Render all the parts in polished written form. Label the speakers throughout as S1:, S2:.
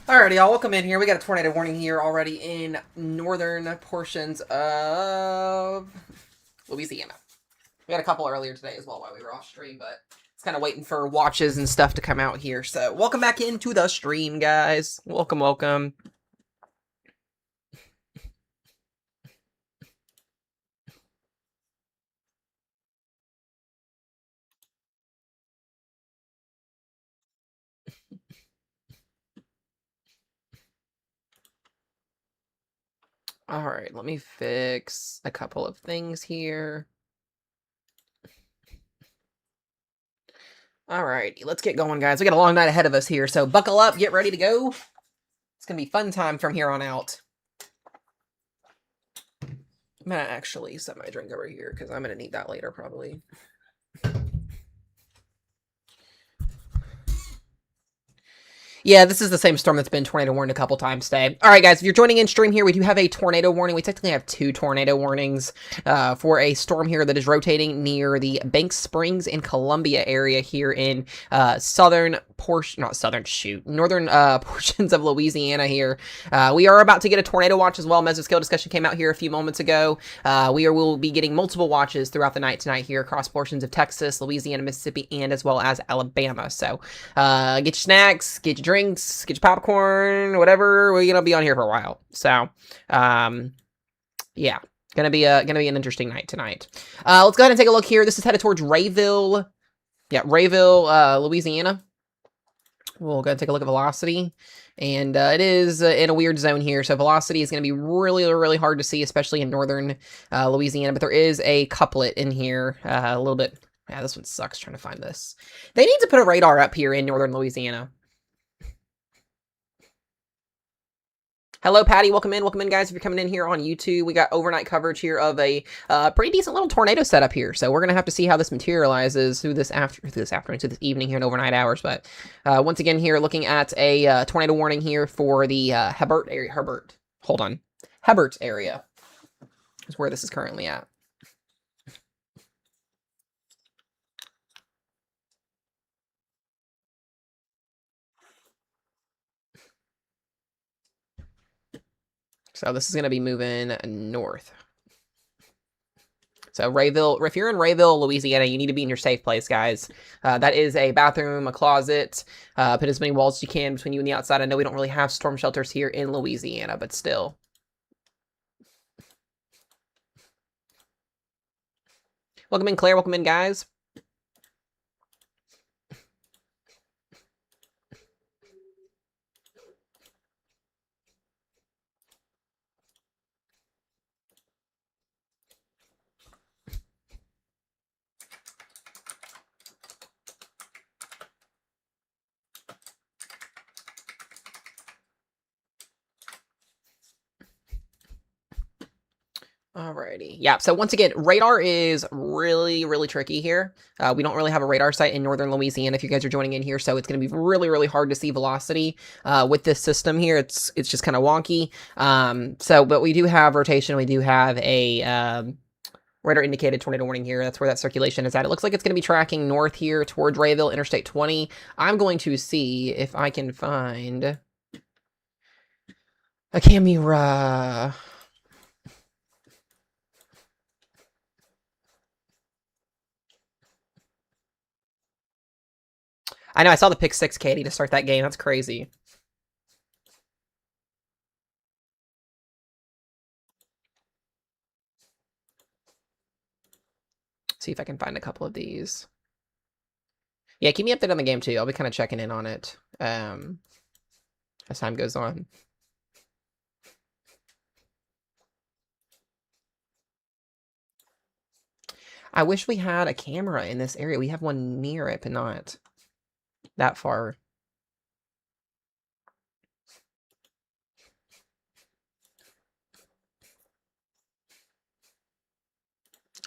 S1: Alrighty, y'all, welcome in here. We got a tornado warning here already in northern portions of Louisiana. We had a couple earlier today as well while we were off stream, but it's kind of waiting for watches and stuff to come out here. So, welcome back into the stream, guys. Welcome, welcome. Alright, let me fix a couple of things here. Alrighty, let's get going, guys. We got a long night ahead of us here, so buckle up, get ready to go. It's going to be fun time from here on out. I'm going to actually set my drink over here because I'm going to need that later, probably. Yeah, this is the same storm that's been tornado warned a couple times today. All right, guys, if you're joining in stream here, we do have a tornado warning. We technically have two tornado warnings for a storm here that is rotating near the Banks Springs and Columbia area here in northern portions of Louisiana here. We are about to get a tornado watch as well. Mesoscale discussion came out here a few moments ago. We'll be getting multiple watches throughout the night tonight here across portions of Texas, Louisiana, Mississippi, and as well as Alabama. So get your snacks, get your drinks, get your popcorn, whatever. We're gonna be on here for a while. So, yeah, gonna be an interesting night tonight. Let's go ahead and take a look here. This is headed towards Rayville. Yeah, Rayville, Louisiana. We'll go ahead and take a look at velocity. And it is in a weird zone here, so velocity is going to be really, really hard to see, especially in northern Louisiana. But there is a couplet in here, a little bit. Yeah, this one sucks trying to find this. They need to put a radar up here in northern Louisiana. Hello, Patty. Welcome in, guys. If you're coming in here on YouTube, we got overnight coverage here of a pretty decent little tornado setup here. So we're gonna have to see how this materializes through this evening here in overnight hours. But once again, here looking at a tornado warning here for the Hebert area. Hebert area is where this is currently at. So this is going to be moving north. So Rayville, if you're in Rayville, Louisiana, you need to be in your safe place, guys. That is a bathroom, a closet. Put as many walls as you can between you and the outside. I know we don't really have storm shelters here in Louisiana, but still. Welcome in, Claire. Welcome in, guys. Alrighty. Yeah, so once again, radar is really, really tricky here. We don't really have a radar site in northern Louisiana if you guys are joining in here, so it's going to be really, really hard to see velocity with this system here. It's just kind of wonky. But we do have rotation. We do have a radar indicated tornado warning here. That's where that circulation is at. It looks like it's going to be tracking north here towards Rayville, Interstate 20. I'm going to see if I can find a camera. I know, I saw the pick 6, Katie, to start that game. That's crazy. See if I can find a couple of these. Yeah, keep me updated on the game, too. I'll be kind of checking in on it as time goes on. I wish we had a camera in this area. We have one near it, but not that far.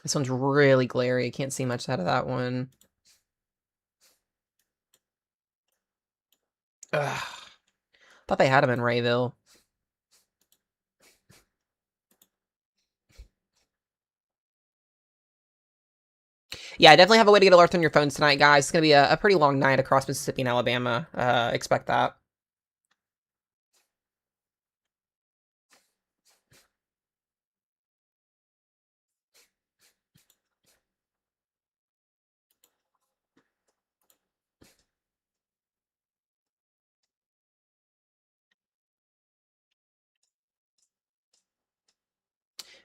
S1: This one's really glary. I can't see much out of that one. Ugh. Thought they had him in Rayville. Yeah, I definitely have a way to get alerts on your phones tonight, guys. It's going to be a pretty long night across Mississippi and Alabama. Expect that.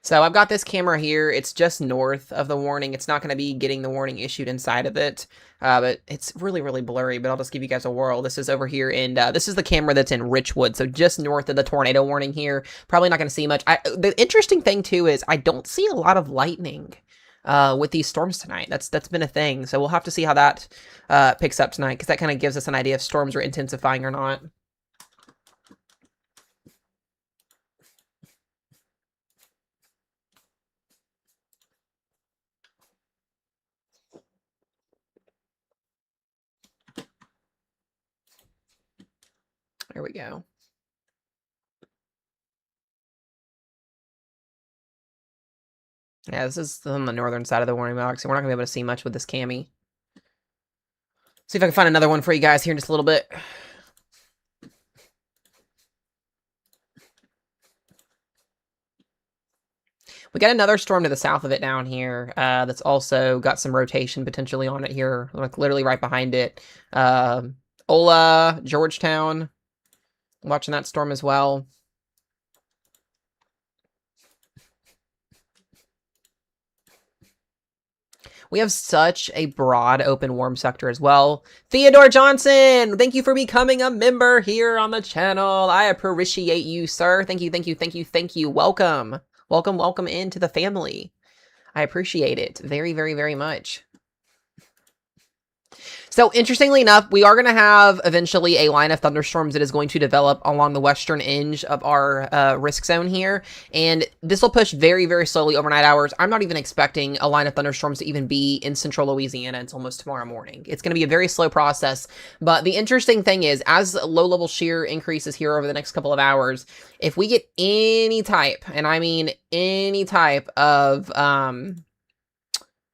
S1: So I've got this camera here. It's just north of the warning. It's not going to be getting the warning issued inside of it, but it's really, really blurry, but I'll just give you guys a whirl. This is over here, and this is the camera that's in Richwood, so just north of the tornado warning here. Probably not going to see much. The interesting thing, too, is I don't see a lot of lightning with these storms tonight. That's been a thing, so we'll have to see how that picks up tonight, because that kind of gives us an idea if storms are intensifying or not. There we go. Yeah, this is on the northern side of the warning box, so we're not going to be able to see much with this cami. See if I can find another one for you guys here in just a little bit. We got another storm to the south of it down here that's also got some rotation potentially on it here, like literally right behind it. Ola, Georgetown, watching that storm as well. We have such a broad open warm sector as well. Theodore Johnson, thank you for becoming a member here on the channel. I appreciate you, sir. Thank you, thank you, thank you, thank you. Welcome. Welcome, welcome into the family. I appreciate it very, very, very much. So interestingly enough, we are going to have eventually a line of thunderstorms that is going to develop along the western edge of our risk zone here. And this will push very, very slowly overnight hours. I'm not even expecting a line of thunderstorms to even be in central Louisiana until almost tomorrow morning. It's going to be a very slow process. But the interesting thing is, as low-level shear increases here over the next couple of hours, if we get any type, and I mean any type of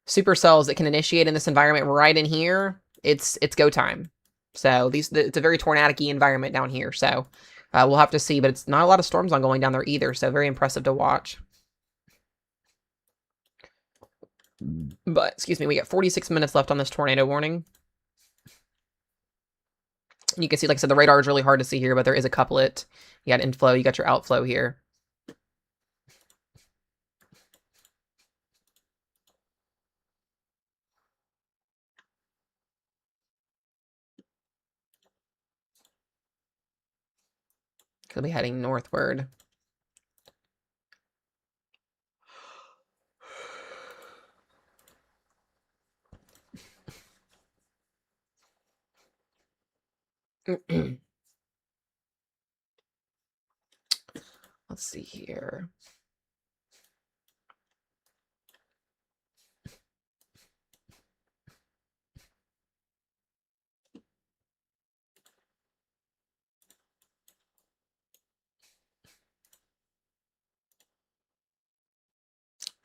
S1: supercells that can initiate in this environment right in here, it's go time. So it's a very tornadic-y environment down here. So we'll have to see, but it's not a lot of storms ongoing down there either. So very impressive to watch. But excuse me, we got 46 minutes left on this tornado warning. You can see, like I said, the radar is really hard to see here, but there is a couplet. You got inflow, you got your outflow here. Could be heading northward. Let's see here.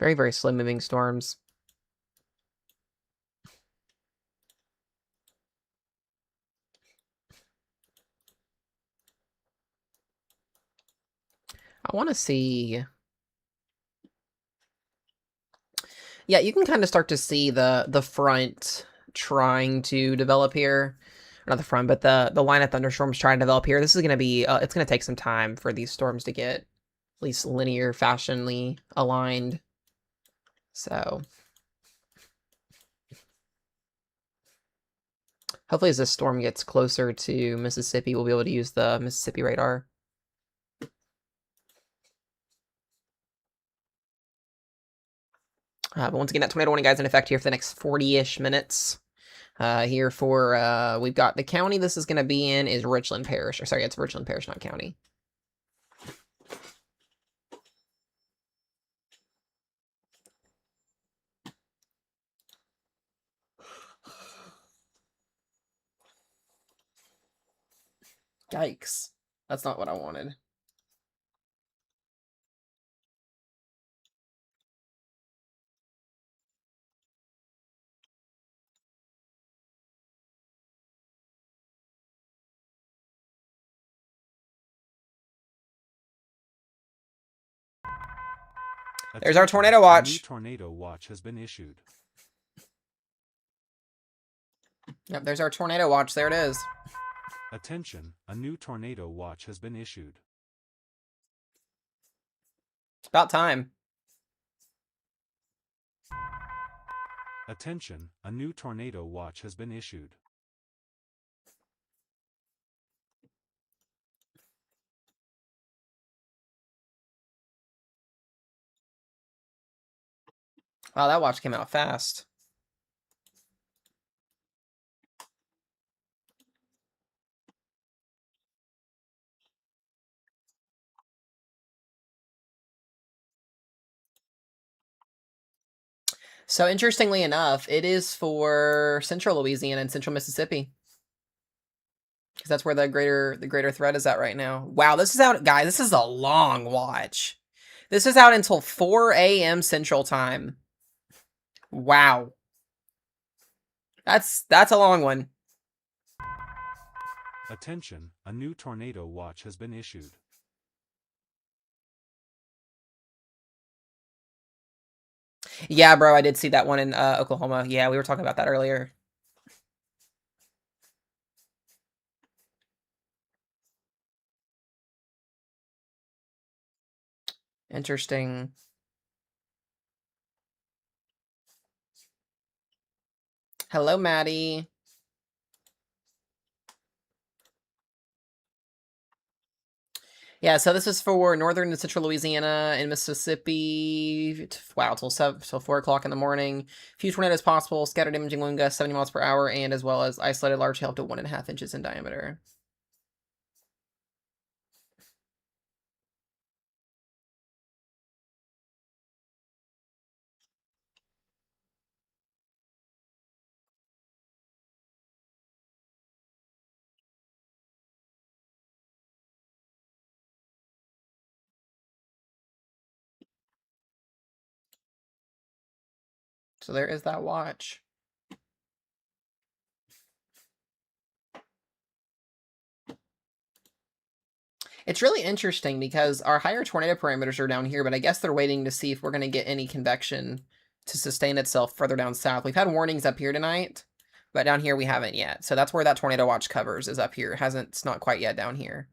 S1: Very, very slow moving storms. I want to see. Yeah, you can kind of start to see the front trying to develop here. Not the front, but the line of thunderstorms trying to develop here. This is going to be, it's going to take some time for these storms to get at least linear, fashionly aligned. So hopefully as this storm gets closer to Mississippi, we'll be able to use the Mississippi radar. But once again, that tornado warning, guys, in effect here for the next 40-ish minutes. Here for, we've got the county this is going to be in is Richland Parish. Or sorry, it's Richland Parish, not county. Yikes. That's not what I wanted. There's our tornado watch.
S2: A new tornado watch has been issued.
S1: Yep, there's our tornado watch. There it is.
S2: Attention, a new tornado watch has been issued.
S1: It's about time.
S2: Attention, a new tornado watch has been issued.
S1: Wow, that watch came out fast. So interestingly enough, it is for Central Louisiana and Central Mississippi. Because that's where the greater threat is at right now. Wow, this is out, guys. This is a long watch. This is out until 4 a.m. Central Time. Wow. That's a long one.
S2: Attention, a new tornado watch has been issued.
S1: Yeah, bro, I did see that one in Oklahoma. Yeah, we were talking about that earlier. Interesting. Hello, Maddie. Yeah, so this is for northern and central Louisiana and Mississippi. Wow, till 4 o'clock in the morning. Few tornadoes possible, scattered imaging wind gusts 70 miles per hour, and as well as isolated large hail up to 1.5 inches in diameter. So there is that watch. It's really interesting because our higher tornado parameters are down here, but I guess they're waiting to see if we're going to get any convection to sustain itself further down south. We've had warnings up here tonight, but down here we haven't yet. So that's where that tornado watch covers, is up here. It's not quite yet down here.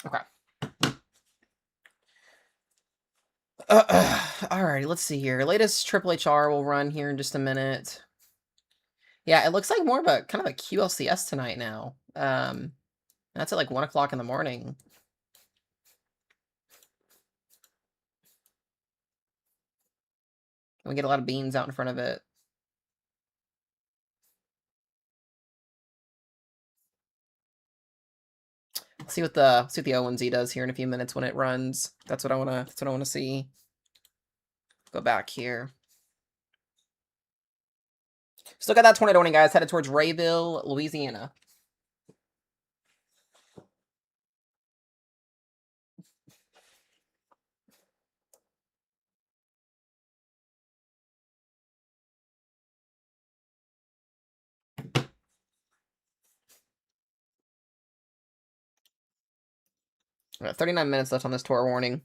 S1: Okay. Alrighty, let's see here. Latest Triple HR will run here in just a minute. Yeah, it looks like more of a kind of a QLCS tonight now. That's at like 1 o'clock in the morning. We get a lot of beans out in front of it. See what the O1Z does here in a few minutes when it runs. That's what I wanna see. Go back here. So look at that tornado warning, guys, headed towards Rayville, Louisiana. We got 39 minutes left on this tour warning.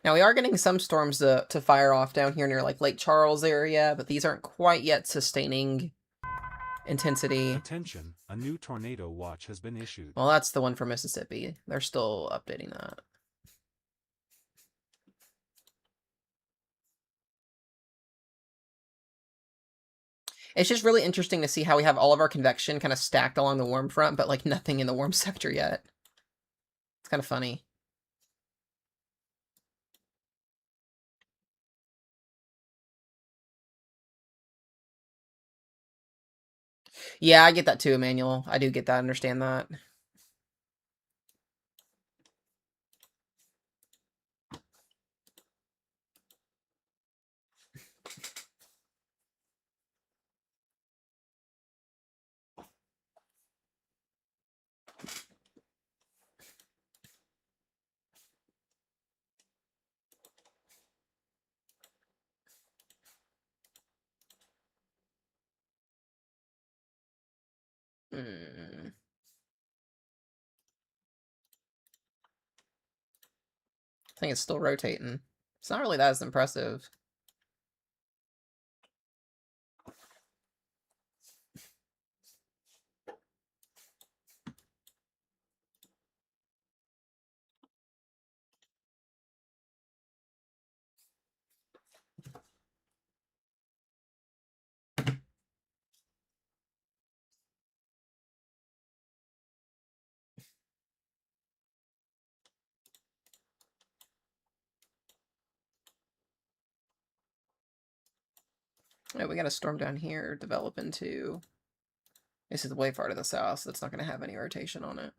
S1: Now, we are getting some storms to fire off down here near, like, Lake Charles area, but these aren't quite yet sustaining intensity.
S2: Attention, a new tornado watch has been issued.
S1: Well, that's the one for Mississippi. They're still updating that. It's just really interesting to see how we have all of our convection kind of stacked along the warm front, but, like, nothing in the warm sector yet. It's kind of funny. Yeah, I get that too, Emmanuel. I do get that, understand that. Hmm. I think it's still rotating. It's not really that as impressive. Yeah, we got a storm down here develop into. This is way far to the south, so it's not going to have any rotation on it.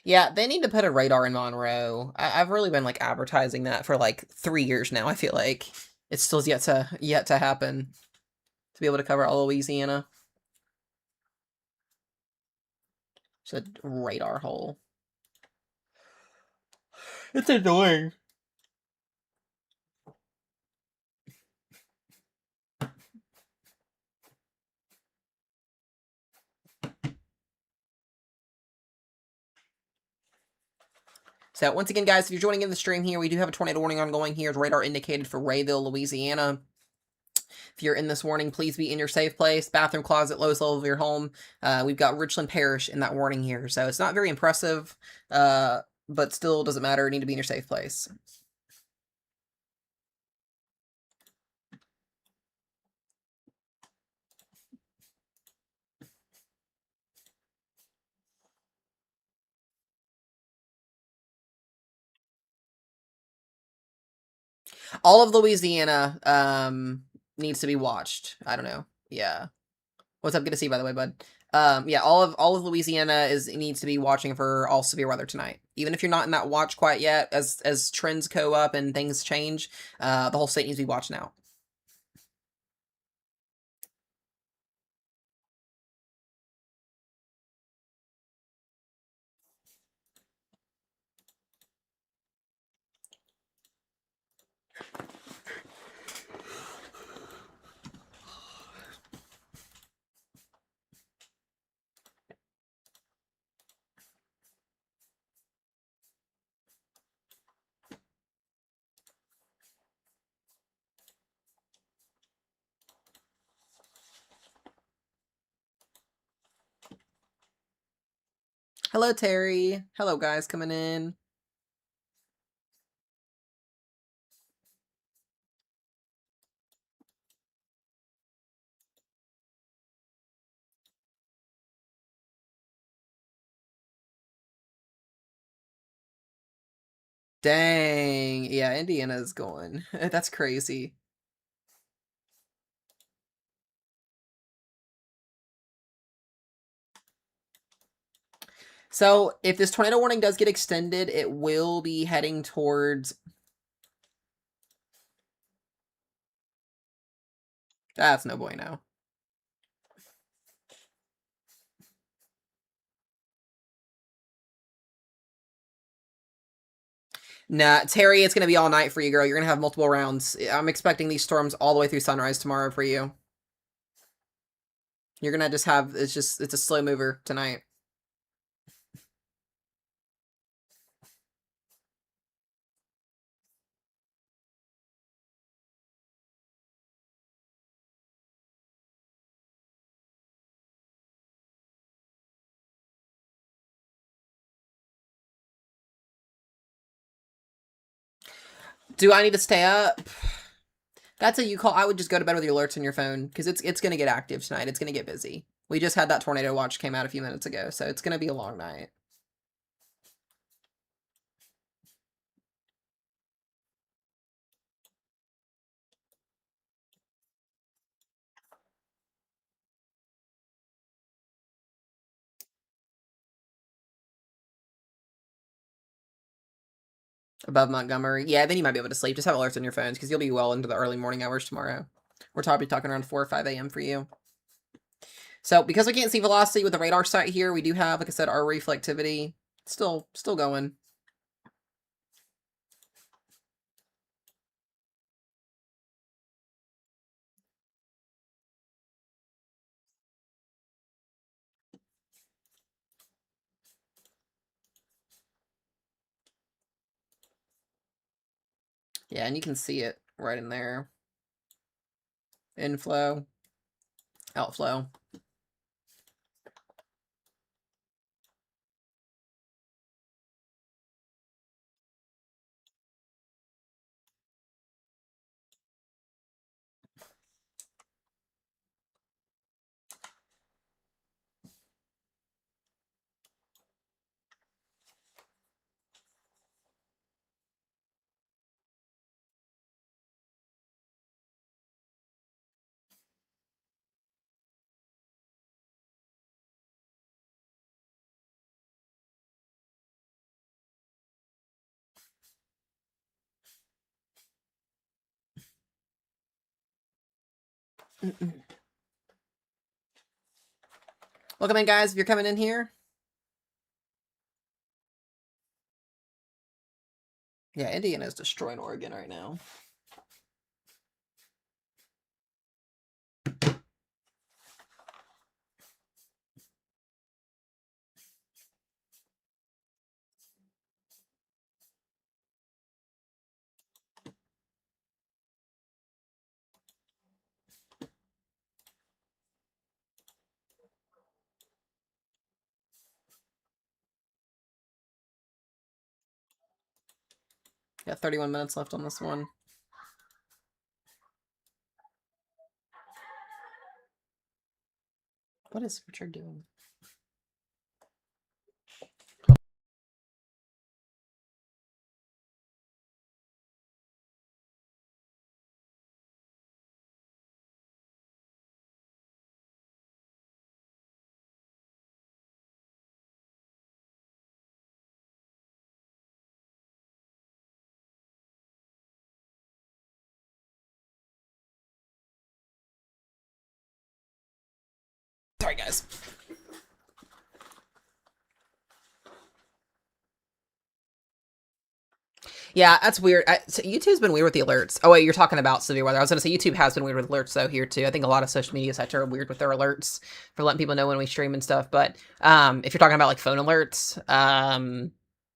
S1: Yeah, they need to put a radar in Monroe. I've really been like advertising that for like 3 years now. I feel like it's still yet to happen to be able to cover all Louisiana. It's a radar hole. It's annoying. So once again, guys, if you're joining in the stream here, we do have a tornado warning ongoing here. It's radar indicated for Rayville, Louisiana. If you're in this warning, please be in your safe place. Bathroom, closet, lowest level of your home. We've got Richland Parish in that warning here. So it's not very impressive, but still doesn't matter. You need to be in your safe place. All of Louisiana needs to be watched. I don't know. Yeah. What's up? Good to see you, by the way, bud. Yeah, all of Louisiana needs to be watching for all severe weather tonight. Even if you're not in that watch quite yet, as trends go up and things change, the whole state needs to be watched now. Hello, Terry. Hello, guys, coming in. Dang. Yeah, Indiana's going. That's crazy. So, if this tornado warning does get extended, it will be heading towards... That's no bueno. Nah, Terry, it's going to be all night for you, girl. You're going to have multiple rounds. I'm expecting these storms all the way through sunrise tomorrow for you. You're going to just have... It's a slow mover tonight. Do I need to stay up? That's a you call. I would just go to bed with your alerts on your phone because it's going to get active tonight. It's going to get busy. We just had that tornado watch came out a few minutes ago, so it's going to be a long night. Above Montgomery. Yeah, then you might be able to sleep. Just have alerts on your phones because you'll be well into the early morning hours tomorrow. We're probably talking around 4 or 5 a.m. for you. So because we can't see velocity with the radar sight here, we do have, like I said, our reflectivity still going. Yeah, and you can see it right in there. Inflow, outflow. Welcome in, guys, if you're coming in here. Yeah, Indiana's destroying Oregon right now. Got 31 minutes left on this one. What is Richard doing? Sorry, guys. Yeah, that's weird. So YouTube's been weird with the alerts. Oh, wait, you're talking about severe weather. I was going to say YouTube has been weird with alerts, though, here, too. I think a lot of social media sites are weird with their alerts for letting people know when we stream and stuff. But if you're talking about, like, phone alerts,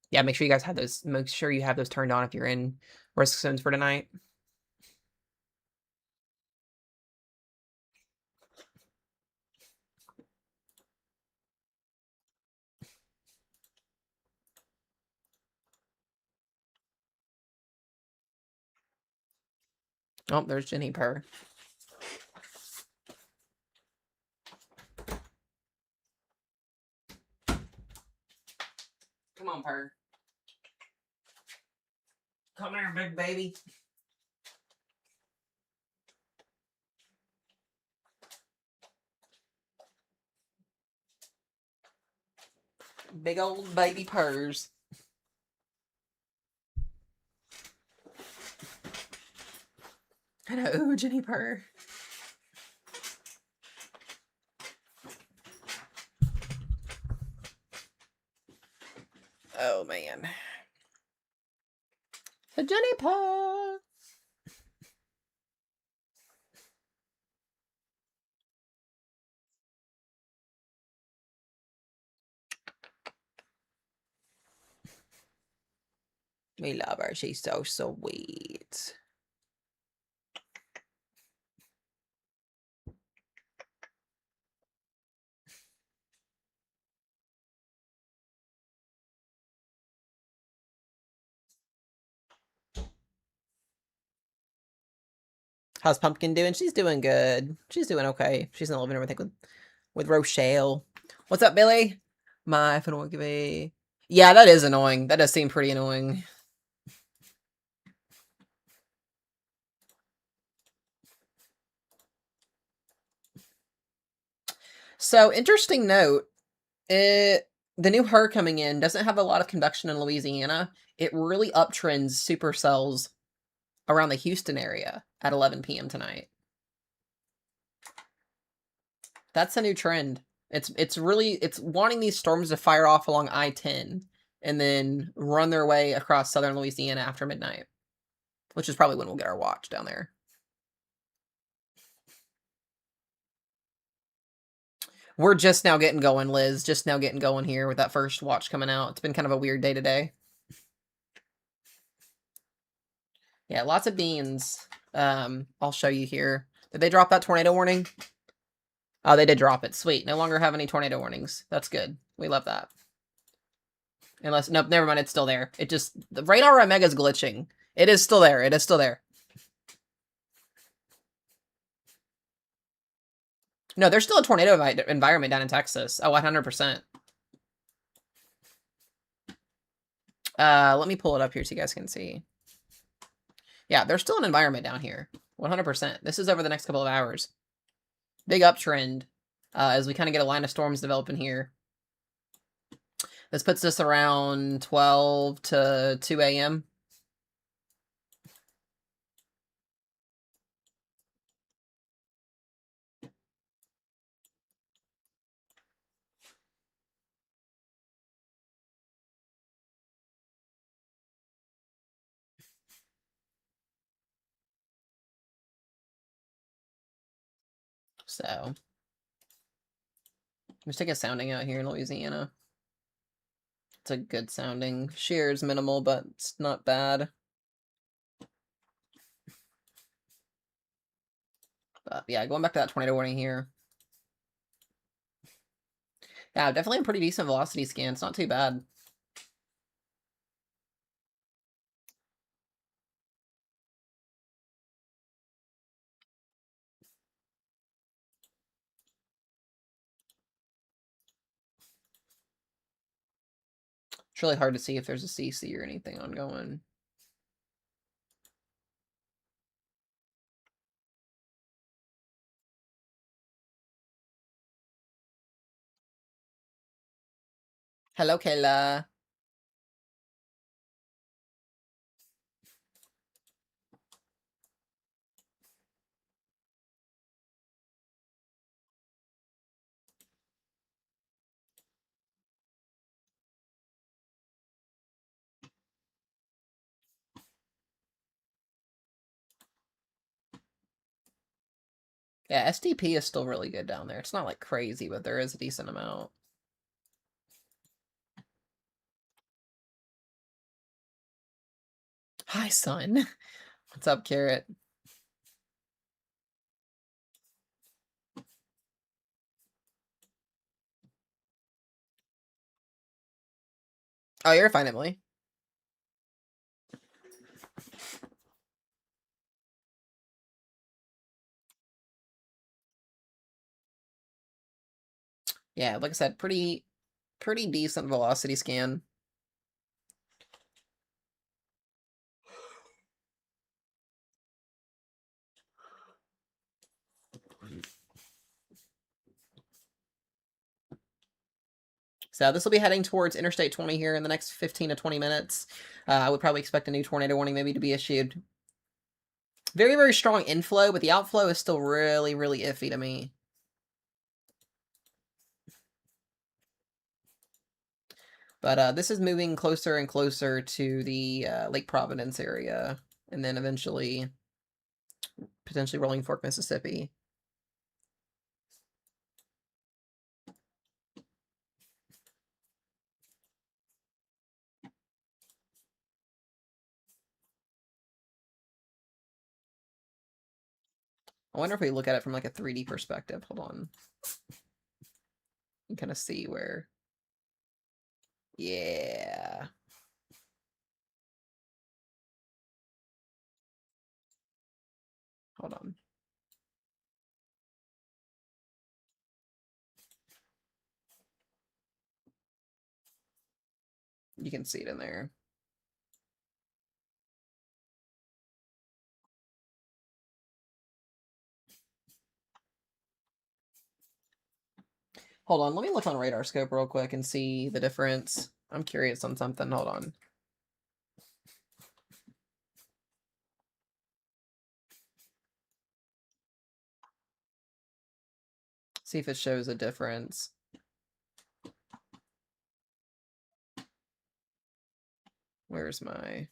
S1: yeah, make sure you guys have those. Make sure you have those turned on if you're in risk zones for tonight. Oh, there's Jenny Purr. Come on, Purr. Come here, big baby. Big old baby Purrs. I know, Jenny Purr. Oh, man. A Jenny Purr. We love her. She's so sweet. How's Pumpkin doing? She's doing good. She's doing okay. She's in the living room, I think, with Rochelle. What's up, Billy? My Finaway. Yeah, that is annoying. That does seem pretty annoying. So, interesting note. The new her coming in doesn't have a lot of convection in Louisiana. It really uptrends supercells around the Houston area at 11 p.m. tonight. That's a new trend. It's wanting these storms to fire off along I-10 and then run their way across southern Louisiana after midnight, which is probably when we'll get our watch down there. We're just now getting going, Liz. Just now getting going here with that first watch coming out. It's been kind of a weird day today. Yeah, lots of beans. I'll show you here. Did they drop that tornado warning? Oh, they did drop it. Sweet. No longer have any tornado warnings. That's good. We love that. Unless, nope, never mind. It's still there. It just, the radar Omega's glitching. It is still there. It is still there. No, there's still a tornado environment down in Texas. Oh, 100%. Let me pull it up here so you guys can see. Yeah, there's still an environment down here. 100%. This is over the next couple of hours. Big uptrend as we kind of get a line of storms developing here. This puts us around 12 to 2 a.m. So, let's take a sounding out here in Louisiana. It's a good sounding. Shear is minimal, but it's not bad. But yeah, going back to that tornado warning here. Yeah, definitely a pretty decent velocity scan. It's not too bad. It's really hard to see if there's a CC or anything ongoing. Hello, Kayla. Yeah, STP is still really good down there. It's not like crazy, but there is a decent amount. Hi, son. What's up, Carrot? Oh, you're fine, Emily. Yeah, like I said, pretty decent velocity scan. So this will be heading towards Interstate 20 here in the next 15 to 20 minutes. I would probably expect a new tornado warning maybe to be issued. Very, very strong inflow, but the outflow is still really, really iffy to me. But this is moving closer and closer to the Lake Providence area, and then eventually potentially Rolling Fork, Mississippi. I wonder if we look at it from like a 3D perspective. Hold on. You can kind of see where... Yeah. Hold on. You can see it in there. Hold on, let me look on radar scope real quick and see the difference. I'm curious on something. Hold on. See if it shows a difference. Where's my...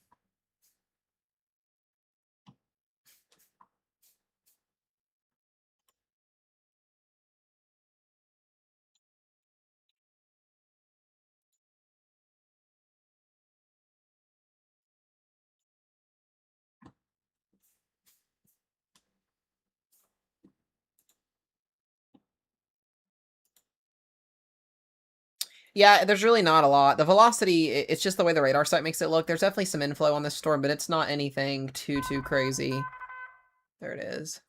S1: Yeah, there's really not a lot. The velocity, it's just the way the radar site makes it look. There's definitely some inflow on this storm, but it's not anything too crazy. There it is.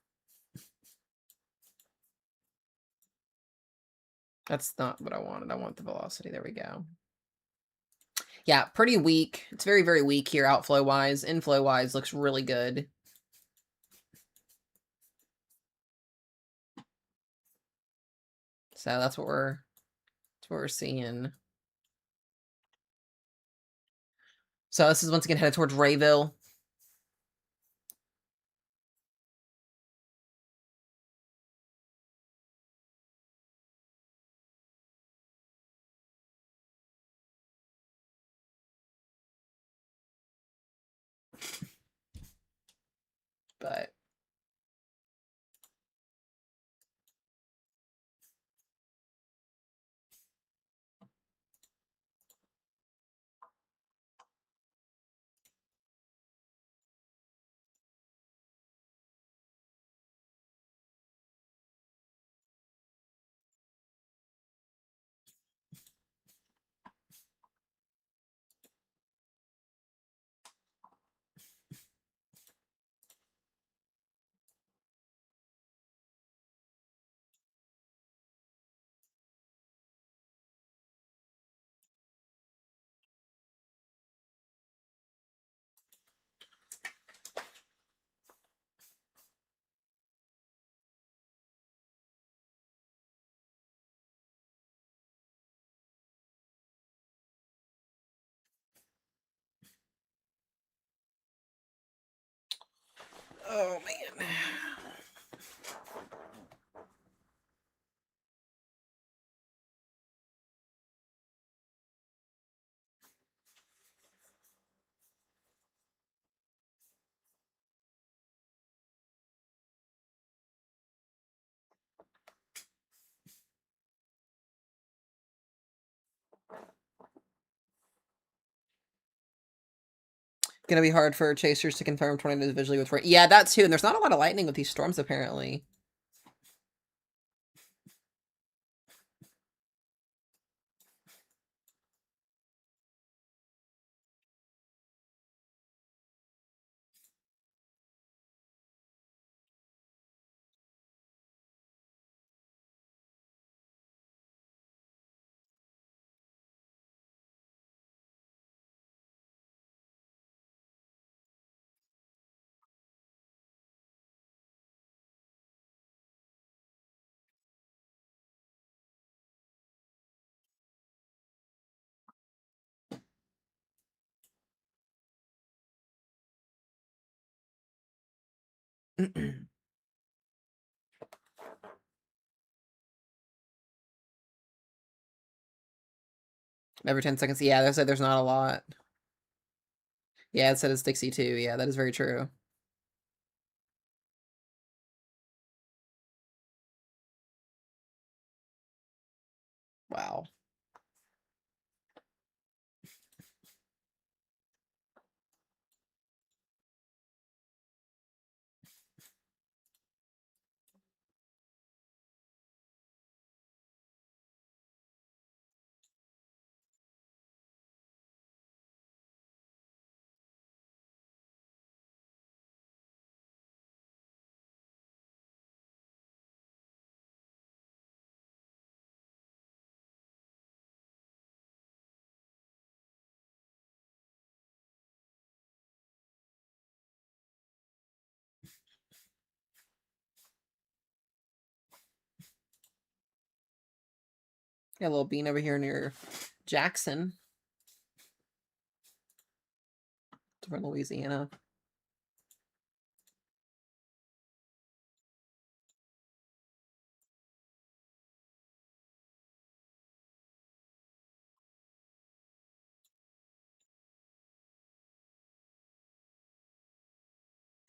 S1: That's not what I wanted. I want the velocity. There we go. Yeah, pretty weak. It's very, very weak here outflow-wise. Inflow-wise looks really good. So that's what we're seeing. So this is once again headed towards Rayville. But oh man. Gonna be hard for chasers to confirm tornadoes visually with rain. Yeah, that too. And there's not a lot of lightning with these storms apparently. Every 10 seconds. Yeah, they said there's not a lot. Yeah, it said it's Dixie too. Yeah, that is very true. Wow. Got a little bean over here near Jackson. From Louisiana.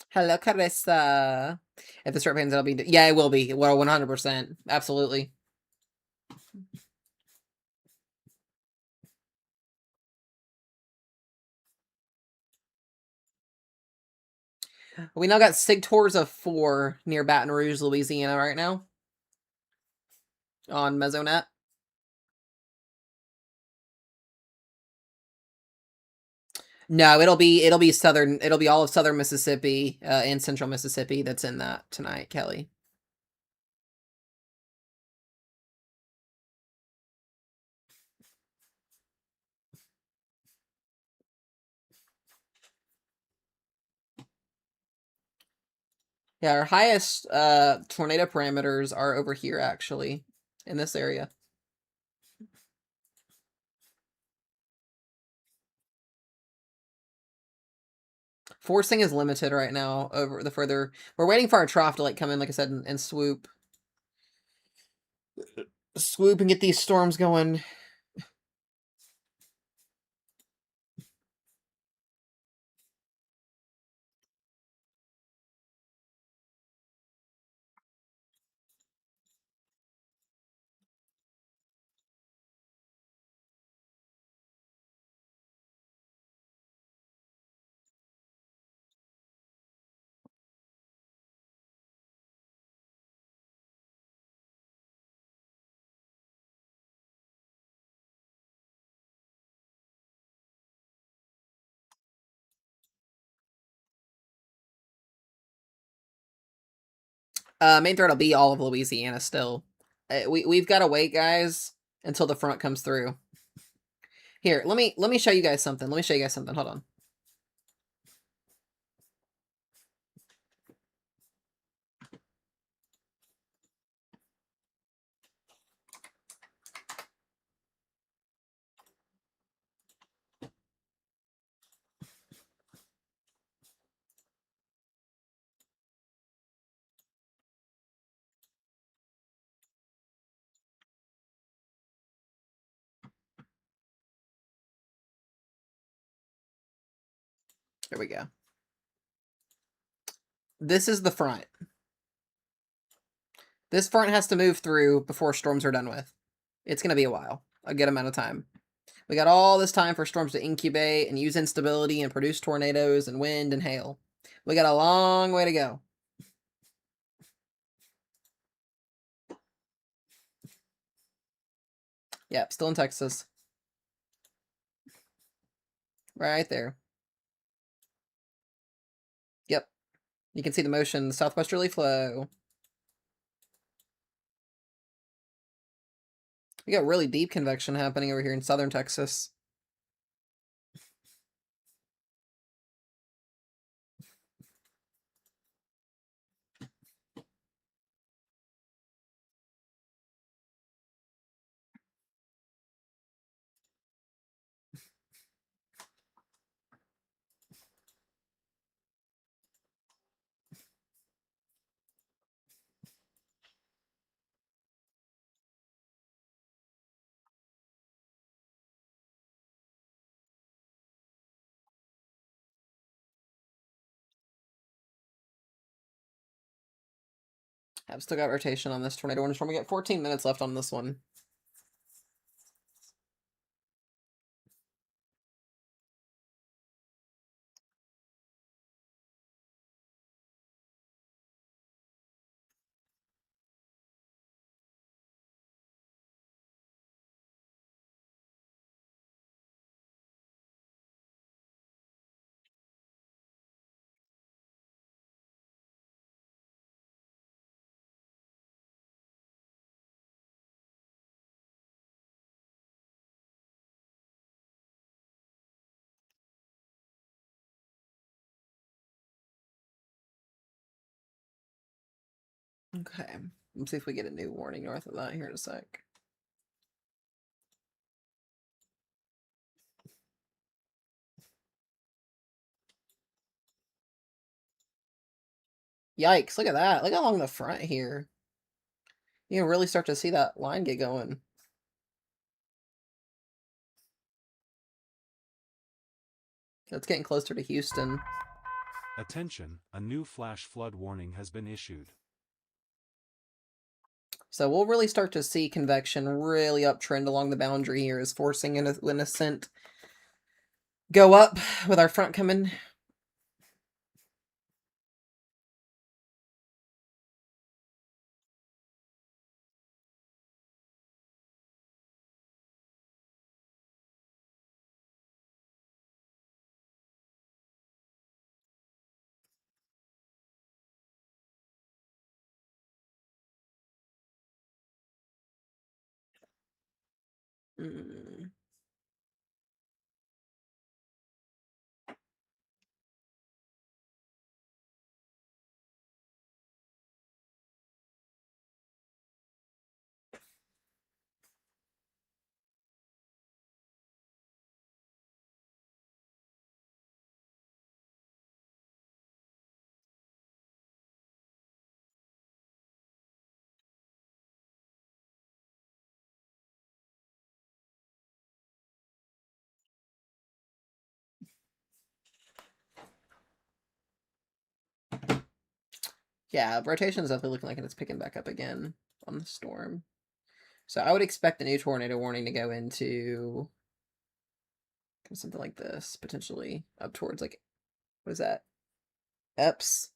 S1: Hello, Carissa. If the short pans, it'll be. Yeah, it will be. Well, 100%. Absolutely. We now got sig tours of 4 near Baton Rouge, Louisiana right now. On Mesonet. No, it'll be all of southern Mississippi and central Mississippi that's in that tonight, Kelly. Yeah, our highest tornado parameters are over here actually, in this area. Forcing is limited right now over the further. We're waiting for our trough to like come in, like I said, and swoop. Swoop and get these storms going. Main threat will be all of Louisiana still. We've got to wait, guys, until the front comes through. Here, let me show you guys something. Let me show you guys something. Hold on. There we go. This is the front. This front has to move through before storms are done with. It's going to be a while. A good amount of time. We got all this time for storms to incubate and use instability and produce tornadoes and wind and hail. We got a long way to go. Yep, still in Texas. Right there. Yep. You can see the motion, the southwesterly flow. We got really deep convection happening over here in southern Texas. I've still got rotation on this tornado warning storm. We got 14 minutes left on this one. Okay. Let's see if we get a new warning north of that here in a sec. Yikes, look at that. Look along the front here. You can really start to see that line get going. It's getting closer to Houston.
S2: Attention, a new flash flood warning has been issued.
S1: So we'll really start to see convection really uptrend along the boundary here as forcing in a ascent go up with our front coming. Mm. Yeah, rotation is definitely looking like it's picking back up again on the storm. So I would expect the new tornado warning to go into something like this, potentially up towards like, what is that? Eps.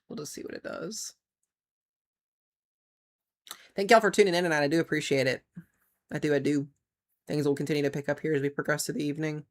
S1: We'll just see what it does. Thank y'all for tuning in tonight. I do appreciate it. I do. Things will continue to pick up here as we progress through the evening.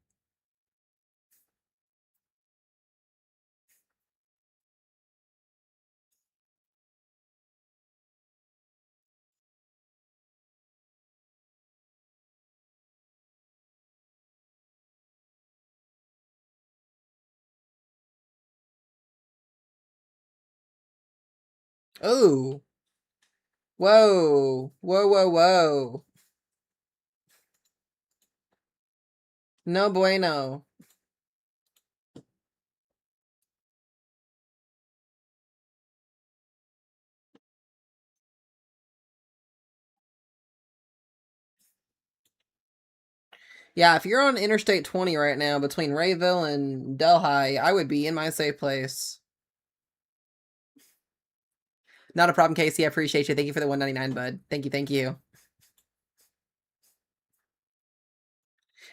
S1: Oh. Whoa. Whoa, whoa, whoa. No bueno. Yeah, if you're on Interstate 20 right now between Rayville and Delhi, I would be in my safe place. Not a problem, Casey. I appreciate you. Thank you for the 199, bud. Thank you, thank you.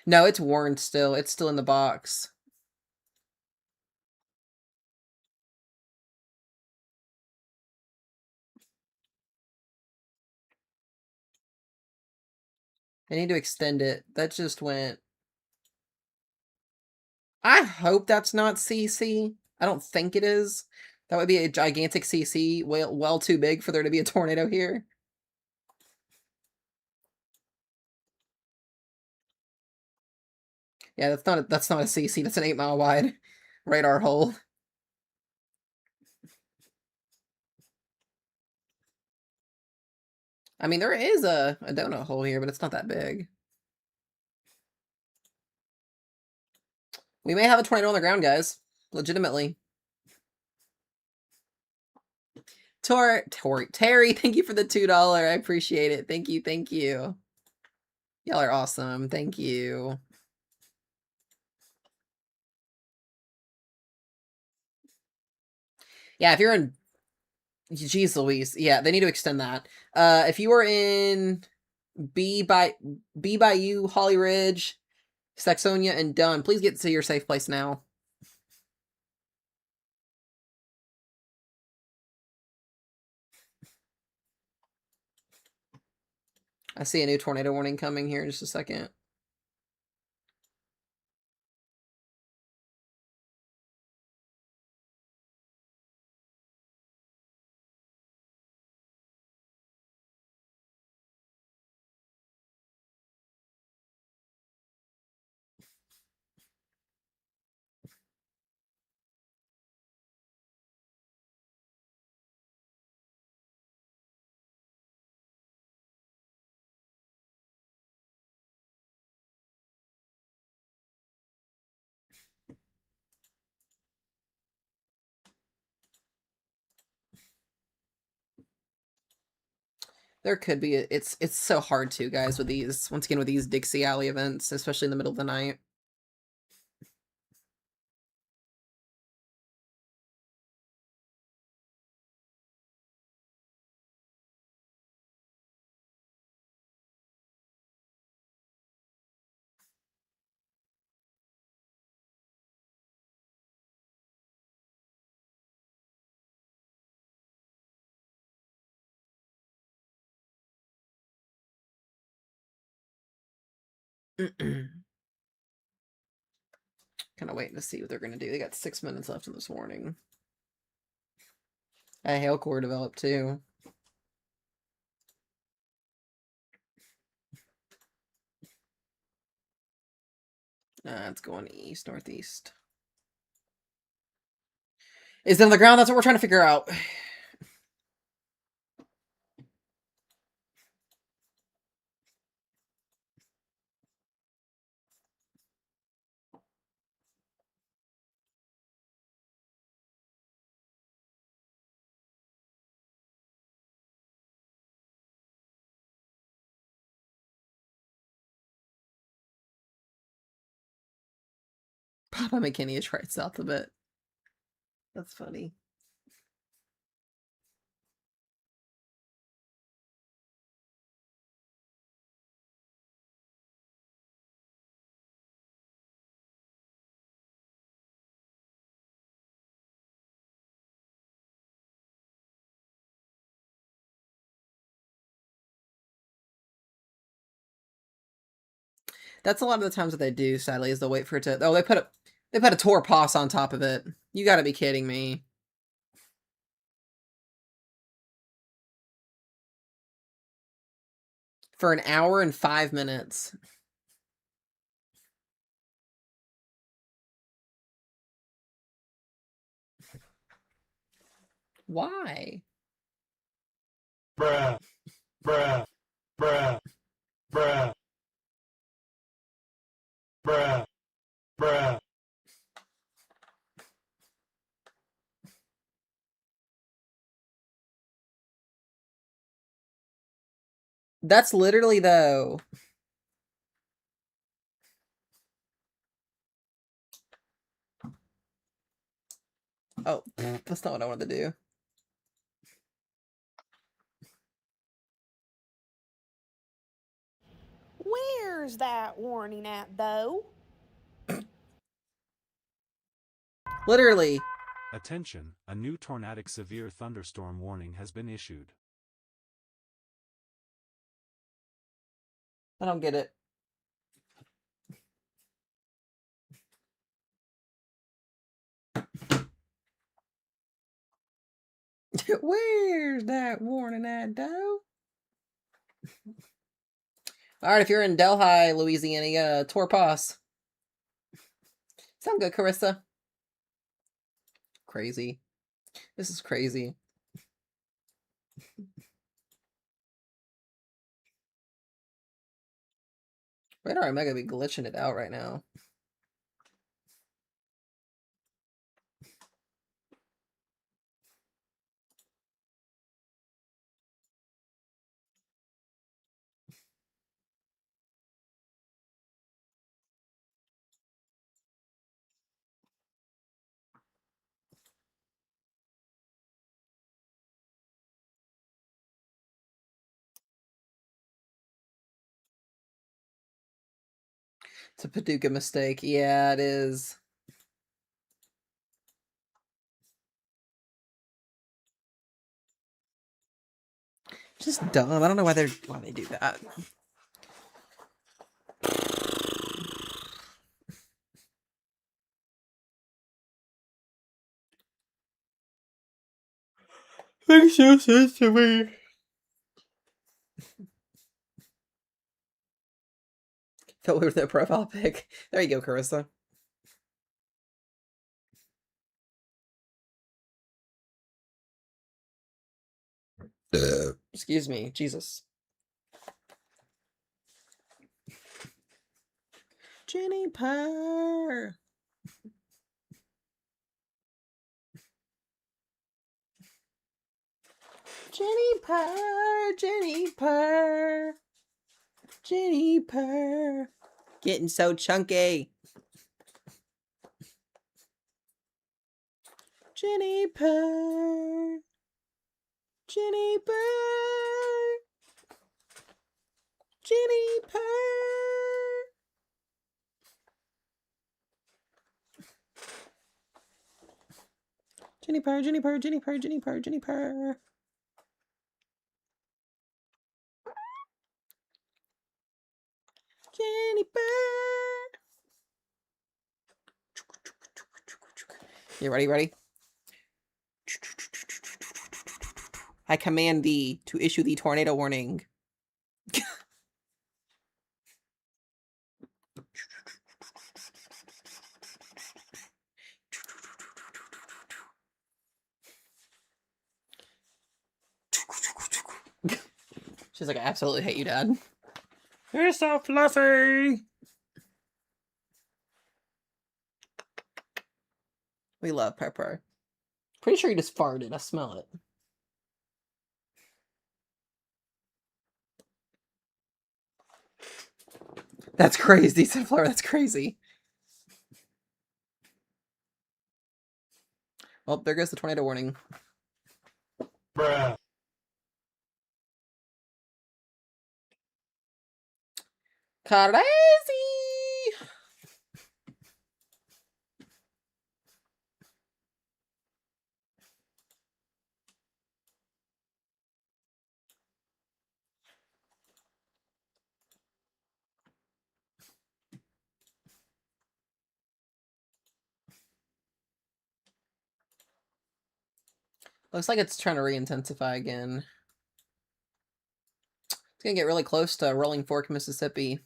S1: No, it's warned still. It's still in the box. I need to extend it. That just went. I hope that's not CC. I don't think it is. That would be a gigantic CC, well too big for there to be a tornado here. Yeah, that's not a CC. That's an 8 mile wide radar hole. I mean, there is a donut hole here, but it's not that big. We may have a tornado on the ground, guys. Legitimately. Terry, thank you for the $2. I appreciate it. Thank you, thank you. Y'all are awesome. Thank you. Yeah, if you're in, jeez Louise, yeah, they need to extend that. If you are in B by you, Holly Ridge, Saxonia, and Dunn, please get to your safe place now. I see a new tornado warning coming here in just a second. There could be. It's so hard to, guys, with these, once again, with these Dixie Alley events, especially in the middle of the night. Kind of waiting to see what they're going to do. They got 6 minutes left in this morning. A hail core developed too. It's going east, northeast. Is it on the ground? That's what we're trying to figure out. Papa McKinney is right south of it. That's funny. That's a lot of the times what they do, sadly, is they'll wait for it to... Oh, they put a Tor Pos on top of it. You gotta be kidding me. For an hour and 5 minutes. Why?
S2: Bruh. Bruh. Bruh. Bruh. Bruh. Bruh.
S1: That's literally, though. Oh, that's not what I wanted to do.
S3: Where's that warning at, though?
S1: Literally.
S2: Attention, a new tornadic severe thunderstorm warning has been issued.
S1: I don't get it. Where's that warning at, though? Alright, if you're in Delhi, Louisiana, you got a Tor Pos. Sound good, Carissa? Crazy. This is crazy. Radar Omega be glitching it out right now. It's a Paducah mistake. Yeah, it is. Just dumb. I don't know why they do that. Makes no sense to me. Felt weird with that profile pic. There you go, Carissa. Excuse me. Jesus. Jennifer. Jennifer, Jennifer, Jennifer. Getting so chunky. Jennifer, Jennifer, Jennifer. Jennifer, Jennifer, Jennifer, Jennifer, Jennifer. Jennifer. You ready? I command thee to issue the tornado warning. She's like, I absolutely hate you, Dad. You're so fluffy. We love Pepper. Pretty sure you just farted. I smell it. That's crazy, Sunflower. That's crazy. Well, there goes the tornado warning.
S2: Bruh.
S1: Crazy! Looks like it's trying to re-intensify again. It's gonna get really close to Rolling Fork, Mississippi.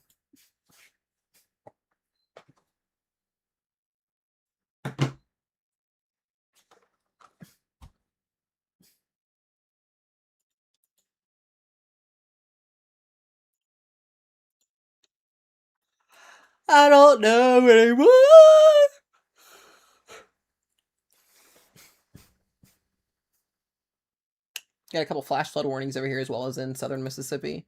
S1: I don't know anymore. Got a couple flash flood warnings over here as well as in southern Mississippi.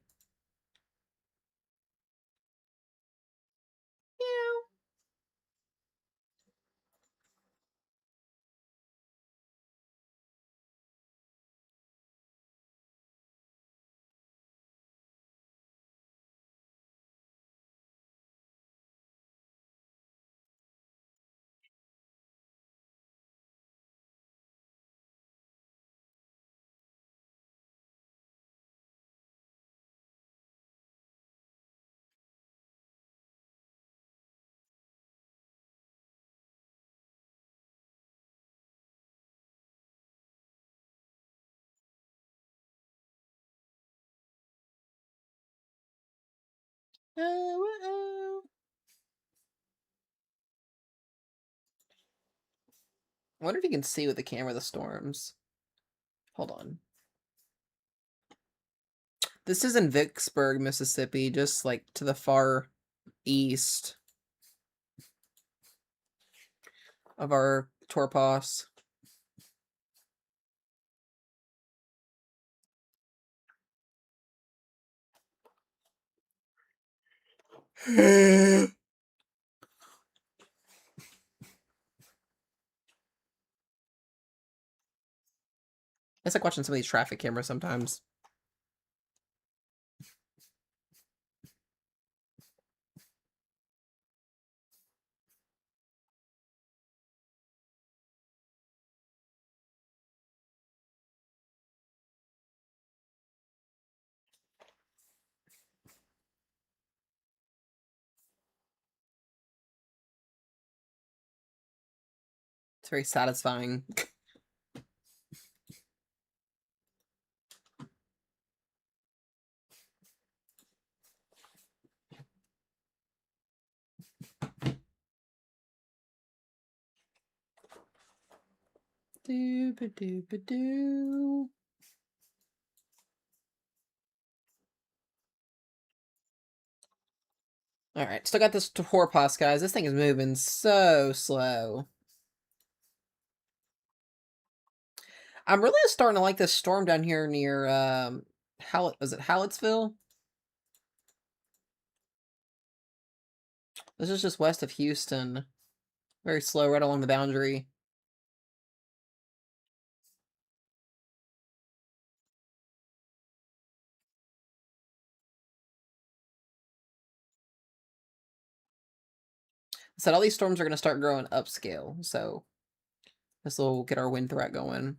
S1: I wonder if you can see with the camera the storms. Hold on. This is in Vicksburg, Mississippi, just like to the far east of our Torpos. I guess like watching some of these traffic cameras sometimes. It's very satisfying. Doo-ba-doo-ba-doo. Alright, still got this Torpos, guys. This thing is moving so slow. I'm really starting to like this storm down here near was it Hallettsville? This is just west of Houston. Very slow, right along the boundary. I said all these storms are going to start growing upscale, so this will get our wind threat going.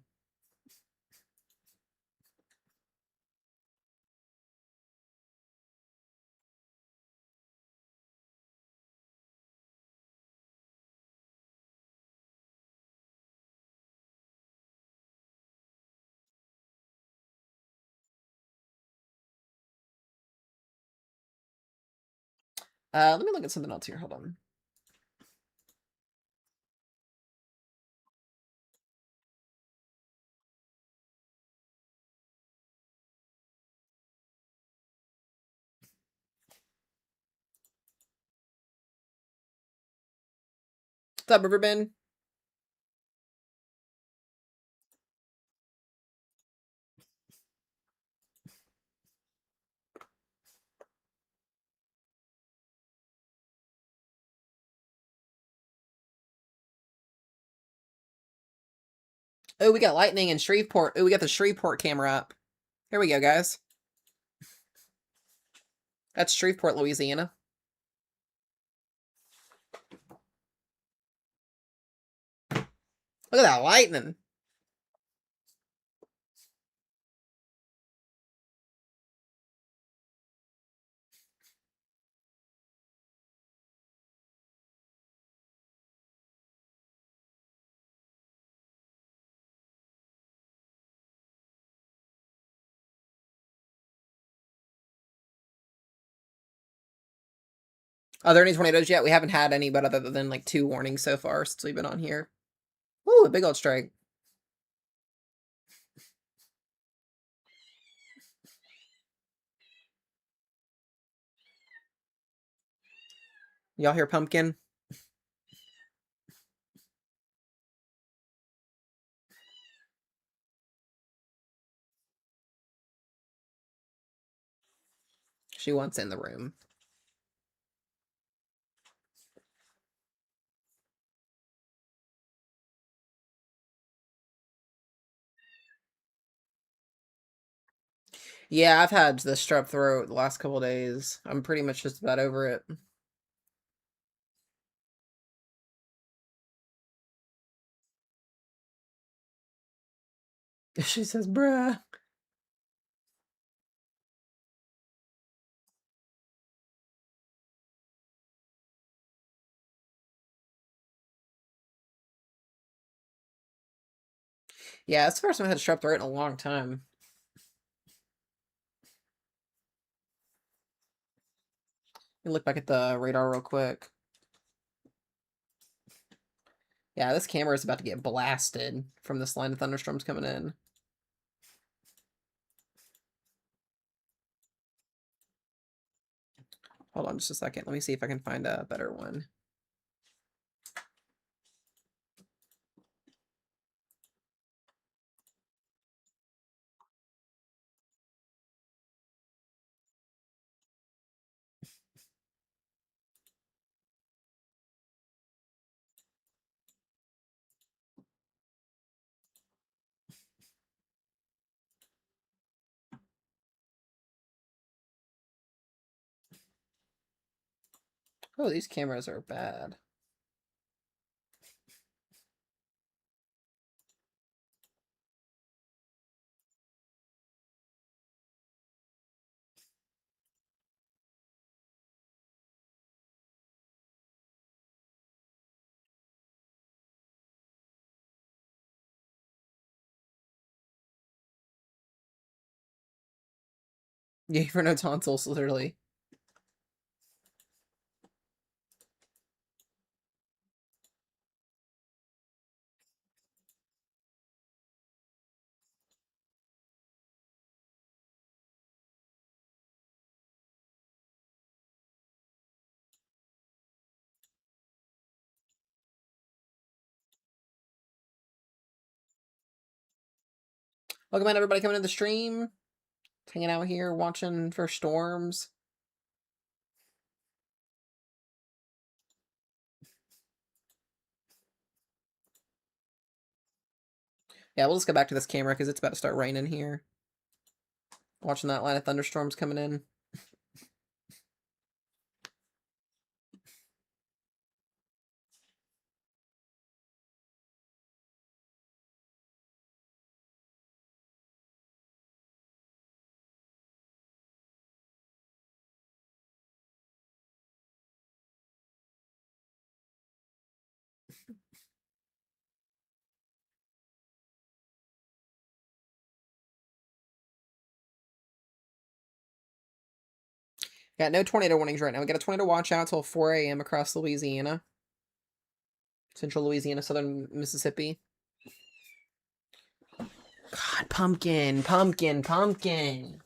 S1: Let me look at something else here. Hold on. What's up, Riverbend? Oh, we got lightning in Shreveport. Oh, we got the Shreveport camera up. Here we go, guys. That's Shreveport, Louisiana. Look at that lightning. Are there any tornadoes yet? We haven't had any, but other than like 2 warnings so far since we've been on here. Ooh, a big old strike. Y'all hear Pumpkin? She wants in the room. Yeah, I've had the strep throat the last couple days. I'm pretty much just about over it. She says, bruh. Yeah, it's the first time I had strep throat in a long time. Let me look back at the radar real quick. Yeah, this camera is about to get blasted from this line of thunderstorms coming in. Hold on just a second. Let me see if I can find a better one. Oh, these cameras are bad. Yay for no tonsils, literally. Welcome in, everybody coming to the stream. Hanging out here, watching for storms. Yeah, we'll just go back to this camera because it's about to start raining here. Watching that line of thunderstorms coming in. Got no tornado warnings right now. We got a tornado watch out till 4 a.m. across Louisiana. Central Louisiana, southern Mississippi. God, pumpkin, pumpkin, pumpkin.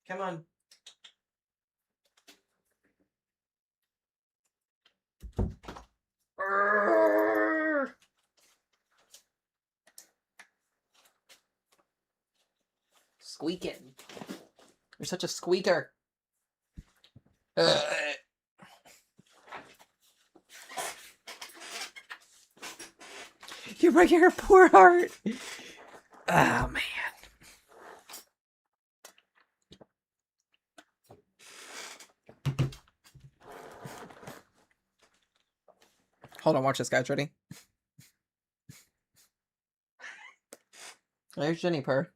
S1: Come on. Urgh. Squeaking. You're such a squeaker. Ugh. You break your poor heart. Oh, man. Hold on, watch this, guys. Ready? There's Jenny Purr.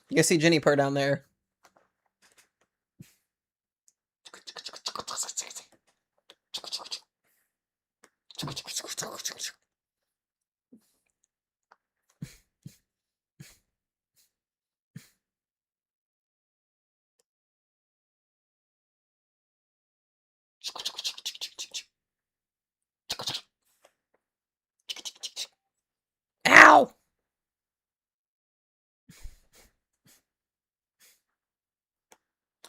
S1: You can see Jenny Purr down there. Ow!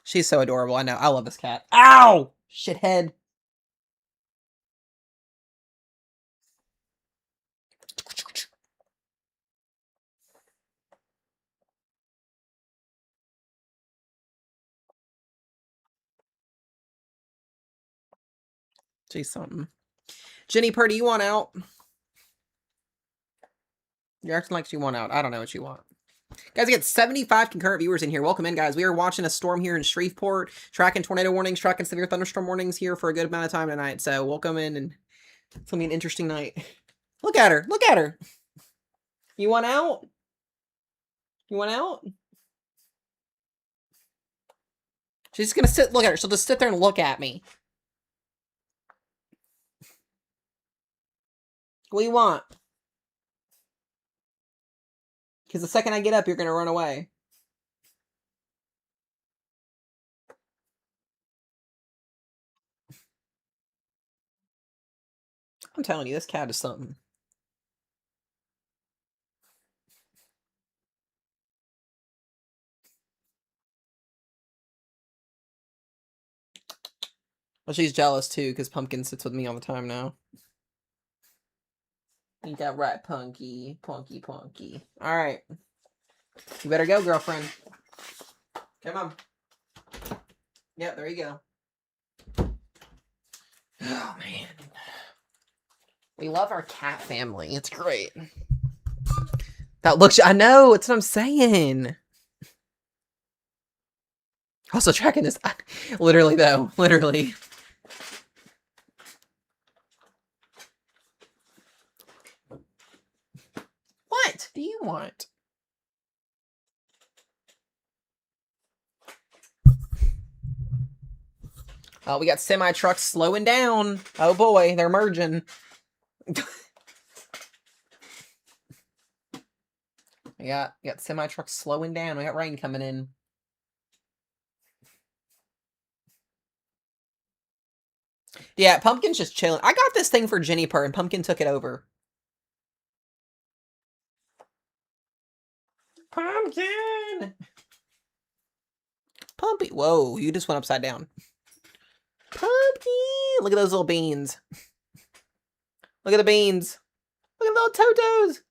S1: She's so adorable. I know. I love this cat. Ow! Shithead. She's something. Jenny Purr, do you want out? You're acting like you want out. I don't know what you want. Guys, we got 75 concurrent viewers in here. Welcome in, guys. We are watching a storm here in Shreveport, tracking tornado warnings, tracking severe thunderstorm warnings here for a good amount of time tonight. So welcome in, and it's going to be an interesting night. Look at her. Look at her. You want out? You want out? She's just going to sit. Look at her. She'll just sit there and look at me. What do you want? Because the second I get up, you're going to run away. I'm telling you, this cat is something. Well, she's jealous too, because Pumpkin sits with me all the time now. Ain't that right, Punky? Punky, Punky. Alright. You better go, girlfriend. Come on. Yep, there you go. Oh, man. We love our cat family. It's great. That looks... I know! It's what I'm saying! Also tracking this... Literally, though. Literally. What do you want? Oh, we got semi-trucks slowing down. Oh boy, they're merging. we got semi-trucks slowing down. We got rain coming in. Yeah, Pumpkin's just chilling. I got this thing for Jenny Purr, and Pumpkin took it over. Pumpkin! Pumpy. Whoa, you just went upside down. Pumpkin! Look at those little beans. Look at the beans. Look at the little Totos.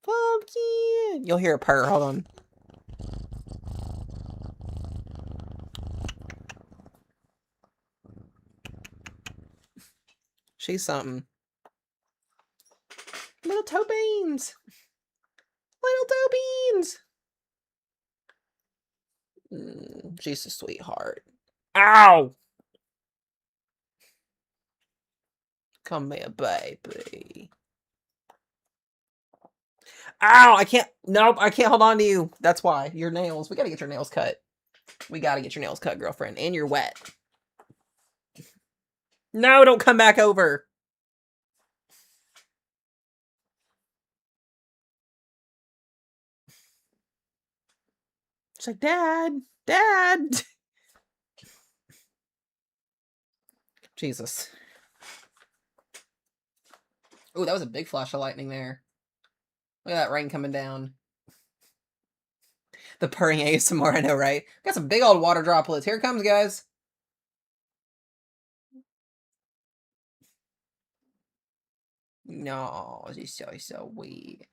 S1: Pumpkin. You'll hear a purr. Hold on. She's something. Little toe beans. Little toe beans. She's a sweetheart. Ow! Come here, baby. Ow! I can't. Nope, I can't hold on to you. That's why. Your nails. We gotta get your nails cut. We gotta get your nails cut, girlfriend. And you're wet. No, don't come back over. She's like, Dad. Dad. Jesus. Oh, that was a big flash of lightning there. Look at that rain coming down. The purring ASMR, I know, right? Got some big old water droplets. Here it comes, guys. No, she's so weird.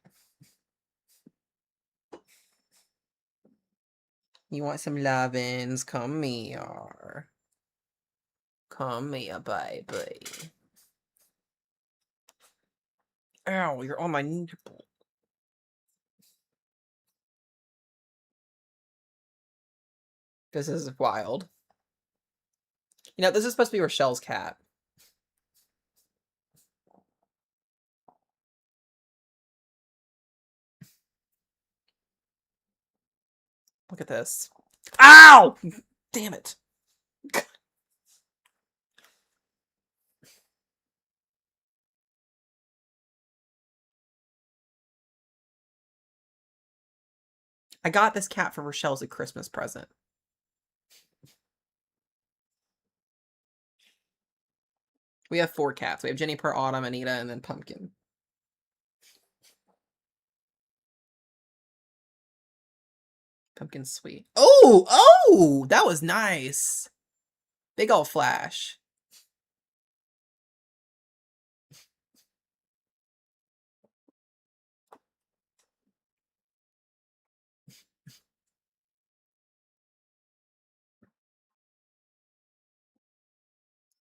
S1: You want some lovin's? Come here. Come here, baby. Ow, you're on my nipple. This is wild. You know, this is supposed to be Rochelle's cat. Look at this. Ow! Damn it. I got this cat for Rochelle as a Christmas present. We have 4 cats. We have Jennifer, Autumn, Anita, and then Pumpkin. Pumpkin's sweet. Oh! Oh! That was nice. Big ol' flash.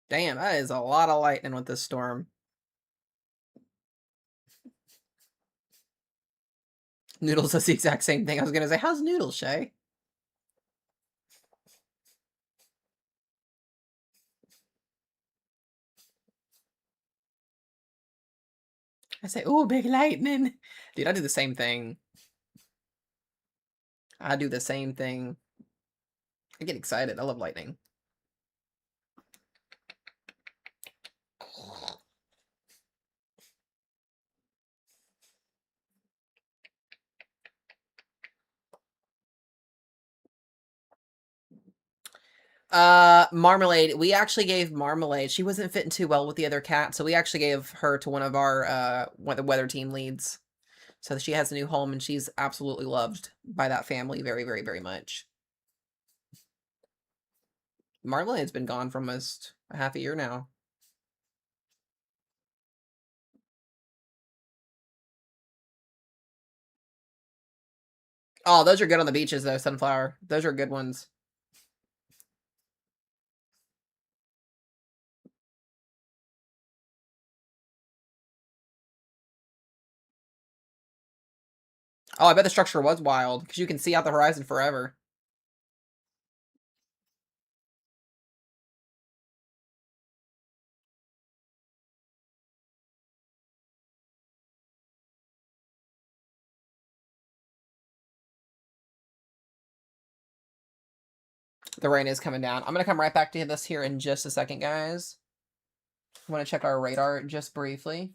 S1: Damn, that is a lot of lightning with this storm. Noodles does the exact same thing. I was gonna say, how's Noodles, Shay? I say, ooh, big lightning. Dude, I do the same thing. I do the same thing. I get excited. I love lightning. Marmalade. We actually gave Marmalade. She wasn't fitting too well with the other cat, so we actually gave her to one of our the weather team leads. So she has a new home, and she's absolutely loved by that family very, very, very much. Marmalade's been gone for almost a half a year now. Oh, those are good on the beaches, though, Sunflower. Those are good ones. Oh, I bet the structure was wild, because you can see out the horizon forever. The rain is coming down. I'm going to come right back to this here in just a second, guys. I want to check our radar just briefly.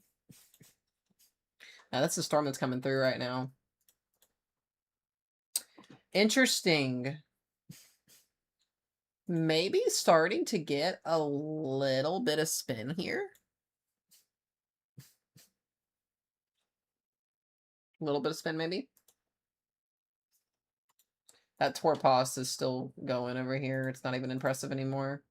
S1: Now, that's the storm that's coming through right now. Interesting. Maybe starting to get a little bit of spin here. A little bit of spin, maybe. That Torpos is still going over here. It's not even impressive anymore.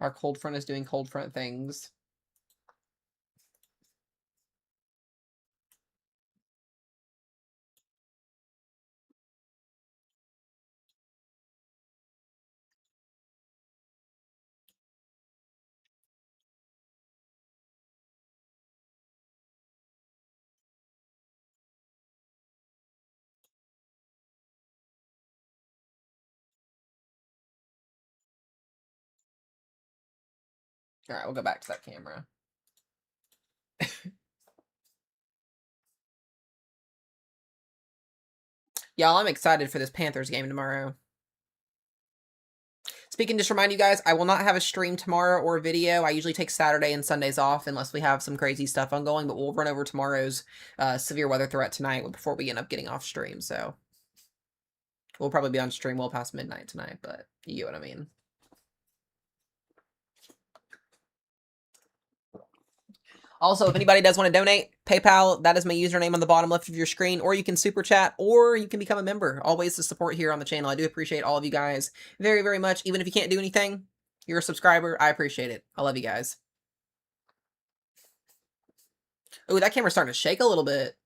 S1: Our cold front is doing cold front things. All right, we'll go back to that camera. Y'all, I'm excited for this Panthers game tomorrow. Speaking, just remind you guys, I will not have a stream tomorrow or a video. I usually take Saturday and Sundays off unless we have some crazy stuff ongoing, but we'll run over tomorrow's severe weather threat tonight before we end up getting off stream, so. We'll probably be on stream well past midnight tonight, but you get what I mean. Also, if anybody does want to donate, PayPal, that is my username on the bottom left of your screen, or you can super chat, or you can become a member. Always the support here on the channel. I do appreciate all of you guys very, very much. Even if you can't do anything, you're a subscriber. I appreciate it. I love you guys. Oh, that camera's starting to shake a little bit.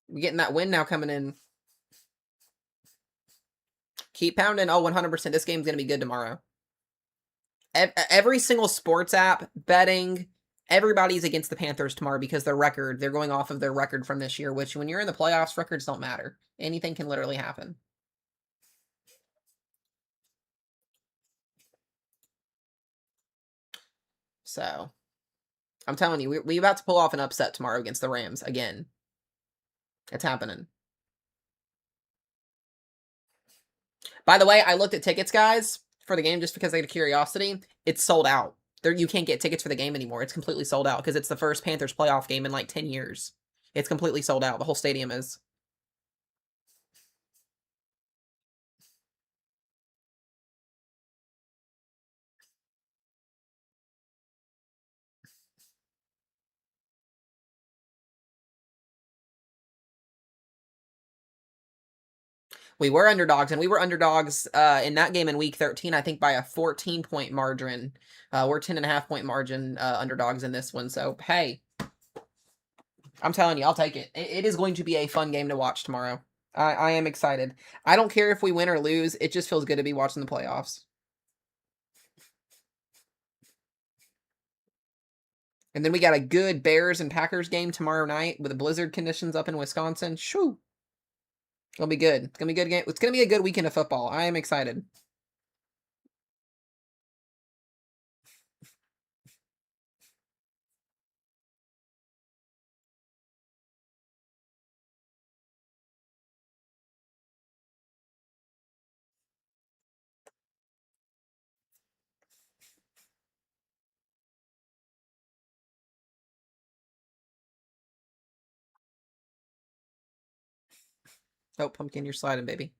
S1: We're getting that wind now coming in. Keep pounding. Oh, 100%. This game's going to be good tomorrow. Every single sports app, betting, everybody's against the Panthers tomorrow because their record, they're going off of their record from this year, which when you're in the playoffs, records don't matter. Anything can literally happen. So, I'm telling you, we're about to pull off an upset tomorrow against the Rams again. It's happening. By the way, I looked at tickets, guys, for the game just because I had a curiosity. It's sold out. You can't get tickets for the game anymore. It's completely sold out because it's the first Panthers playoff game in like 10 years. It's completely sold out. The whole stadium is. We were underdogs, and we were underdogs in that game in week 13, I think by a 14-point margin. We're 10.5-point margin underdogs in this one. So, hey, I'm telling you, I'll take it. It is going to be a fun game to watch tomorrow. I am excited. I don't care if we win or lose. It just feels good to be watching the playoffs. And then we got a good Bears and Packers game tomorrow night with the blizzard conditions up in Wisconsin. Shoo! It'll be good. It's gonna be a good game. It's gonna be a good weekend of football. I am excited. Oh, Pumpkin, you're sliding, baby.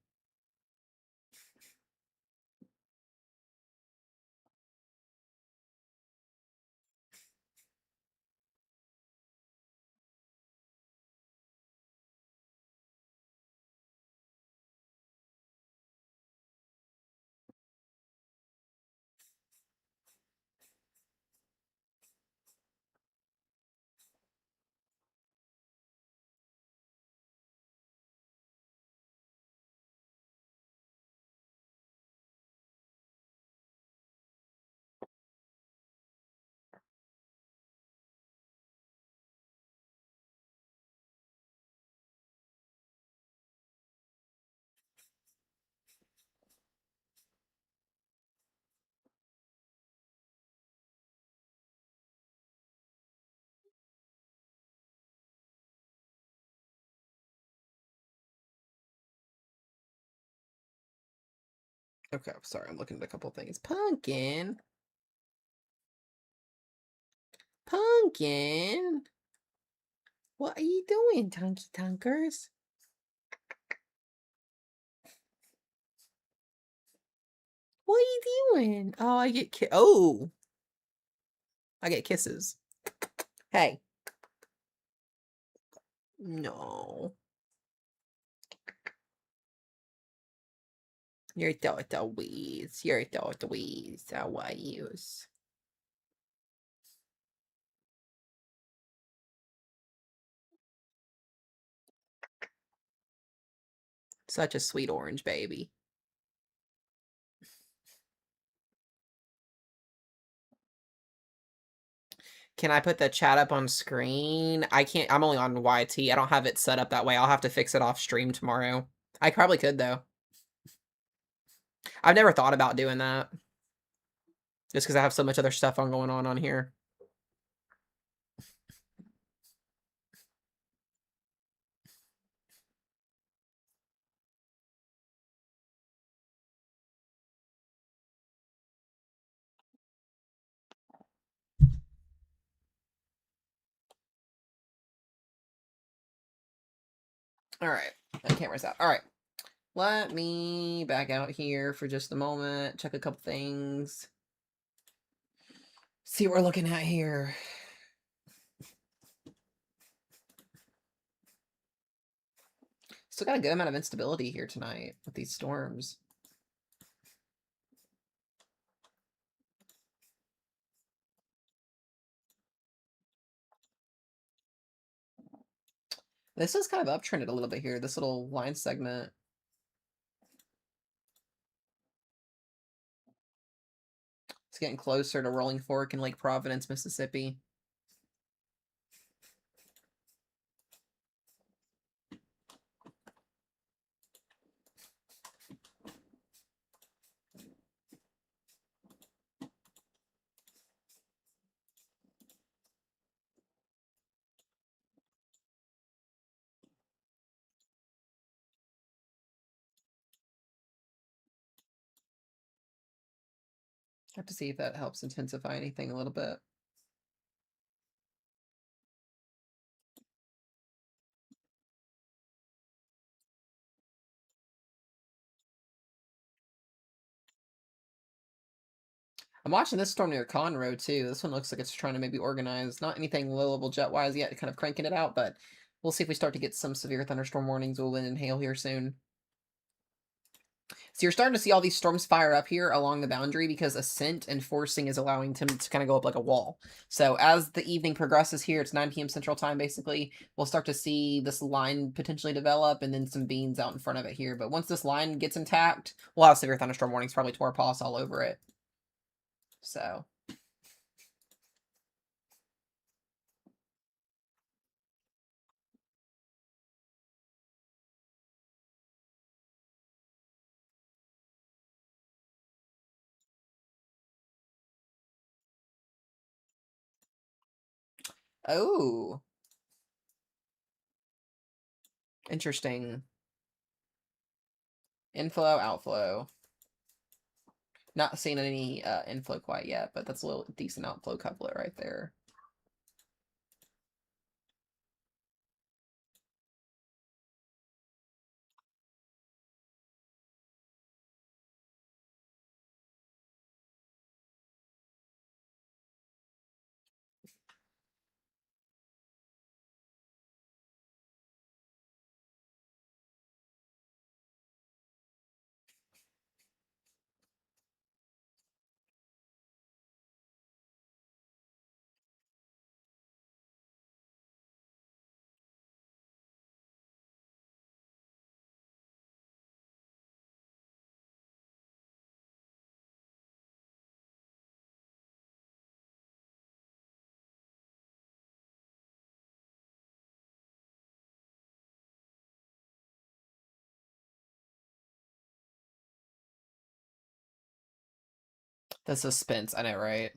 S1: Okay, sorry, I'm looking at a couple things. Pumpkin. Pumpkin. What are you doing, Tunky Tunkers? What are you doing? Oh, I get I get kisses. Hey. No. Your tortoise. Your tortoise. How are you? Such a sweet orange baby. Can I put the chat up on screen? I can't. I'm only on YT. I don't have it set up that way. I'll have to fix it off stream tomorrow. I probably could, though. I've never thought about doing that. Just because I have so much other stuff going on here. All right. The camera's out. All right. Let me back out here for just a moment. Check a couple things. See what we're looking at here. Still got a good amount of instability here tonight with these storms. This is kind of uptrended a little bit here, this little line segment. It's getting closer to Rolling Fork in Lake Providence, Mississippi. Have to see if that helps intensify anything a little bit. I'm watching this storm near Conroe too. This one looks like it's trying to maybe organize. Not anything low level jet wise yet, kind of cranking it out, but we'll see if we start to get some severe thunderstorm warnings with wind and hail here soon. So you're starting to see all these storms fire up here along the boundary because ascent and forcing is allowing them to kind of go up like a wall. So as the evening progresses here, it's 9 p.m. Central Time basically, we'll start to see this line potentially develop and then some beans out in front of it here. But once this line gets intact, we'll have severe thunderstorm warnings, probably Torpos all over it. So... Oh. Interesting. Inflow, outflow. Not seeing any inflow quite yet, but that's a little decent outflow couplet right there. The suspense, I know, right?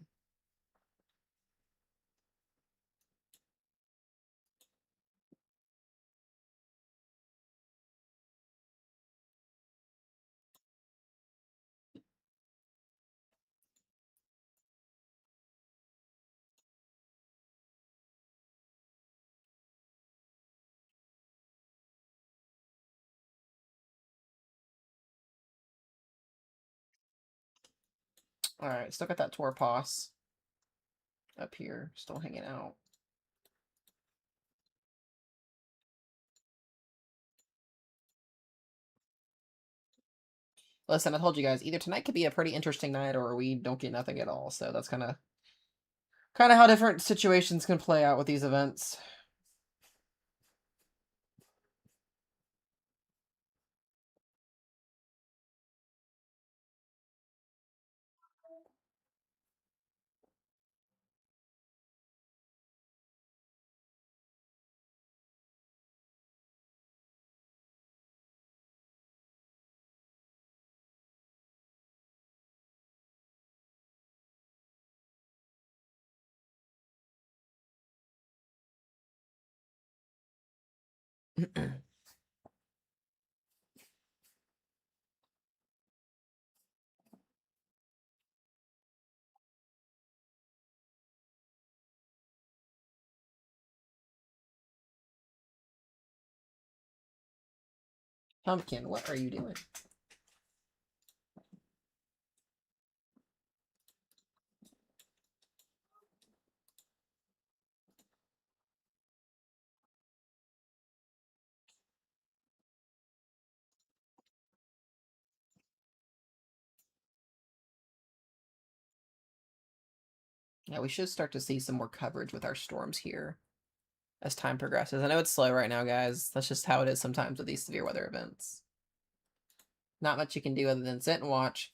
S1: Alright, still got that Torpos up here, still hanging out. Listen, I told you guys, either tonight could be a pretty interesting night or we don't get nothing at all. So that's kind of how different situations can play out with these events. Pumpkin, what are you doing? Yeah, we should start to see some more coverage with our storms here as time progresses. I know it's slow right now, guys. That's just how it is sometimes with these severe weather events. Not much you can do other than sit and watch.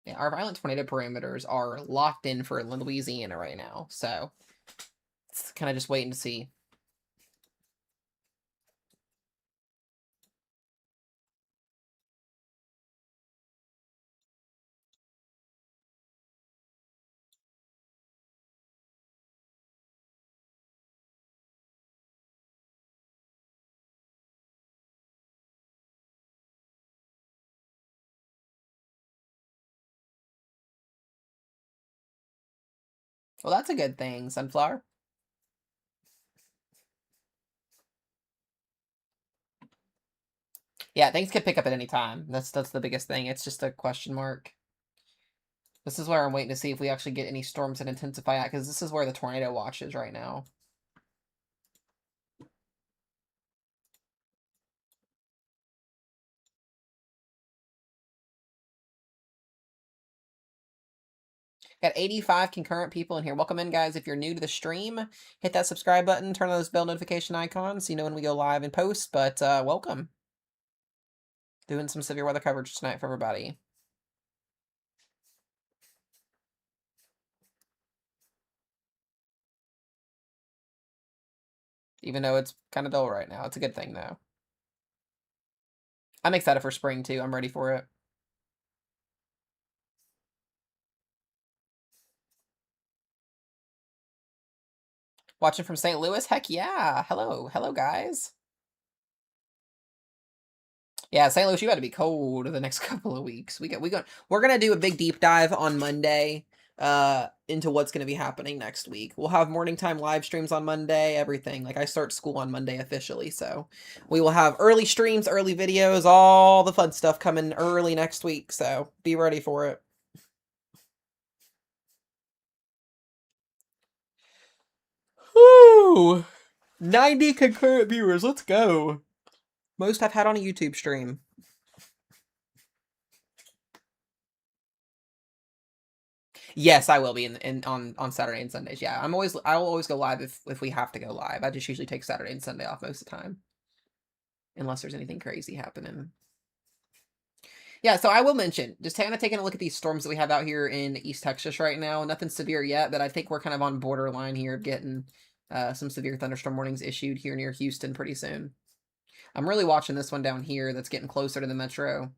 S1: Yeah, our violent tornado parameters are locked in for Louisiana right now, so it's kind of just waiting to see. Well, that's a good thing, Sunflower. Yeah, things could pick up at any time. That's the biggest thing. It's just a question mark. This is where I'm waiting to see if we actually get any storms that intensify out, because this is where the tornado watch is right now. Got 85 concurrent people in here. Welcome in, guys. If you're new to the stream, hit that subscribe button, turn on those bell notification icons so you know when we go live and post. But welcome. Doing some severe weather coverage tonight for everybody. Even though it's kind of dull right now. It's a good thing, though. I'm excited for spring, too. I'm ready for it. Watching from St. Louis? Heck yeah. Hello. Hello, guys. Yeah, St. Louis, you got to be cold the next couple of weeks. We're gonna do a big deep dive on Monday into what's gonna be happening next week. We'll have morning time live streams on Monday, everything. Like I start school on Monday officially, so we will have early streams, early videos, all the fun stuff coming early next week. So be ready for it. Whoo! 90 concurrent viewers. Let's go. Most I've had on a YouTube stream. Yes, I will be in on Saturday and Sundays. Yeah, I will always go live if we have to go live. I just usually take Saturday and Sunday off most of the time, unless there's anything crazy happening. Yeah, so I will mention, just kind of taking a look at these storms that we have out here in East Texas right now. Nothing severe yet, but I think we're kind of on borderline here of getting some severe thunderstorm warnings issued here near Houston pretty soon. I'm really watching this one down here that's getting closer to the metro.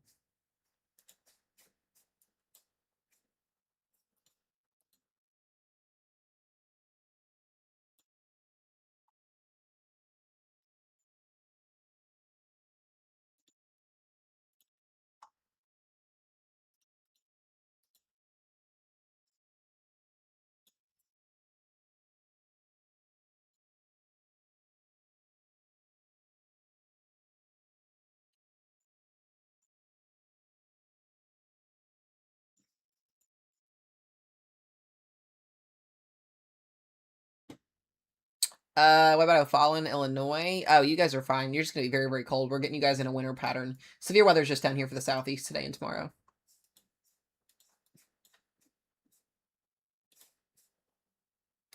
S1: What about O'Fallon, Illinois? Oh, you guys are fine. You're just gonna be very, very cold. We're getting you guys in a winter pattern. Severe weather's just down here for the southeast today and tomorrow.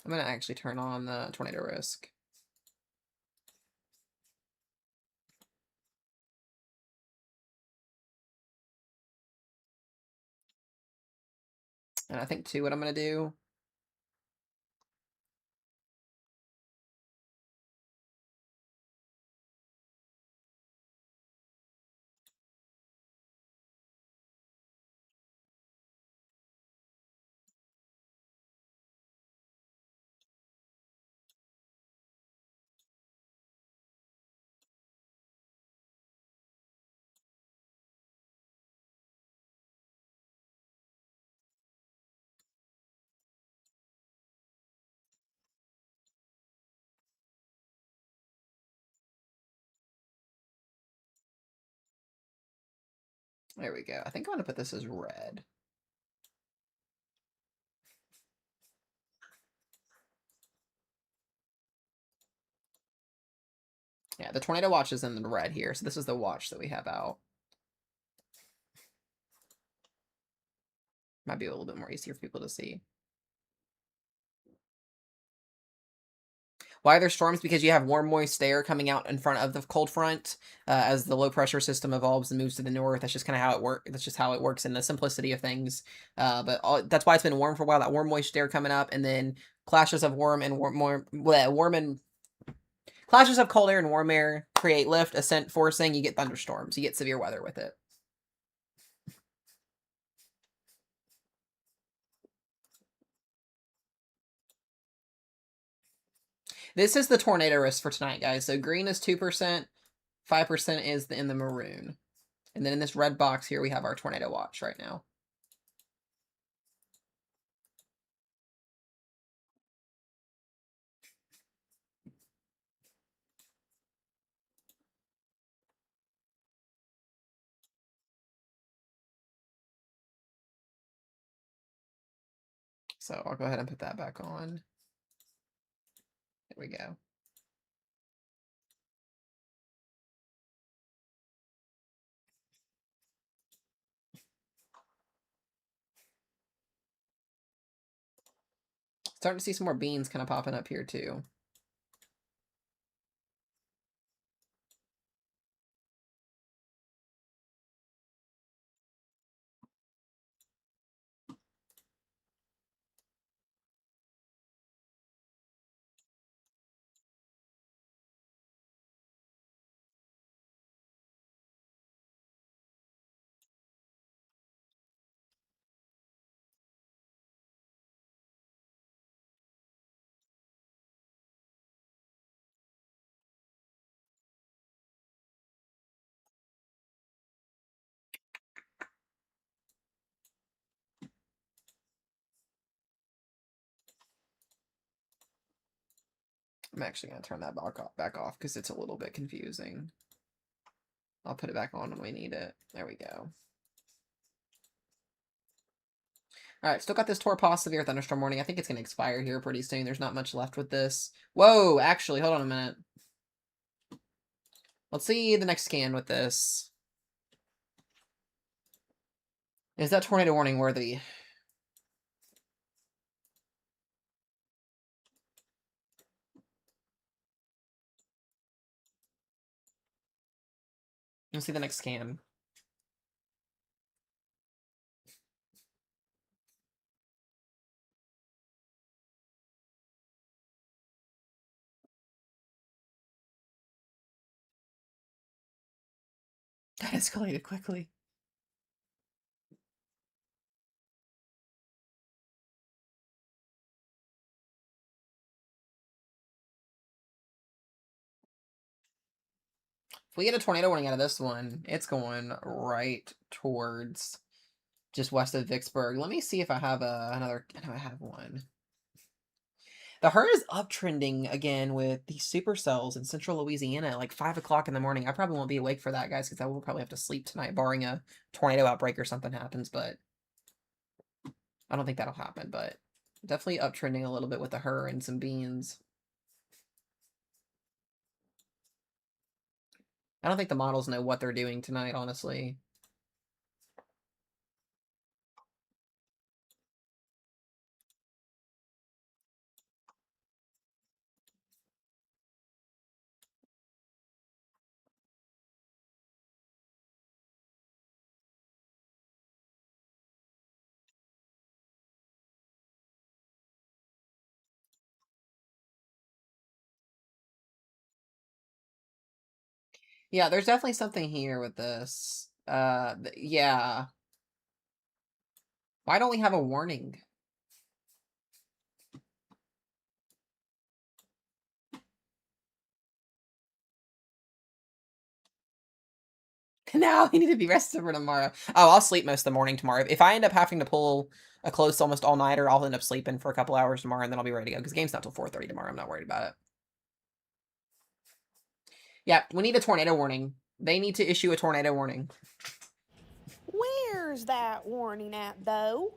S1: I'm gonna actually turn on the tornado risk. And I think too, what I'm gonna do. There we go. I think I'm gonna put this as red. Yeah, the tornado watch is in the red here, so this is the watch that we have out. Might be a little bit more easier for people to see. Why are there storms? Because you have warm, moist air coming out in front of the cold front as the low pressure system evolves and moves to the north. That's just kind of how it works. That's just how it works in the simplicity of things. That's why it's been warm for a while. That warm, moist air coming up, and then clashes of clashes of cold air and warm air create lift, ascent, forcing. You get thunderstorms. You get severe weather with it. This is the tornado risk for tonight, guys. So green is 2%, 5% is in the maroon. And then in this red box here, we have our tornado watch right now. So I'll go ahead and put that back on. There we go. Starting to see some more beans kind of popping up here too. I'm actually going to turn that back off because it's a little bit confusing. I'll put it back on when we need it. There we go. All right, still got this Torpos Severe Thunderstorm warning. I think it's going to expire here pretty soon. There's not much left with this. Whoa, actually, hold on a minute. Let's see the next scan with this. Is that tornado warning worthy? Let's see the next scan. That escalated quickly. If we get a tornado warning out of this one, it's going right towards just west of Vicksburg. Let me see if I have another. I know I have one. The HER is uptrending again with these supercells in central Louisiana at like 5 o'clock in the morning. I probably won't be awake for that, guys, because I will probably have to sleep tonight, barring a tornado outbreak or something happens. But I don't think that'll happen. But definitely uptrending a little bit with the HER and some beans. I don't think the models know what they're doing tonight, honestly. Yeah, there's definitely something here with this. Yeah. Why don't we have a warning? Now I need to be rested for tomorrow. Oh, I'll sleep most of the morning tomorrow. If I end up having to pull a close almost all-nighter, I'll end up sleeping for a couple hours tomorrow, and then I'll be ready to go. Because game's not till 4:30 tomorrow. I'm not worried about it. Yeah, we need a tornado warning. They need to issue a tornado warning.
S3: Where's that warning at, though?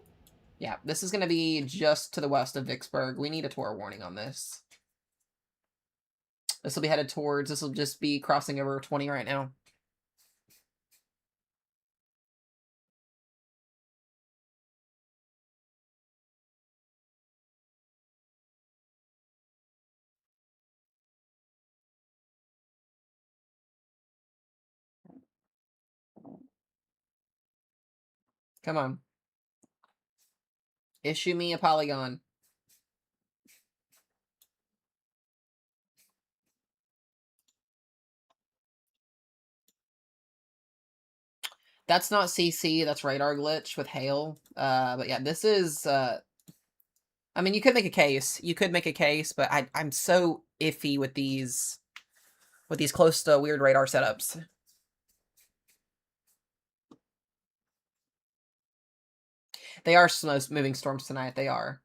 S1: Yeah, this is going to be just to the west of Vicksburg. We need a tornado warning on this. This will be headed towards... This will just be crossing over 20 right now. Come on. Issue me a polygon. That's not CC, that's radar glitch with hail. But yeah, this is... I mean, you could make a case. You could make a case, but I'm so iffy with these close to weird radar setups. They are slow moving storms tonight. They are.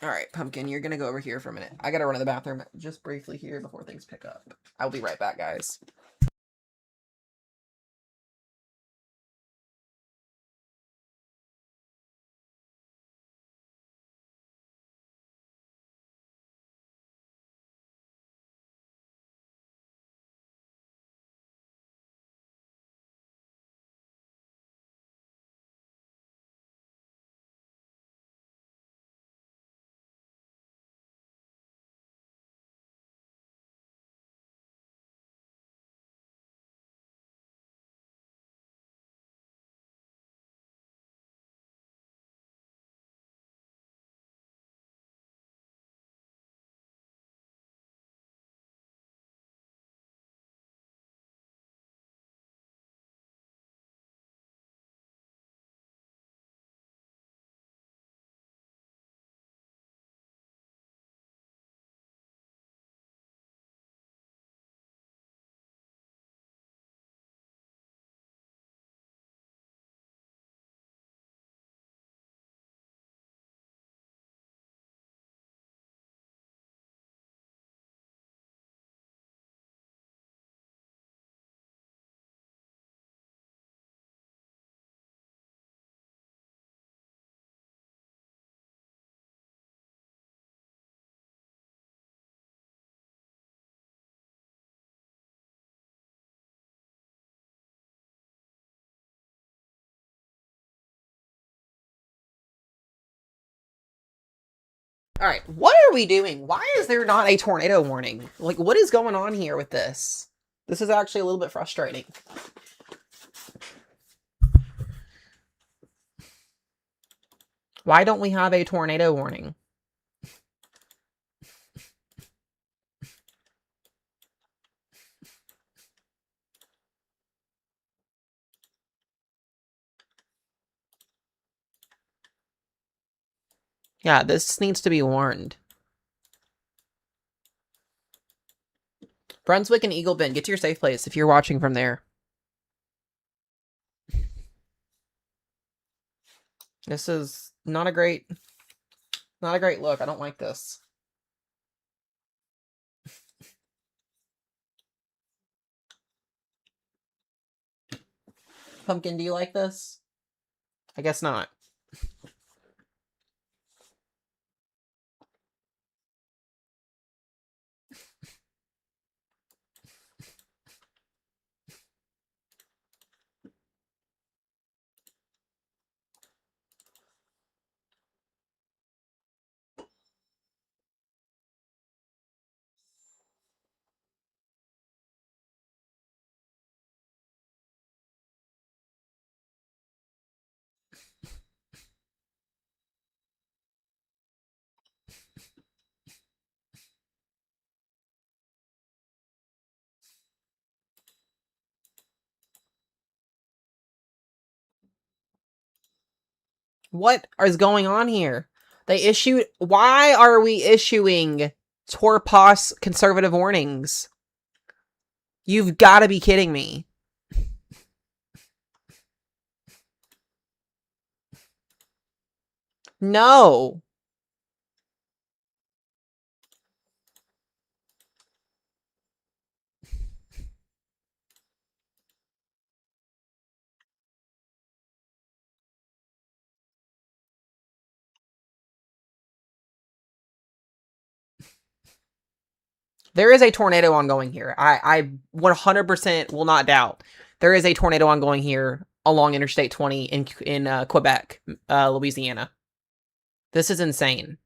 S1: All right, Pumpkin, you're going to go over here for a minute. I got to run to the bathroom just briefly here before things pick up. I'll be right back, guys. All right, what are we doing? Why is there not a tornado warning? Like, what is going on here with this? This is actually a little bit frustrating. Why don't we have a tornado warning? Yeah, this needs to be warned. Brunswick and Eagle Bend, get to your safe place if you're watching from there. This is not a great look. I don't like this. Pumpkin, do you like this? I guess not. What is going on here? They issued... Why are we issuing Torpos conservative warnings? You've got to be kidding me. No. There is a tornado ongoing here. I 100% will not doubt. There is a tornado ongoing here along Interstate 20 in Quebec, Louisiana. This is insane.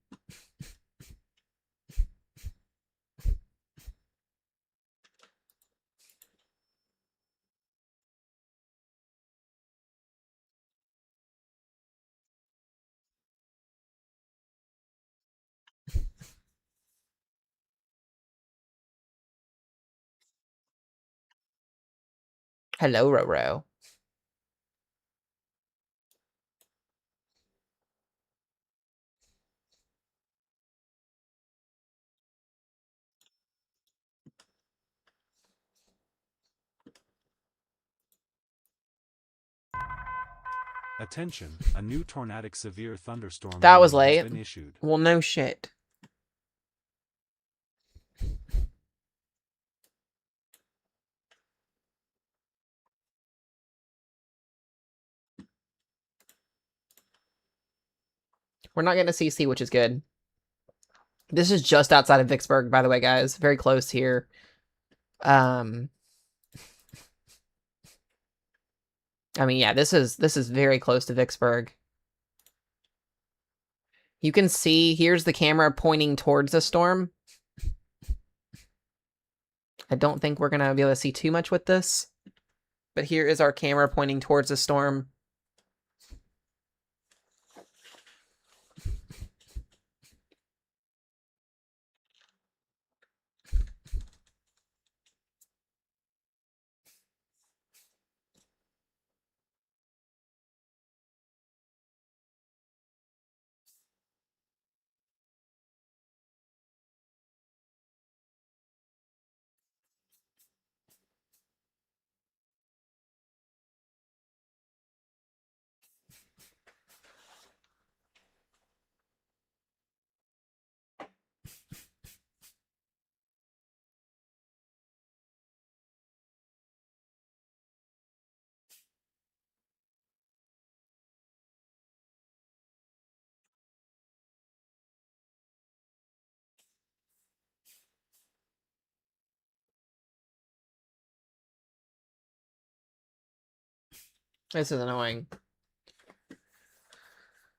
S1: Hello, Roro.
S2: Attention, a new tornadic severe thunderstorm
S1: That was
S2: warning
S1: late.
S2: has been issued.
S1: Well, no shit. We're not getting a CC, which is good. This is just outside of Vicksburg, by the way, guys. Very close here. I mean, yeah, this is very close to Vicksburg. You can see, here's the camera pointing towards the storm. I don't think we're going to be able to see too much with this. But here is our camera pointing towards the storm. This is annoying.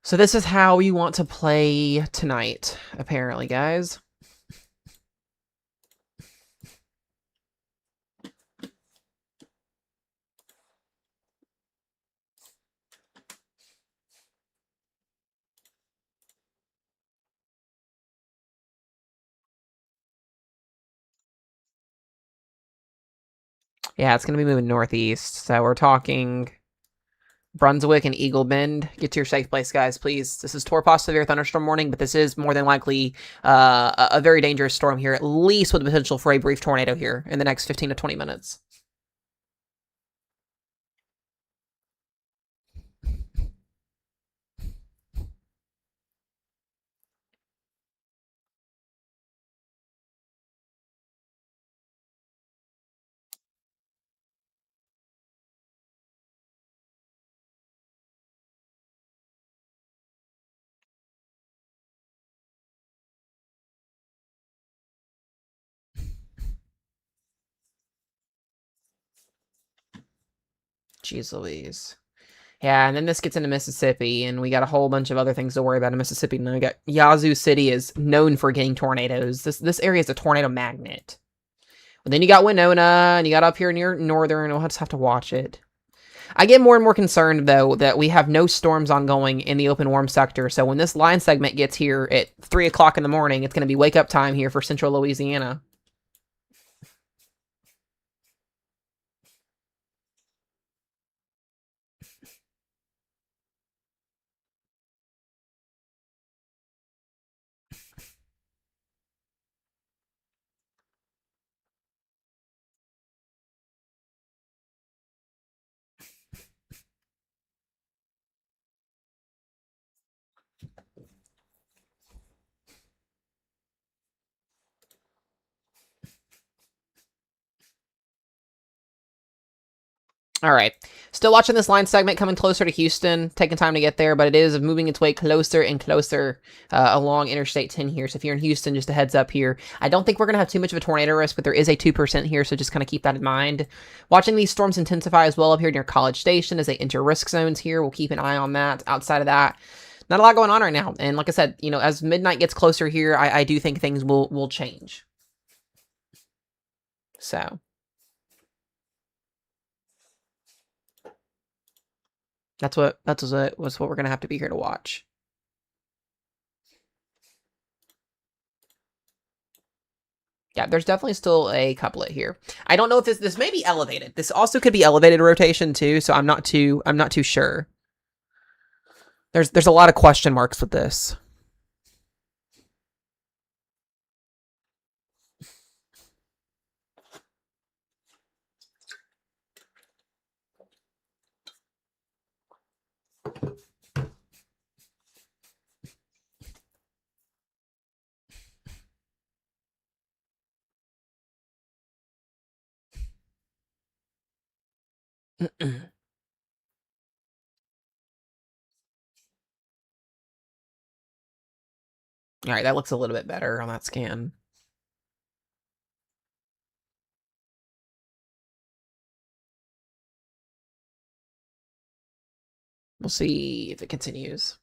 S1: So this is how we want to play tonight, apparently, guys. Yeah, it's going to be moving northeast. So we're talking Brunswick and Eagle Bend. Get to your safe place, guys, please. This is Torpos severe thunderstorm warning, but this is more than likely a very dangerous storm here, at least with the potential for a brief tornado here in the next 15 to 20 minutes. Jeez Louise. Yeah, and then this gets into Mississippi, and we got a whole bunch of other things to worry about in Mississippi. And then we got Yazoo City is known for getting tornadoes. This area is a tornado magnet. But then you got Winona, and you got up here near Northern. We'll just have to watch it. I get more and more concerned, though, that we have no storms ongoing in the open warm sector. So when this line segment gets here at 3 o'clock in the morning, it's going to be wake up time here for central Louisiana. All right. Still watching this line segment coming closer to Houston, taking time to get there, but it is moving its way closer and closer along Interstate 10 here. So if you're in Houston, just a heads up here. I don't think we're going to have too much of a tornado risk, but there is a 2% here, so just kind of keep that in mind. Watching these storms intensify as well up here near College Station as they enter risk zones here. We'll keep an eye on that. Outside of that, not a lot going on right now. And like I said, you know, as midnight gets closer here, I do think things will change. So... That's what we're gonna have to be here to watch. Yeah, there's definitely still a couplet here. I don't know if this may be elevated. This also could be elevated rotation too, so I'm not too sure. There's a lot of question marks with this. All right, that looks a little bit better on that scan. We'll see if it continues.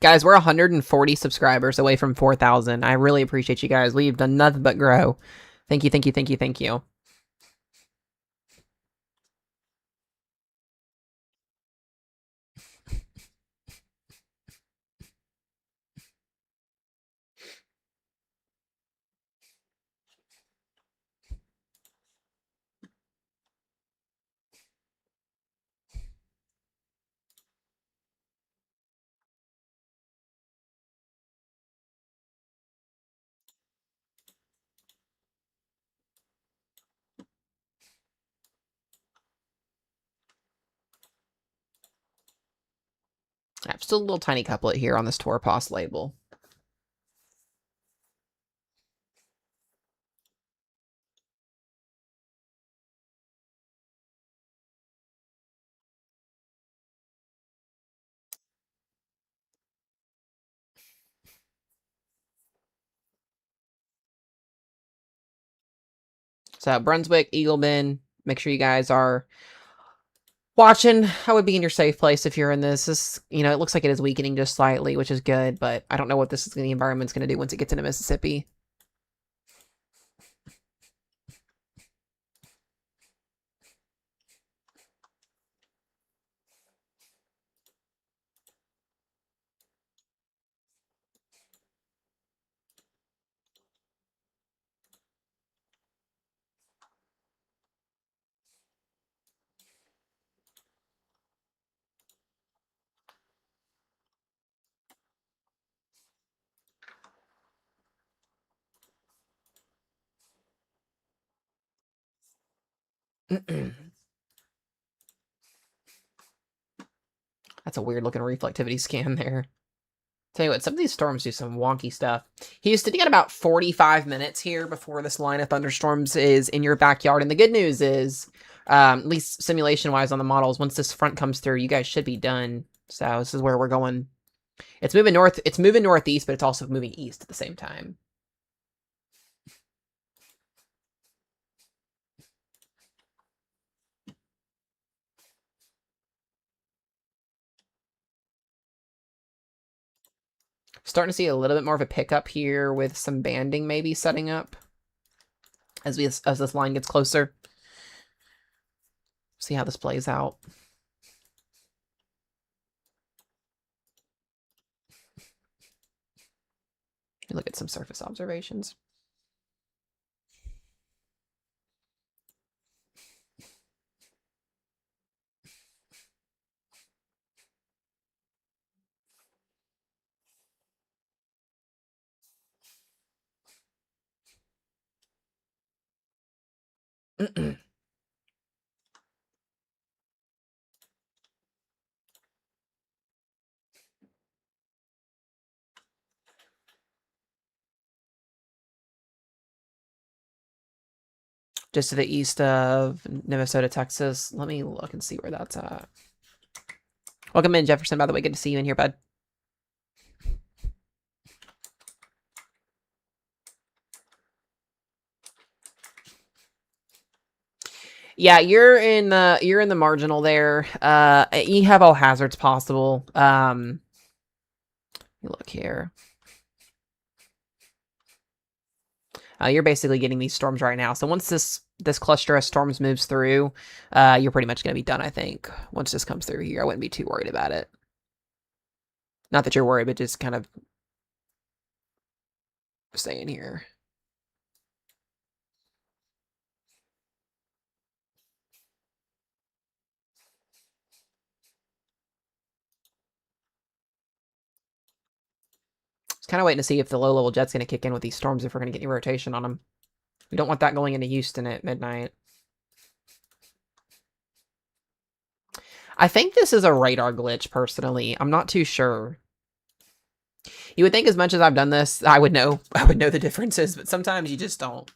S1: Guys, we're 140 subscribers away from 4,000. I really appreciate you guys. We've done nothing but grow. Thank you, thank you, thank you, thank you. I have still a little tiny couplet here on this Torpos label. So Brunswick, Eagle Bend, make sure you guys are watching. I would be in your safe place if you're in this. This, you know, it looks like it is weakening just slightly, which is good, but I don't know what the environment's going to do once it gets into Mississippi. That's a weird looking reflectivity scan there. Tell you what, some of these storms do some wonky stuff. He used to get about 45 minutes here before this line of thunderstorms is in your backyard. And the good news is, at least simulation-wise on the models, once this front comes through, you guys should be done. So this is where we're going. It's moving north. It's moving northeast, but it's also moving east at the same time. Starting to see a little bit more of a pickup here with some banding maybe setting up as this line gets closer. See how this plays out. Look at some surface observations. Just to the east of Navasota, Texas. Let me look and see where that's at. Welcome in, Jefferson, by the way. Good to see you in here, bud. Yeah, you're in the marginal there. You have all hazards possible. Look here. You're basically getting these storms right now. So once this cluster of storms moves through, you're pretty much going to be done, I think. Once this comes through here, I wouldn't be too worried about it. Not that you're worried, but just kind of staying here. Just kind of waiting to see if the low-level jet's going to kick in with these storms, if we're going to get any rotation on them. We don't want that going into Houston at midnight. I think this is a radar glitch, personally. I'm not too sure. You would think as much as I've done this, I would know the differences, but sometimes you just don't.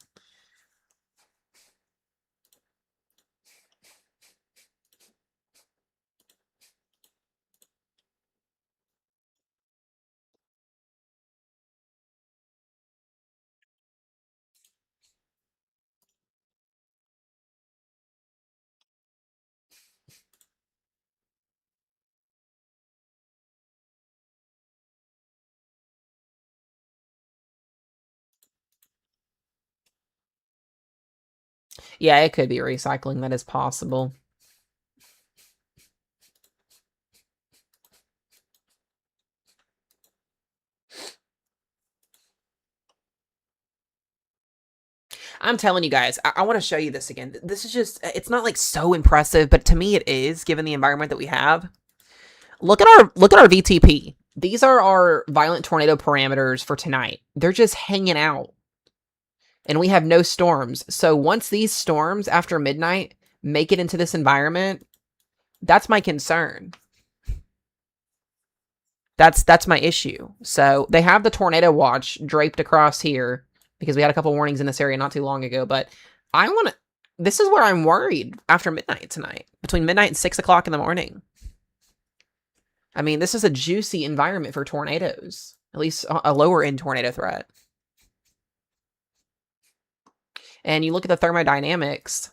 S1: Yeah, it could be recycling. That is possible. I'm telling you guys, I want to show you this again. This is just, it's not like so impressive, but to me it is, given the environment that we have. Look at our VTP. These are our violent tornado parameters for tonight. They're just hanging out. And we have no storms. So once these storms after midnight make it into this environment, that's my concern. That's my issue. So they have the tornado watch draped across here because we had a couple warnings in this area not too long ago. But this is where I'm worried after midnight tonight, between midnight and 6 o'clock in the morning. I mean, this is a juicy environment for tornadoes, at least a lower end tornado threat. And you look at the thermodynamics,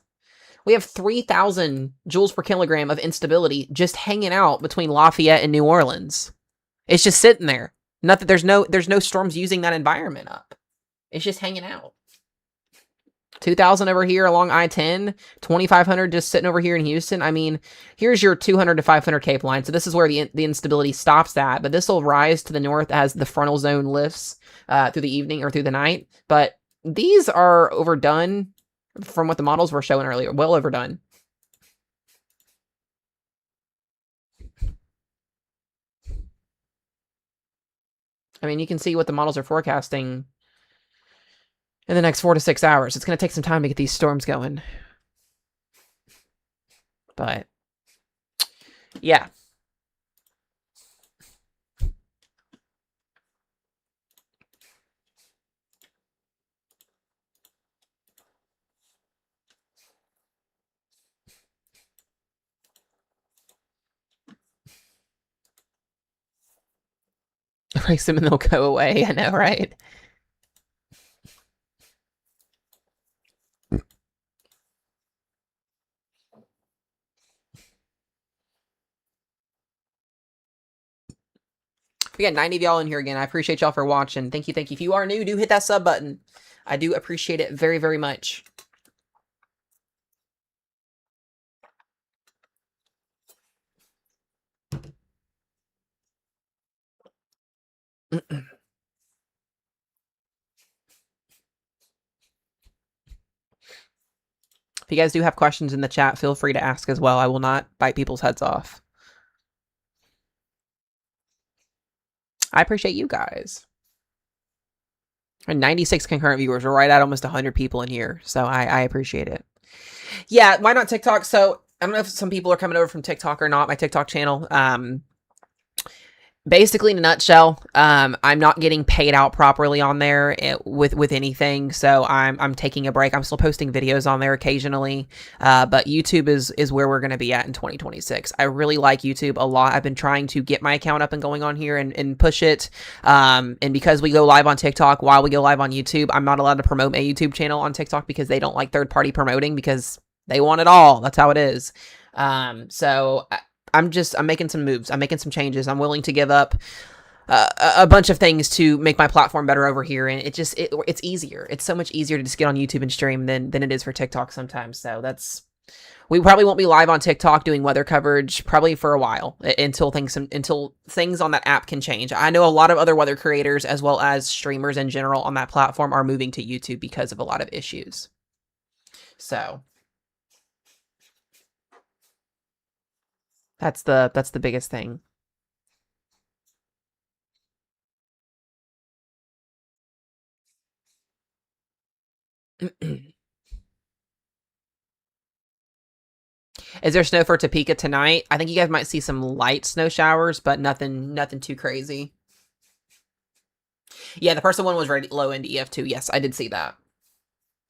S1: we have 3,000 joules per kilogram of instability just hanging out between Lafayette and New Orleans. It's just sitting there. Not that there's no storms using that environment up. It's just hanging out. 2,000 over here along I-10, 2,500 just sitting over here in Houston. I mean, here's your 200 to 500 Cape line. So this is where the instability stops at. But this will rise to the north as the frontal zone lifts through the evening or through the night. But these are overdone from what the models were showing earlier. Well overdone. I mean, you can see what the models are forecasting in the next 4 to 6 hours. It's going to take some time to get these storms going. But yeah. Erase them and they'll go away. I know, right? We got 90 of y'all in here again. I appreciate y'all for watching. Thank you, thank you. If you are new, do hit that sub button. I do appreciate it very, very much. If you guys do have questions in the chat, feel free to ask as well. I will not bite people's heads off. I appreciate you guys. And 96 concurrent viewers. We're right at almost 100 people in here. So I appreciate it. Yeah, why not TikTok? So I don't know if some people are coming over from TikTok or not, my TikTok channel. Basically, in a nutshell, I'm not getting paid out properly on there with anything, so I'm taking a break. I'm still posting videos on there occasionally, but YouTube is where we're going to be at in 2026. I really like YouTube a lot. I've been trying to get my account up and going on here and push it, and because we go live on TikTok while we go live on YouTube, I'm not allowed to promote my YouTube channel on TikTok because they don't like third-party promoting because they want it all. That's how it is. So I'm making some moves. I'm making some changes. I'm willing to give up a bunch of things to make my platform better over here. And it's easier. It's so much easier to just get on YouTube and stream than it is for TikTok sometimes. So we probably won't be live on TikTok doing weather coverage probably for a while until things on that app can change. I know a lot of other weather creators as well as streamers in general on that platform are moving to YouTube because of a lot of issues. So that's the biggest thing. Is there snow for Topeka tonight? I think you guys might see some light snow showers, but nothing too crazy. Yeah, the person one was ready low into EF2. Yes, I did see that.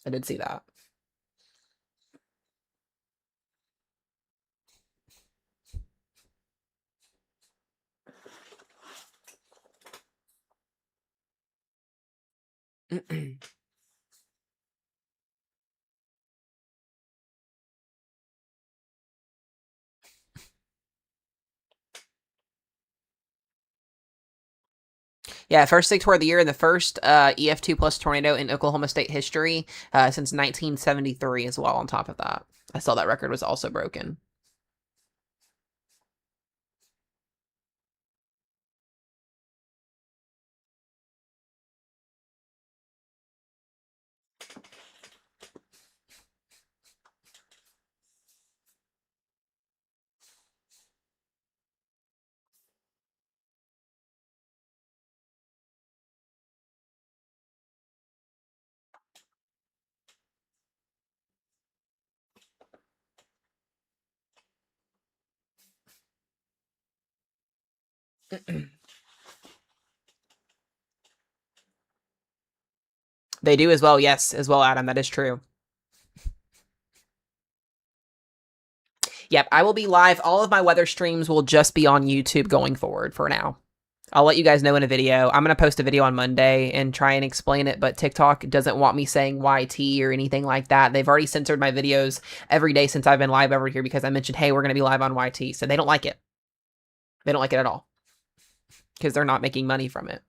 S1: I did see that. Yeah, first big tour of the year and the first EF2 plus tornado in Oklahoma State history since 1973 as well on top of that. I saw that record was also broken. They do as well, yes, as well, Adam. That is true. Yep, I will be live. All of my weather streams will just be on YouTube going forward for now. I'll let you guys know in a video. I'm going to post a video on Monday and try and explain it, but TikTok doesn't want me saying YT or anything like that. They've already censored my videos every day since I've been live over here because I mentioned, hey, we're going to be live on YT. So they don't like it. They don't like it at all because they're not making money from it.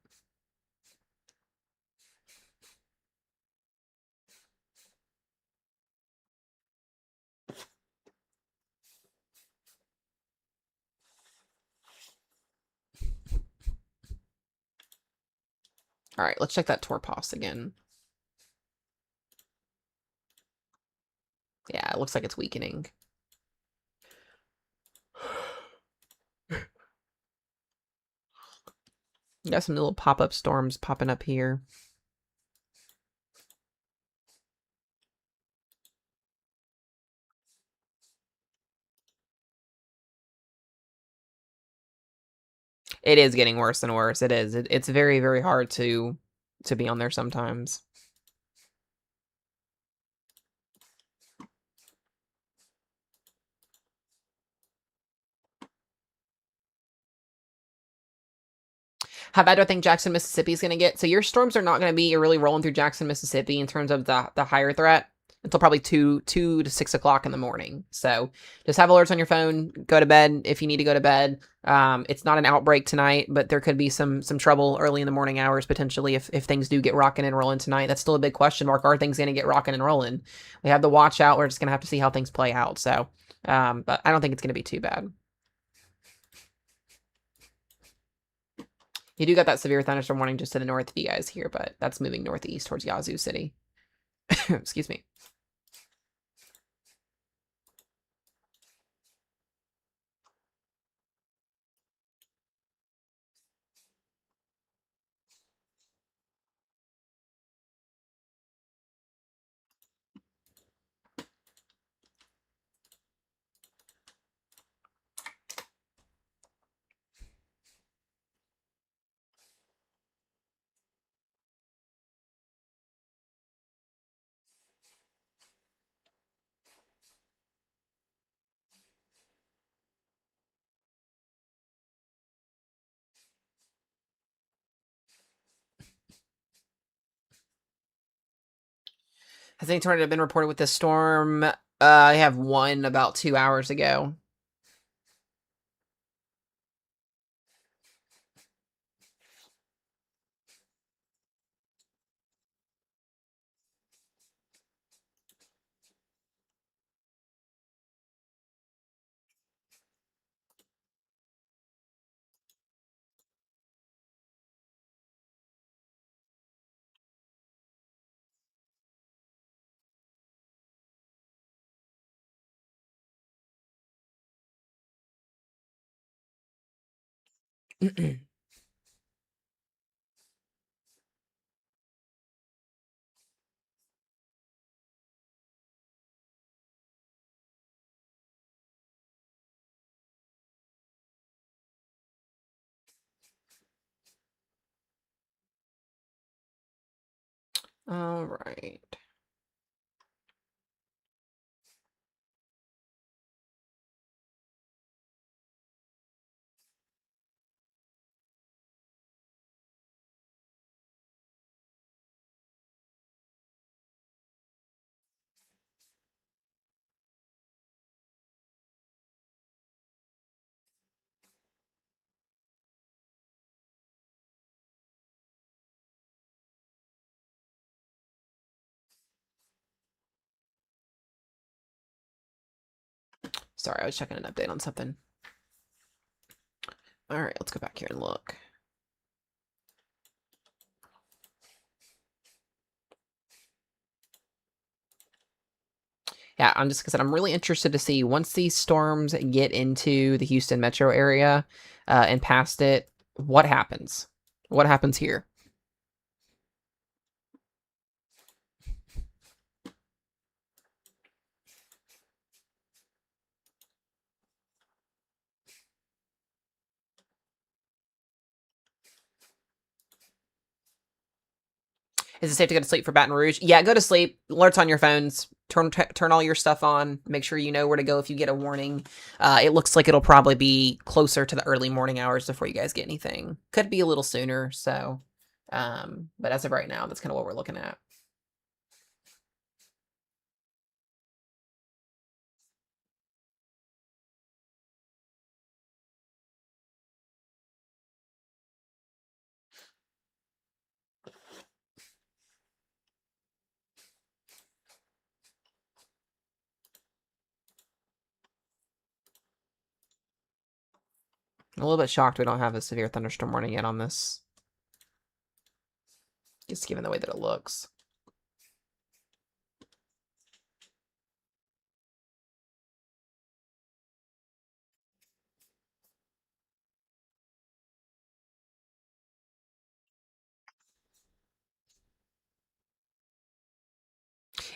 S1: All right, let's check that Torpos again. Yeah, it looks like it's weakening. You got some little pop-up storms popping up here. It is getting worse and worse. It is. It's very, very hard to be on there sometimes. How bad do I think Jackson, Mississippi is going to get? So your storms are not going to be really rolling through Jackson, Mississippi in terms of the higher threat until probably 2 to 6 o'clock in the morning. So just have alerts on your phone. Go to bed if you need to go to bed. It's not an outbreak tonight, but there could be some trouble early in the morning hours potentially if things do get rocking and rolling tonight. That's still a big question mark. Are things going to get rocking and rolling? We have the watch out. We're just going to have to see how things play out. So, but I don't think it's going to be too bad. You do got that severe thunderstorm warning just to the north of you guys here, but that's moving northeast towards Yazoo City. Excuse me. Has any tornado been reported with this storm? I have one about 2 hours ago. All right. Sorry, I was checking an update on something. All right, let's go back here and look. Yeah, I'm just because I'm really interested to see once these storms get into the Houston metro area and past it, what happens? What happens here? Is it safe to go to sleep for Baton Rouge? Yeah, go to sleep. Alerts on your phones. Turn all your stuff on. Make sure you know where to go if you get a warning. It looks like it'll probably be closer to the early morning hours before you guys get anything. Could be a little sooner. So, but as of right now, that's kind of what we're looking at. I'm a little bit shocked we don't have a severe thunderstorm warning yet on this. Just given the way that it looks.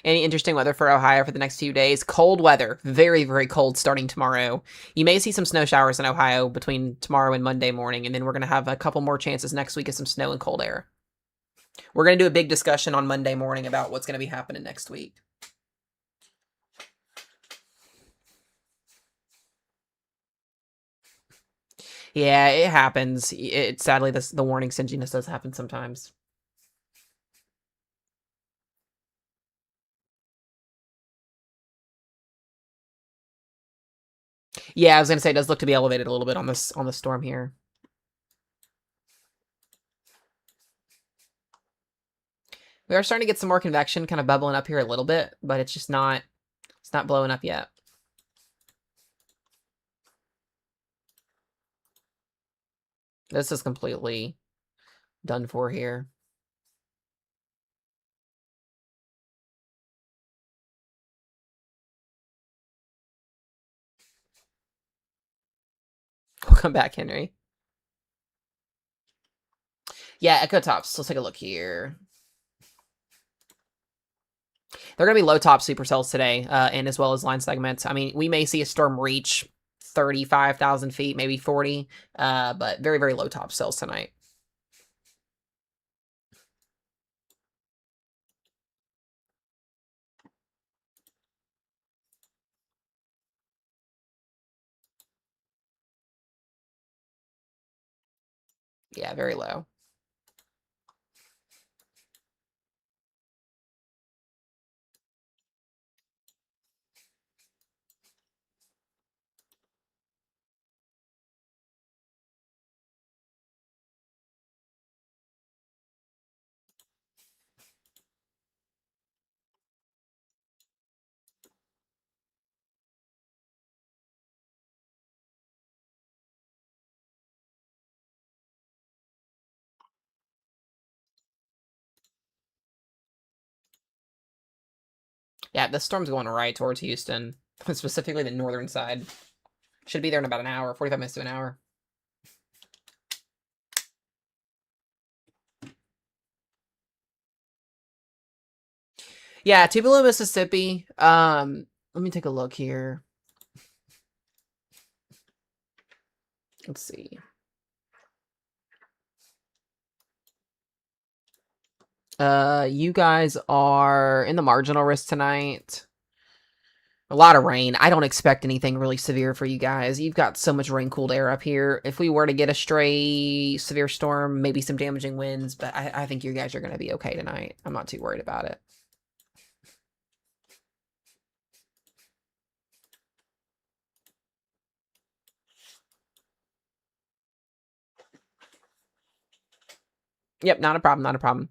S1: Any interesting weather for Ohio for the next few days? Cold weather. Very, very cold starting tomorrow. You may see some snow showers in Ohio between tomorrow and Monday morning, and then we're going to have a couple more chances next week of some snow and cold air. We're going to do a big discussion on Monday morning about what's going to be happening next week. Yeah, it happens. Sadly, the warning stinginess does happen sometimes. Yeah, I was gonna say it does look to be elevated a little bit on the storm here. We are starting to get some more convection kind of bubbling up here a little bit, but it's not blowing up yet. This is completely done for here. Welcome back, Henry. Yeah, Echo Tops. Let's take a look here. They're going to be low top supercells today, and as well as line segments. I mean, we may see a storm reach 35,000 feet, maybe 40, but very, very low top cells tonight. Yeah, very low. Yeah, the storm's going right towards Houston, specifically the northern side. Should be there in about an hour, 45 minutes to an hour. Yeah, Tupelo, Mississippi. Let me take a look here. Let's see. You guys are in the marginal risk tonight. A lot of rain. I don't expect anything really severe for you guys. You've got so much rain-cooled air up here. If we were to get a stray severe storm, maybe some damaging winds, but I think you guys are going to be okay tonight. I'm not too worried about it. Yep, not a problem, not a problem.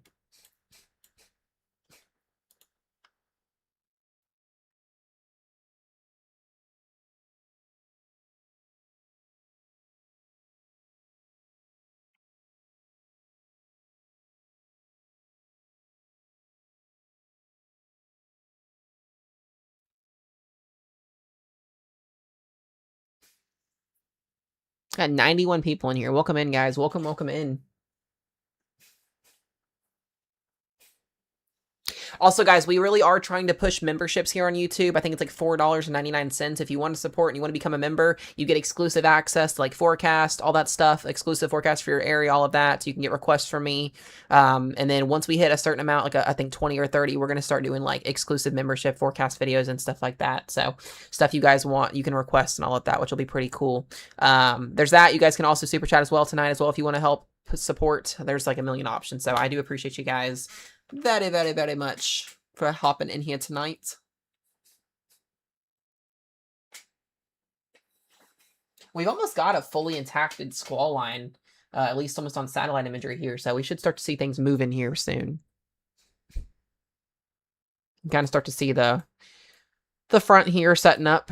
S1: Got 91 people in here. Welcome in, guys. Welcome, welcome in. Also, guys, we really are trying to push memberships here on YouTube. I think it's like $4.99. If you want to support and you want to become a member, you get exclusive access to like forecast, all that stuff, exclusive forecast for your area, all of that. So you can get requests from me. And then once we hit a certain amount, like I think 20 or 30, we're going to start doing like exclusive membership forecast videos and stuff like that. So stuff you guys want, you can request and all of that, which will be pretty cool. There's that. You guys can also super chat as well tonight as well if you want to help support. There's like a million options. So I do appreciate you guys very, very, very much for hopping in here tonight. We've almost got a fully intacted squall line, at least almost on satellite imagery here, so we should start to see things move in here soon. Kind of start to see the front here setting up.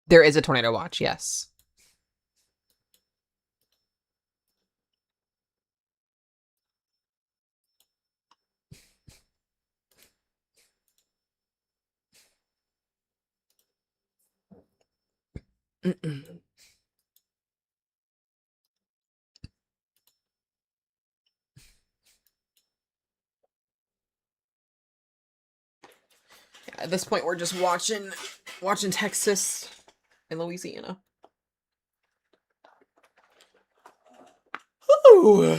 S1: There is a tornado watch, yes. At this point, we're just watching Texas and Louisiana. Ooh.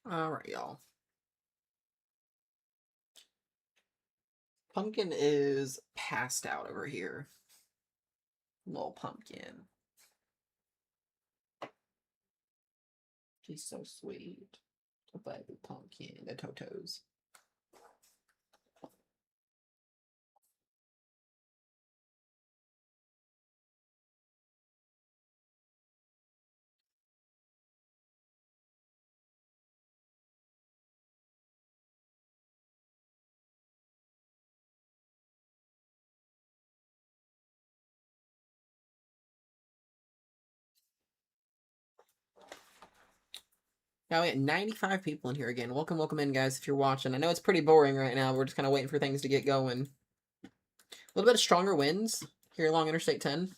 S1: All right, y'all. Pumpkin is passed out over here. Little pumpkin. She's so sweet. The baby pumpkin, the Totos. Now we got 95 people in here again. Welcome in, guys, if you're watching. I know it's pretty boring right now. We're just kind of waiting for things to get going. A little bit of stronger winds here along Interstate 10.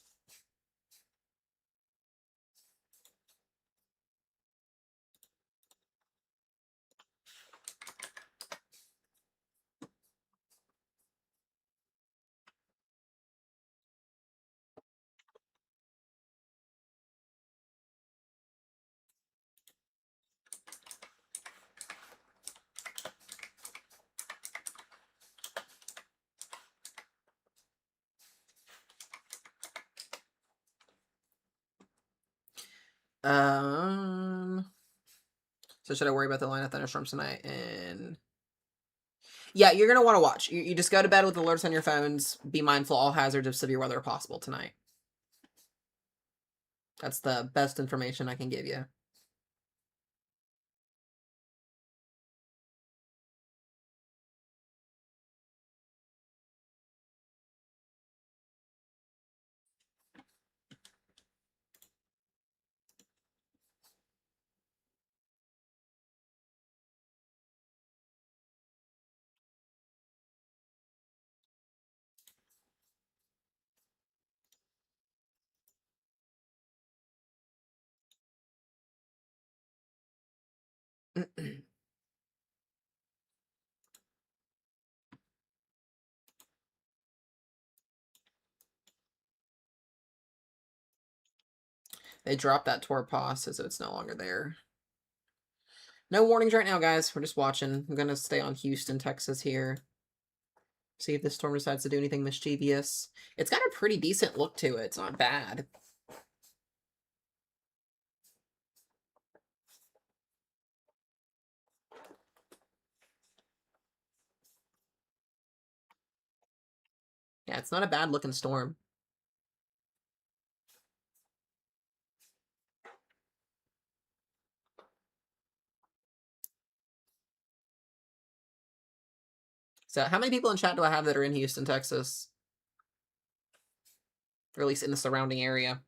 S1: So should I worry about the line of thunderstorms tonight? And yeah, you're gonna want to watch. You just go to bed with alerts on your phones. Be mindful all hazards of severe weather are possible tonight. That's the best information I can give you. They dropped that Torpos, so it's no longer there. No warnings right now, guys. We're just watching. I'm gonna stay on Houston, Texas here. See if this storm decides to do anything mischievous. It's got a pretty decent look to it. It's not bad. Yeah, it's not a bad looking storm. So how many people in chat do I have that are in Houston, Texas? Or at least in the surrounding area.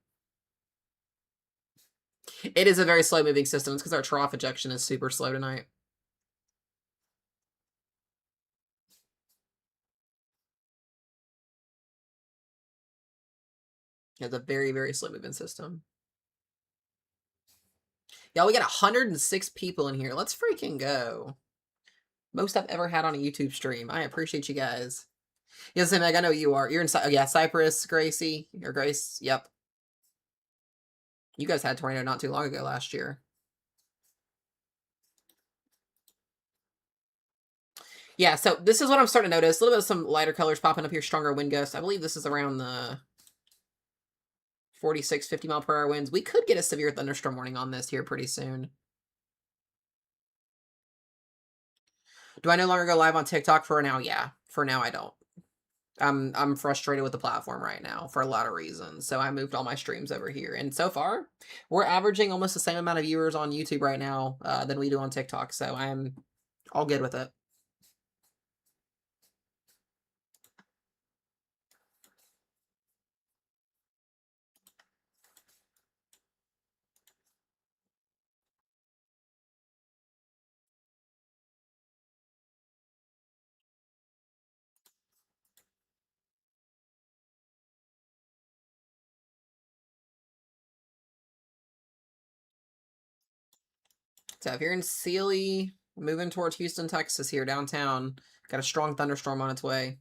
S1: It is a very slow moving system. It's because our trough ejection is super slow tonight. It's a very, very slow moving system. Yeah, we got 106 people in here. Let's freaking go. Most I've ever had on a YouTube stream. I appreciate you guys. Yes, Meg, I know you are. You're in, yeah, Cyprus, Gracie, or Grace. Yep. You guys had tornado not too long ago last year. Yeah, so this is what I'm starting to notice. A little bit of some lighter colors popping up here, stronger wind gusts. I believe this is around the 46, 50 mile per hour winds. We could get a severe thunderstorm warning on this here pretty soon. Do I no longer go live on TikTok for now? Yeah, for now I don't. I'm frustrated with the platform right now for a lot of reasons. So I moved all my streams over here. And so far, we're averaging almost the same amount of viewers on YouTube right now than we do on TikTok. So I'm all good with it. So if you're in Sealy, moving towards Houston, Texas here, downtown, got a strong thunderstorm on its way.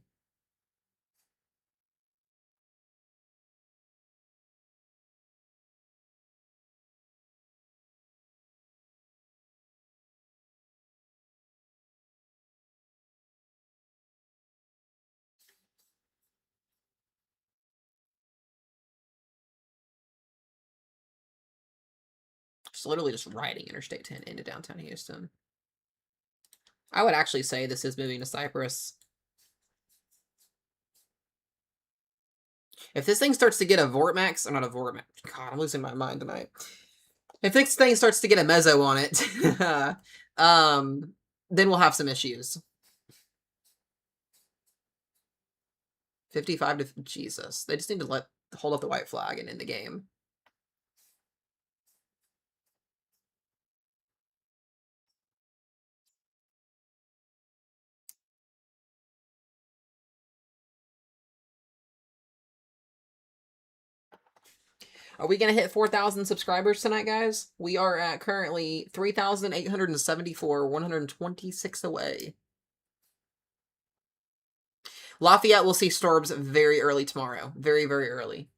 S1: Just literally just riding Interstate 10 into downtown Houston. I would actually say this is moving to Cyprus. If this thing starts to get a Vortmax, or not a Vortmax, God, I'm losing my mind tonight. If this thing starts to get a mezzo on it, then we'll have some issues. 55 to Jesus. They just need to hold up the white flag and end the game. Are we going to hit 4,000 subscribers tonight, guys? We are at currently 3,874, 126 away. Lafayette will see storms very early tomorrow. Very, very early.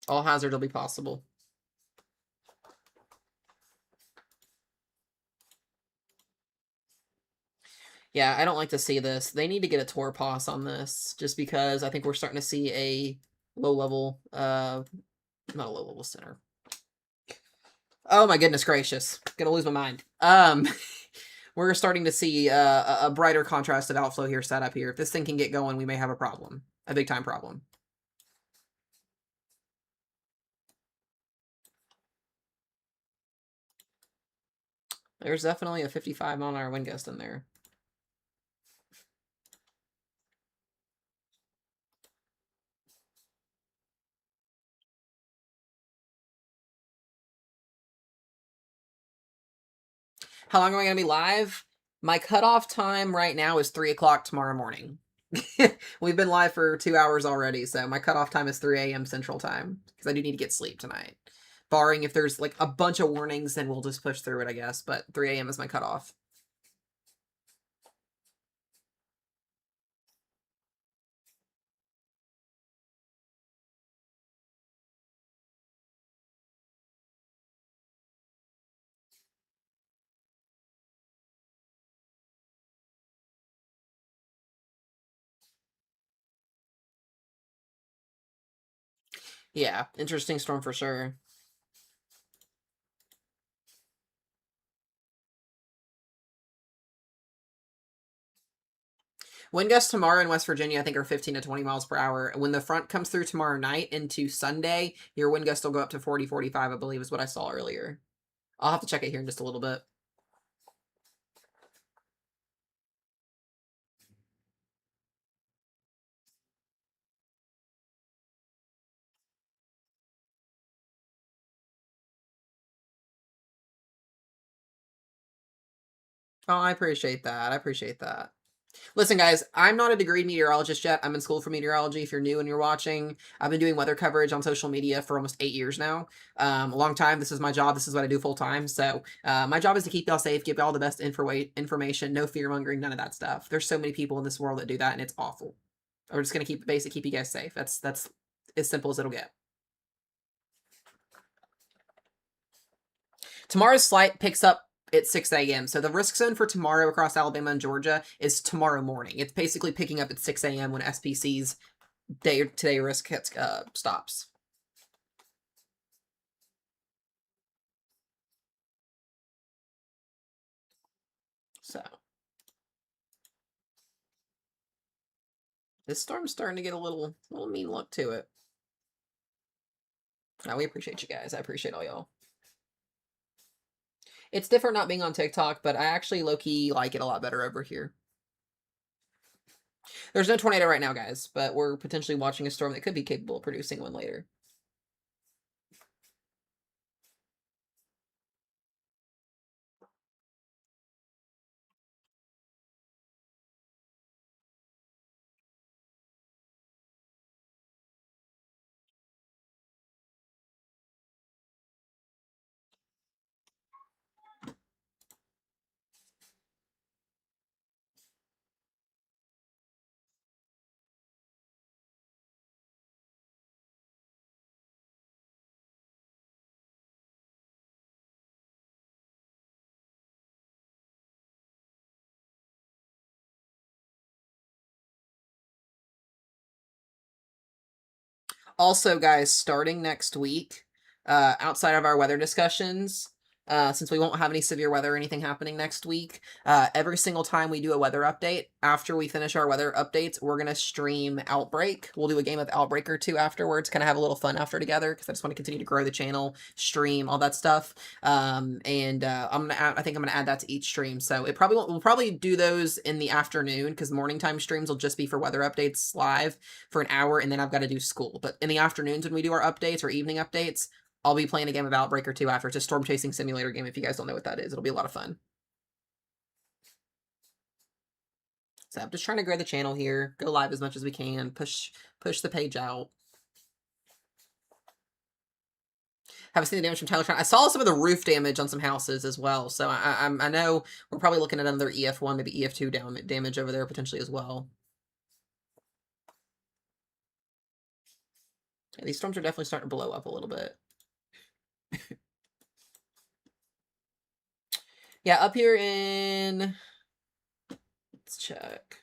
S1: All hazard will be possible. Yeah, I don't like to see this. They need to get a tour pass on this, just because I think we're starting to see a low-level, not a low-level center. Oh my goodness gracious. Gonna lose my mind. We're starting to see a brighter contrast of outflow here set up here. If this thing can get going, we may have a problem. A big-time problem. There's definitely a 55 mile an hour wind gust in there. How long am I going to be live? My cutoff time right now is 3 o'clock tomorrow morning. We've been live for 2 hours already, so my cutoff time is 3 a.m. Central Time, because I do need to get sleep tonight. Barring if there's like a bunch of warnings, then we'll just push through it, I guess, but 3 a.m. is my cutoff. Yeah, interesting storm for sure. Wind gusts tomorrow in West Virginia, I think, are 15 to 20 miles per hour. When the front comes through tomorrow night into Sunday, your wind gust will go up to 40, 45, I believe is what I saw earlier. I'll have to check it here in just a little bit. Oh, I appreciate that. I appreciate that. Listen, guys, I'm not a degreed meteorologist yet. I'm in school for meteorology. If you're new and you're watching, I've been doing weather coverage on social media for almost 8 years now. A long time. This is my job. This is what I do full time. So my job is to keep y'all safe, give y'all the best information, no fear mongering, none of that stuff. There's so many people in this world that do that, and it's awful. We're just gonna keep you guys safe. That's as simple as it'll get. Tomorrow's flight picks up at 6 a.m. So the risk zone for tomorrow across Alabama and Georgia is tomorrow morning. It's basically picking up at 6 a.m. when SPC's today risk hits, stops. So this storm's starting to get a little mean look to it. Now we appreciate you guys. I appreciate all y'all. It's different not being on TikTok, but I actually low-key like it a lot better over here. There's no tornado right now, guys, but we're potentially watching a storm that could be capable of producing one later. Also, guys, starting next week, outside of our weather discussions, since we won't have any severe weather or anything happening next week, every single time we do a weather update, after we finish our weather updates, we're going to stream Outbreak. We'll do a game of Outbreak or two afterwards, kind of have a little fun after together, because I just want to continue to grow the channel, stream, all that stuff. I think I'm going to add that to each stream. So we'll probably do those in the afternoon, because morning time streams will just be for weather updates live for an hour, and then I've got to do school. But in the afternoons when we do our updates or evening updates, I'll be playing a game of Outbreak or two after. It's a storm chasing simulator game. If you guys don't know what that is, it'll be a lot of fun. So I'm just trying to grow the channel here, go live as much as we can, push the page out. Haven't seen the damage from Tyler Tron. I saw some of the roof damage on some houses as well. So I know we're probably looking at another EF1, maybe EF2 damage over there potentially as well. Yeah, these storms are definitely starting to blow up a little bit. Yeah, up here in... Let's check.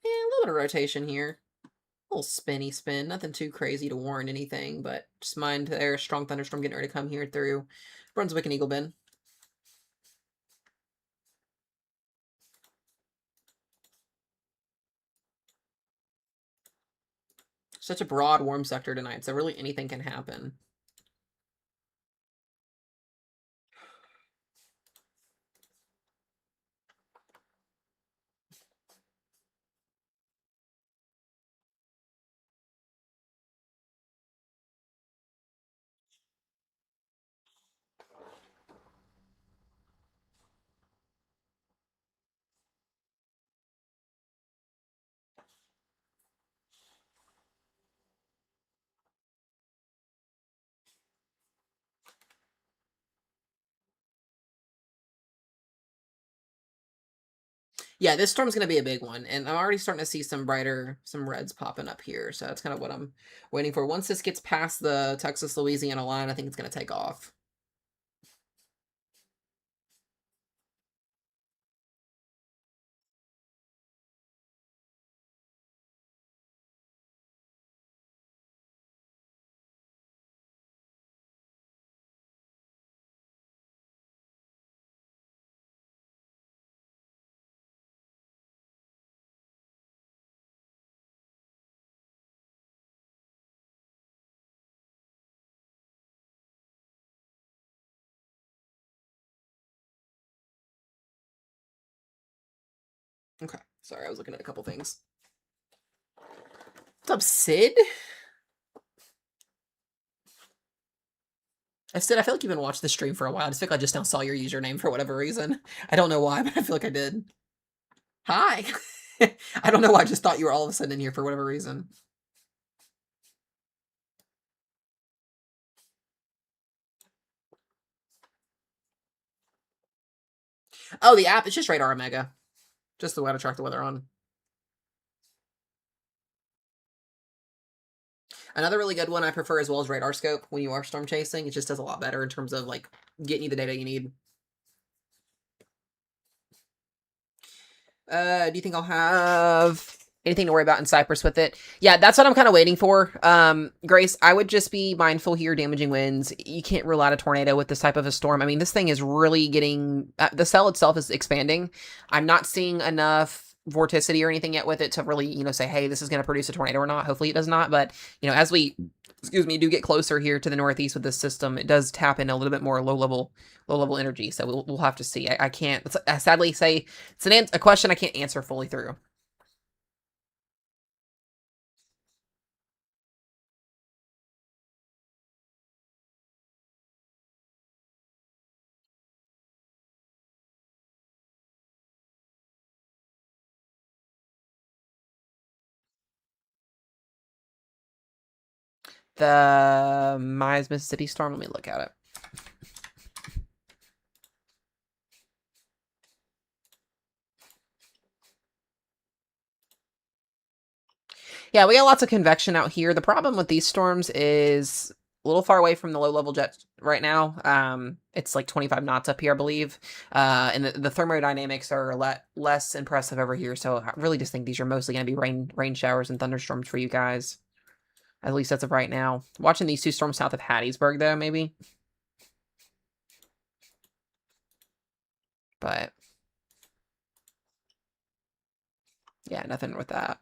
S1: Yeah, a little bit of rotation here. A little spinny spin. Nothing too crazy to warrant anything, but just mind there's a strong thunderstorm getting ready to come here through Brunswick and Eagle Bend. Such a broad warm sector tonight, so really anything can happen. Yeah, this storm's going to be a big one, and I'm already starting to see some reds popping up here, so that's kind of what I'm waiting for. Once this gets past the Texas-Louisiana line, I think it's going to take off. Okay, sorry, I was looking at a couple things. What's up, Sid? Sid, I feel like you've been watching the stream for a while. I just feel like I just now saw your username for whatever reason. I don't know why, but I feel like I did. Hi! I don't know why I just thought you were all of a sudden in here for whatever reason. Oh, the app, it's just Radar Omega. Just the way to track the weather on. Another really good one I prefer as well as Radar Scope when you are storm chasing. It just does a lot better in terms of like getting you the data you need. Do you think I'll have anything to worry about in Cyprus with it? Yeah, that's what I'm kind of waiting for. Grace, I would just be mindful here, damaging winds. You can't rule out a tornado with this type of a storm. I mean, this thing is really getting, the cell itself is expanding. I'm not seeing enough vorticity or anything yet with it to really, say, hey, this is going to produce a tornado or not. Hopefully it does not. But, as we, do get closer here to the northeast with this system, it does tap in a little bit more low level energy. So we'll have to see. I can't sadly say it's a question I can't answer fully through. The Mize Mississippi storm. Let me look at it. Yeah, we got lots of convection out here. The problem with these storms is a little far away from the low-level jet right now. It's like 25 knots up here, I believe. And the thermodynamics are less impressive over here. So I really just think these are mostly going to be rain showers and thunderstorms for you guys. At least as of right now. Watching these two storms south of Hattiesburg, though, maybe. But yeah, nothing with that.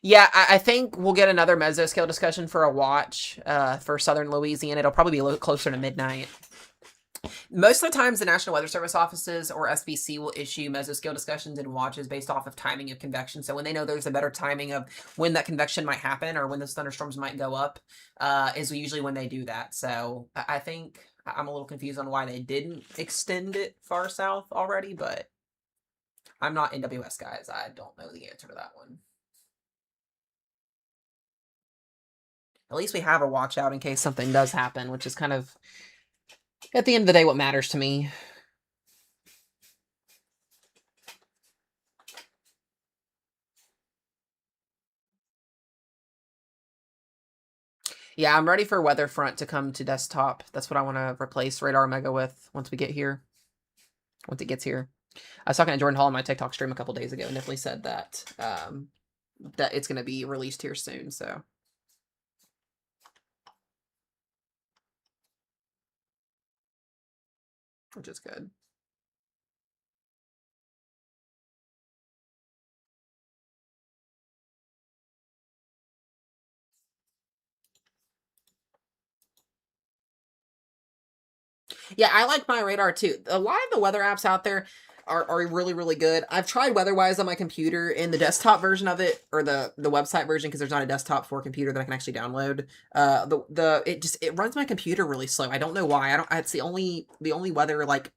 S1: Yeah, I think we'll get another mesoscale discussion for a watch for southern Louisiana. It'll probably be a little closer to midnight. Most of the times, the National Weather Service offices or SBC will issue mesoscale discussions and watches based off of timing of convection. So when they know there's a better timing of when that convection might happen or when those thunderstorms might go up, is usually when they do that. So I think I'm a little confused on why they didn't extend it far south already, but I'm not NWS, guys. I don't know the answer to that one. At least we have a watch out in case something does happen, which is kind of, at the end of the day, what matters to me. Yeah, I'm ready for Weatherfront to come to desktop. That's what I want to replace Radar Omega with once we get here. Once it gets here. I was talking to Jordan Hall on my TikTok stream a couple days ago and definitely said that that it's going to be released here soon, so. Which is good. Yeah, I like my radar too. A lot of the weather apps out there are really, really good. I've tried WeatherWise on my computer in the desktop version of it, or the website version, because there's not a desktop for a computer that I can actually download. It runs my computer really slow. I don't know why. It's the only weather like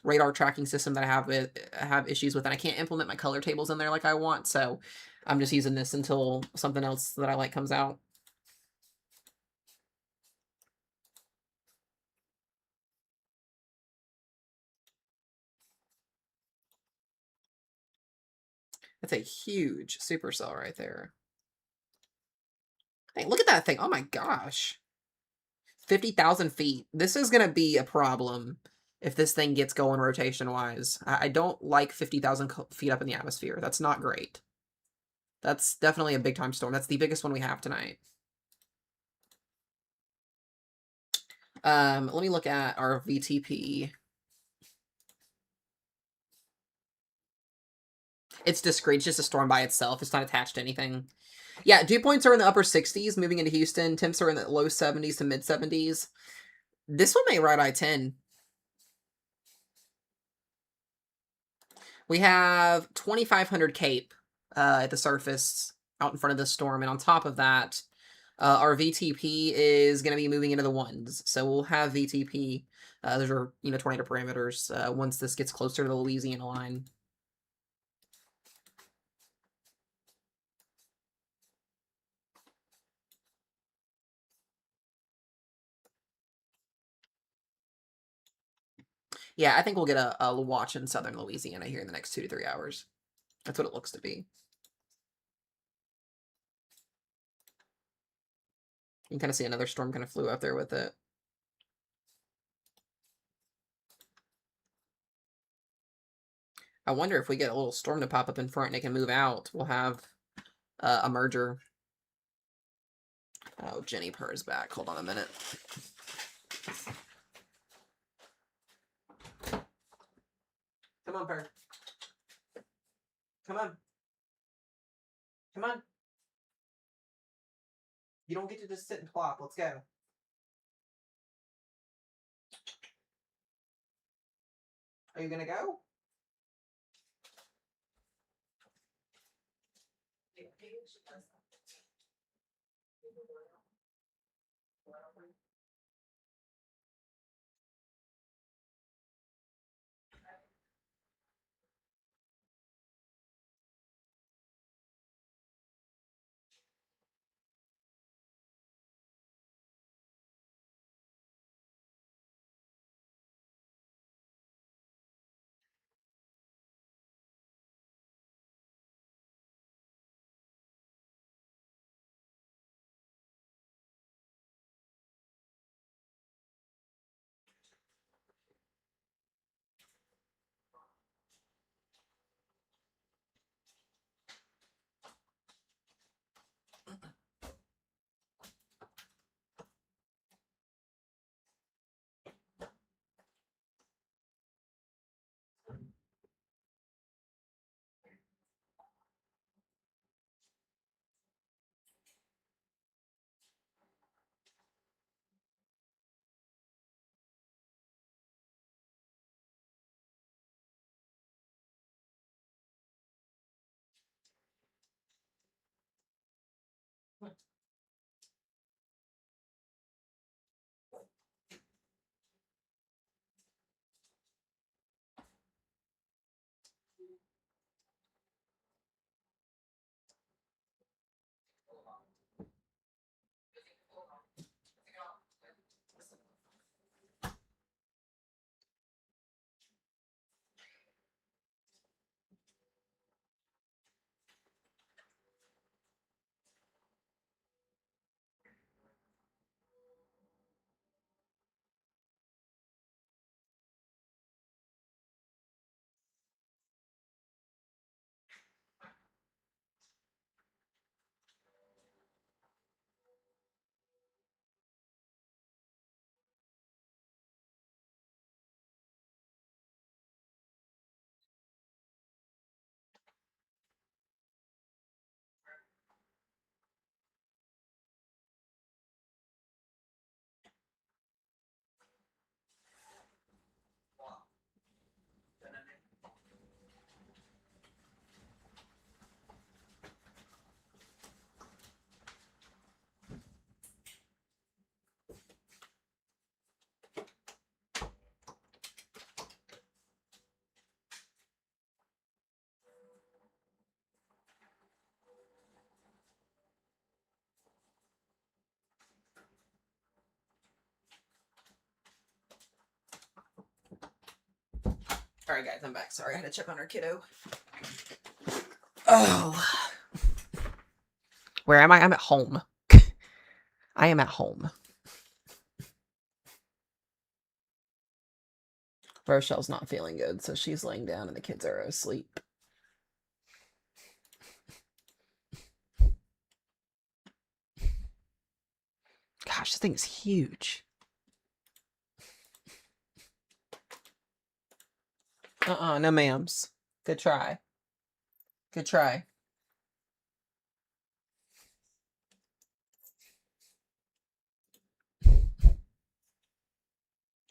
S1: radar tracking system that I have issues with, and I can't implement my color tables in there like I want. So I'm just using this until something else that I like comes out. That's a huge supercell right there. Hey, look at that thing. Oh my gosh. 50,000 feet. This is going to be a problem if this thing gets going rotation-wise. I don't like 50,000 feet up in the atmosphere. That's not great. That's definitely a big-time storm. That's the biggest one we have tonight. Let me look at our VTP. It's discrete. It's just a storm by itself. It's not attached to anything. Yeah, dew points are in the upper 60s moving into Houston. Temps are in the low 70s to mid 70s. This one may ride I-10. We have 2,500 cape at the surface out in front of the storm, and on top of that, our VTP is going to be moving into the ones. So we'll have VTP. Those are, tornado parameters once this gets closer to the Louisiana line. Yeah, I think we'll get a watch in southern Louisiana here in the next 2 to 3 hours. That's what it looks to be. You can kind of see another storm kind of flew out there with it. I wonder if we get a little storm to pop up in front and it can move out, we'll have a merger. Oh, Jenny Purr's back. Hold on a minute. Come on, Purr. Come on. Come on. You don't get to just sit and plop. Let's go. Are you gonna go? All right, guys, I'm back. Sorry, I had to check on our kiddo. Oh. Where am I? I'm at home. I am at home. Rochelle's not feeling good, so she's laying down and the kids are asleep. Gosh, this thing is huge. No ma'ams. Good try. Good try.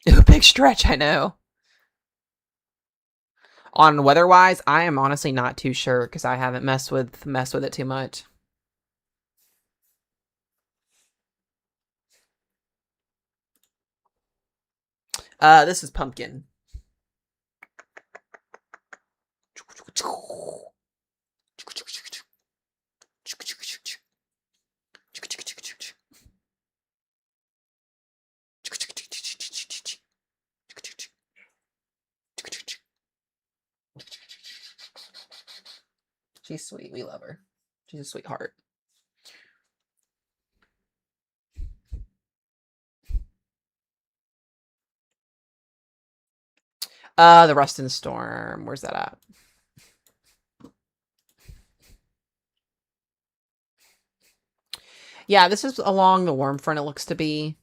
S1: Ooh, big stretch, I know. On weather-wise, I am honestly not too sure because I haven't messed with it too much. This is pumpkin. She's sweet. We love her. She's a sweetheart. The Rustin Storm. Where's that at? Yeah, this is along the warm front, it looks to be.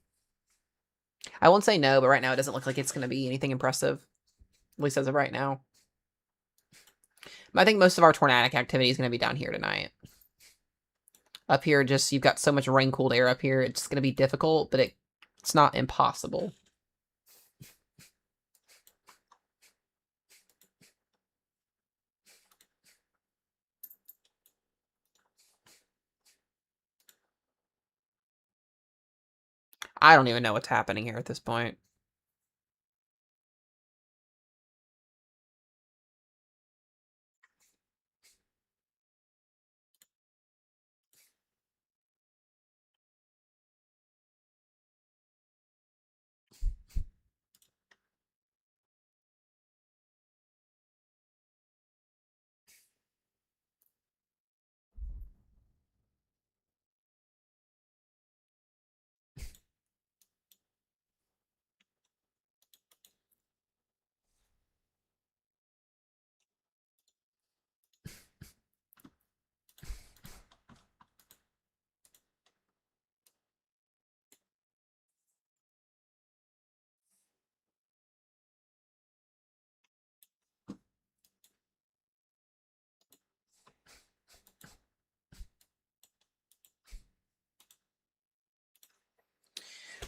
S1: I won't say no, but right now it doesn't look like it's going to be anything impressive. At least as of right now. But I think most of our tornadic activity is going to be down here tonight. Up here, just you've got so much rain-cooled air up here. It's going to be difficult, but it's not impossible. I don't even know what's happening here at this point.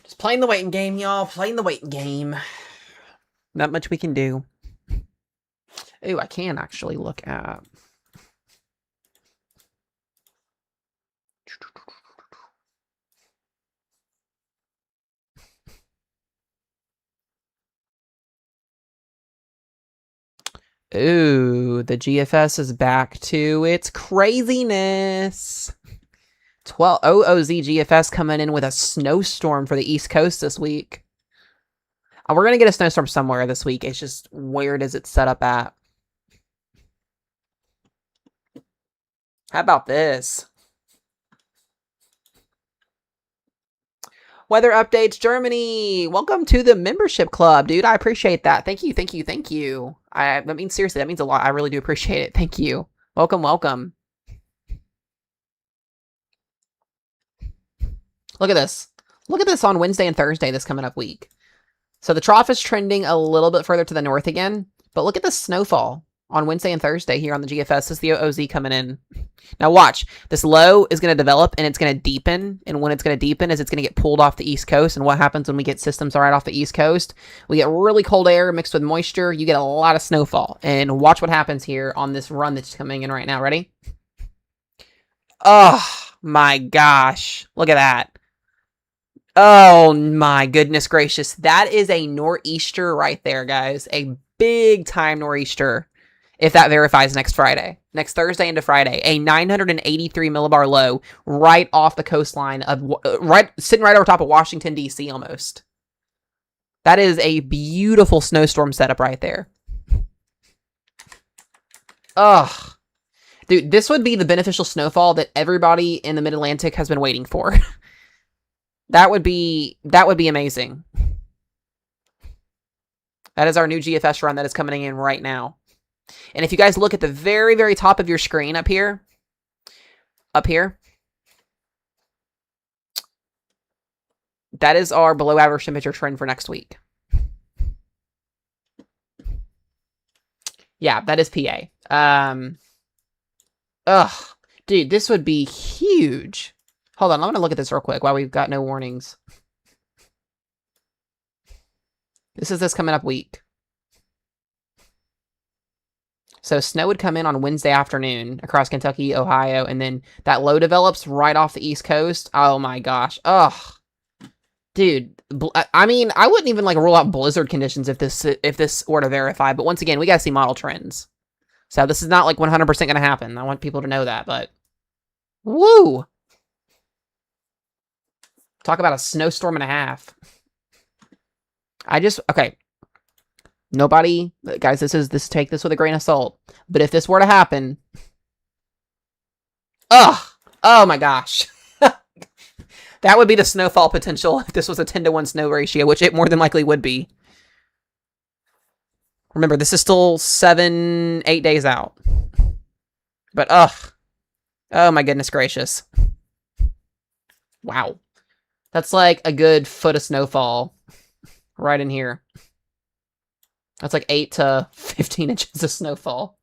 S1: Just playing the waiting game, y'all. Playing the waiting game. Not much we can do. Ooh, I can actually look at... Ooh, the GFS is back to its craziness. 12 OOZ GFS coming in with a snowstorm for the East Coast this week. We're going to get a snowstorm somewhere this week. It's just where does it set up at? How about this? Weather updates, Germany. Welcome to the membership club, dude. I appreciate that. Thank you, thank you, thank you. That means seriously, that means a lot. I really do appreciate it. Thank you. Welcome, welcome. Look at this. Look at this on Wednesday and Thursday this coming up week. So the trough is trending a little bit further to the north again, but look at the snowfall on Wednesday and Thursday here on the GFS. This is the OZ coming in. Now watch, this low is going to develop and it's going to deepen. And when it's going to deepen is it's going to get pulled off the East Coast. And what happens when we get systems right off the East Coast? We get really cold air mixed with moisture. You get a lot of snowfall. And watch what happens here on this run that's coming in right now. Ready? Oh my gosh. Look at that. Oh my goodness gracious. That is a nor'easter right there, guys. A big time nor'easter. If that verifies next Friday. Next Thursday into Friday. A 983 millibar low right off the coastline of sitting right over top of Washington, D.C. almost. That is a beautiful snowstorm setup right there. Ugh. Dude, this would be the beneficial snowfall that everybody in the Mid-Atlantic has been waiting for. That would be amazing. That is our new GFS run that is coming in right now. And if you guys look at the very, very top of your screen up here, that is our below average temperature trend for next week. Yeah, that is PA. Ugh. Dude, this would be huge. Hold on, I'm going to look at this real quick while we've got no warnings. This is this coming up week. So snow would come in on Wednesday afternoon across Kentucky, Ohio, and then that low develops right off the East Coast. Oh my gosh. Ugh. Dude, I mean, I wouldn't even like rule out blizzard conditions if this were to verify, but once again, we gotta see model trends. So this is not like 100% gonna happen. I want people to know that, but woo! Talk about a snowstorm and a half. Okay. Nobody, guys, take this with a grain of salt. But if this were to happen, ugh, oh my gosh. That would be the snowfall potential if this was a 10-to-1 snow ratio, which it more than likely would be. Remember, this is still 7-8 days out. But ugh. Oh my goodness gracious. Wow. That's like a good foot of snowfall right in here. That's like 8 to 15 inches of snowfall.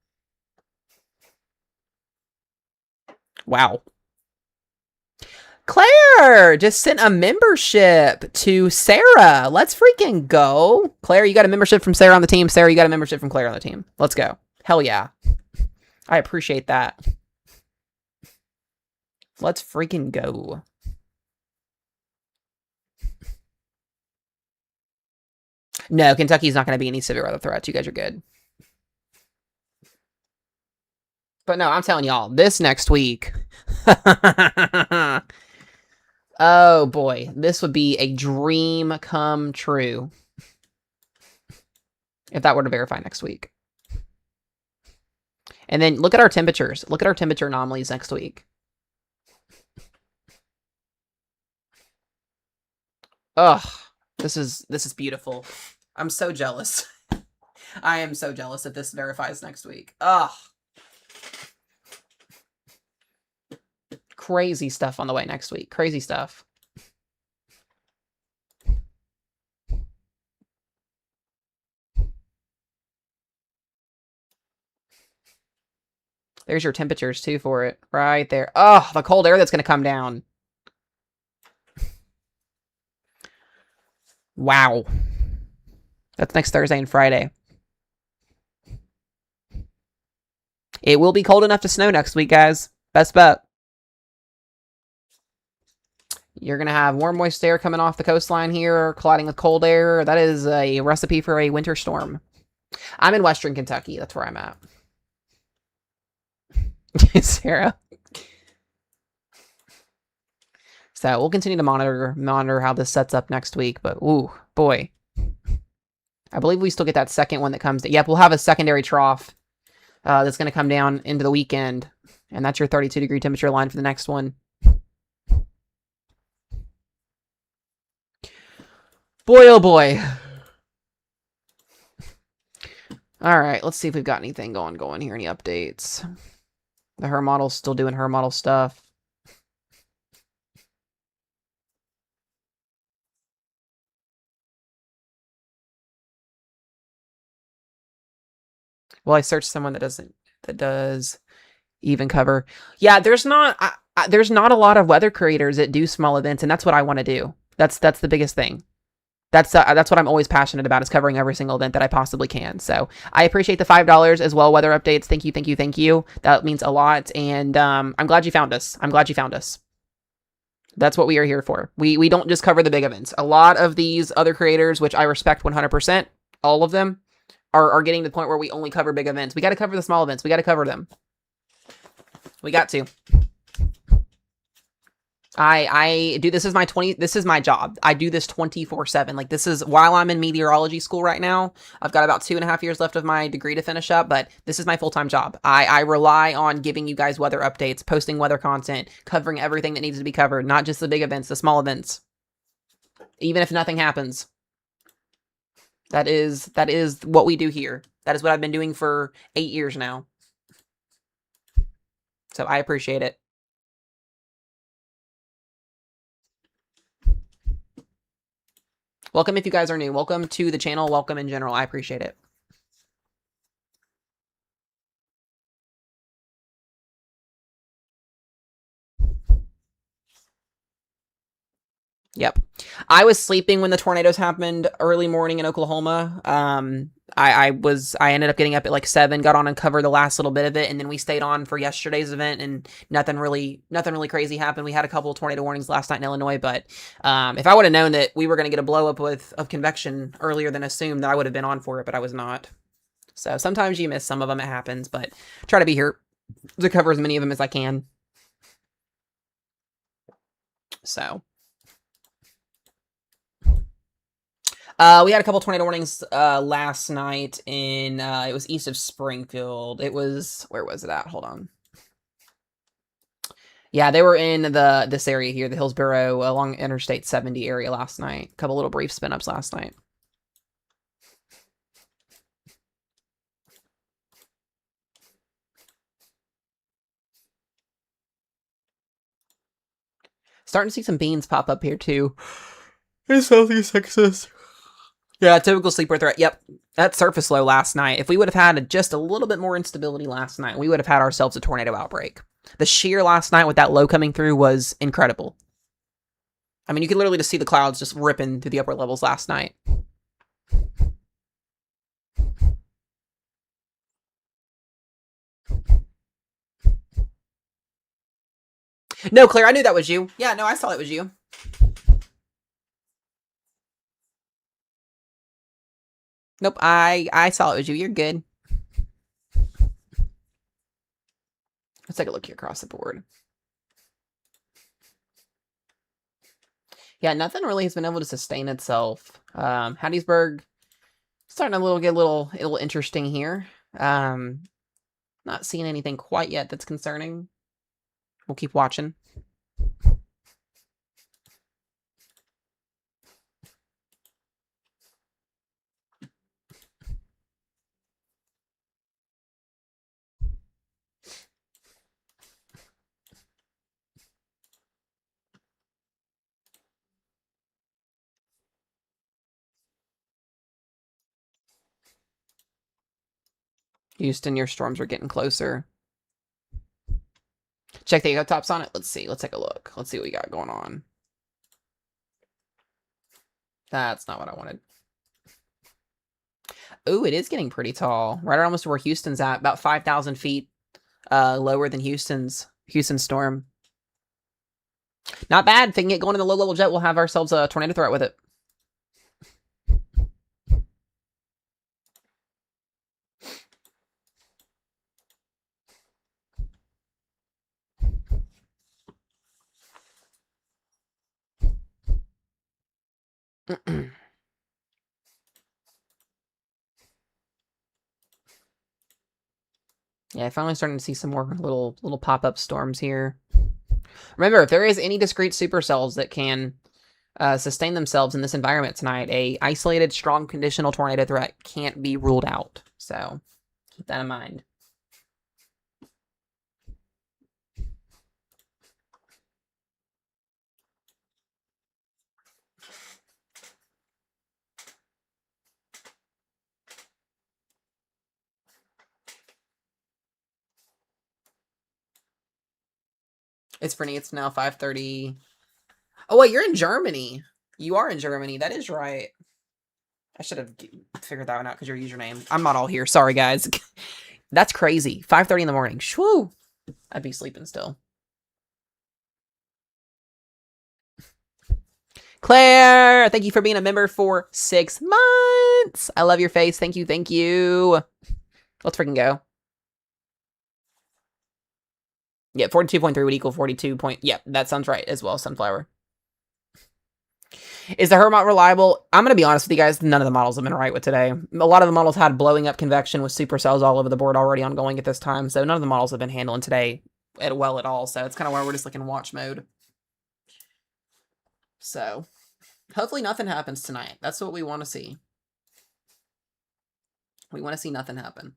S1: Wow. Claire just sent a membership to Sarah. Let's freaking go. Claire, you got a membership from Sarah on the team. Sarah, you got a membership from Claire on the team. Let's go. Hell yeah. I appreciate that. Let's freaking go. No, Kentucky's not going to be any severe weather threats. You guys are good. But no, I'm telling y'all, this next week. Oh boy, this would be a dream come true. If that were to verify next week. And then look at our temperatures. Look at our temperature anomalies next week. Ugh, this is beautiful. I'm so jealous. I am so jealous if this verifies next week. Ugh. Crazy stuff on the way next week. Crazy stuff. There's your temperatures too for it. Right there. Oh, the cold air that's going to come down. Wow. That's next Thursday and Friday. It will be cold enough to snow next week, guys. Best bet. You're going to have warm, moist air coming off the coastline here, colliding with cold air. That is a recipe for a winter storm. I'm in Western Kentucky. That's where I'm at. Sarah. So we'll continue to monitor how this sets up next week. But, ooh, boy. I believe we still get that second one that comes. Yep, we'll have a secondary trough that's going to come down into the weekend. And that's your 32-degree temperature line for the next one. Boy, oh boy. All right, let's see if we've got anything going here. Any updates? The her model's still doing her model stuff. Well, I searched someone that does even cover. Yeah, there's not a lot of weather creators that do small events, and that's what I want to do. That's the biggest thing. That's what I'm always passionate about, is covering every single event that I possibly can. So I appreciate the $5 as well. Weather updates. Thank you, thank you, thank you. That means a lot. And I'm glad you found us. I'm glad you found us. That's what we are here for. We don't just cover the big events. A lot of these other creators, which I respect 100%, all of them, are getting to the point where we only cover big events. We got to cover the small events. We got to cover them. We got to. I do, this is my job. I do this 24/7. Like, this is while I'm in meteorology school right now. I've got about 2.5 years left of my degree to finish up, but this is my full-time job. I rely on giving you guys weather updates, posting weather content, covering everything that needs to be covered, not just the big events, the small events. Even if nothing happens. That is what we do here. That is what I've been doing for 8 years now. So I appreciate it. Welcome if you guys are new. Welcome to the channel. Welcome in general. I appreciate it. Yep. I was sleeping when the tornadoes happened early morning in Oklahoma. I ended up getting up at like 7, got on and covered the last little bit of it, and then we stayed on for yesterday's event, and nothing really crazy happened. We had a couple of tornado warnings last night in Illinois, but if I would have known that we were going to get a blow up of convection earlier than assumed, that I would have been on for it, but I was not. So sometimes you miss some of them, it happens, but try to be here to cover as many of them as I can. So. We had a couple tornado warnings last night in it was east of Springfield. It was, where was it at? Hold on. Yeah, they were in this area here, the Hillsborough along Interstate 70 area last night. A couple little brief spin ups last night. Starting to see some beans pop up here too. In Southeast Texas. Yeah, typical sleeper threat. Yep. That surface low last night. If we would have had just a little bit more instability last night, we would have had ourselves a tornado outbreak. The shear last night with that low coming through was incredible. I mean, you could literally just see the clouds just ripping through the upper levels last night. No, Claire, I knew that was you. Yeah, no, I saw it was you. Nope, I saw it was you. You're good. Let's take a look here across the board. Yeah, nothing really has been able to sustain itself. Hattiesburg starting to get a little interesting here. Not seeing anything quite yet that's concerning. We'll keep watching. Houston, your storms are getting closer. Check the echo tops on it. Let's see. Let's take a look. Let's see what we got going on. That's not what I wanted. Ooh, it is getting pretty tall. Right almost where Houston's at. About 5,000 feet lower than Houston's storm. Not bad. If they can get going in the low-level jet, we'll have ourselves a tornado threat with it. Yeah, finally starting to see some more little pop-up storms here. Remember, if there is any discrete supercells that can sustain themselves in this environment tonight, a isolated, strong conditional tornado threat can't be ruled out. So keep that in mind. It's Fernie. It's now 5:30. Oh, wait, you're in Germany. You are in Germany. That is right. I should have figured that one out because your username. I'm not all here. Sorry, guys. That's crazy. 5:30 in the morning. Shwoo. I'd be sleeping still. Claire, thank you for being a member for 6 months. I love your face. Thank you. Thank you. Let's freaking go. Yeah, 42.3 would equal 42 point. Yeah, that sounds right as well, Sunflower. Is the Hermot reliable? I'm going to be honest with you guys. None of the models have been right with today. A lot of the models had blowing up convection with supercells all over the board already ongoing at this time. So none of the models have been handling today well at all. So it's kind of why we're just like in watch mode. So hopefully nothing happens tonight. That's what we want to see. We want to see nothing happen.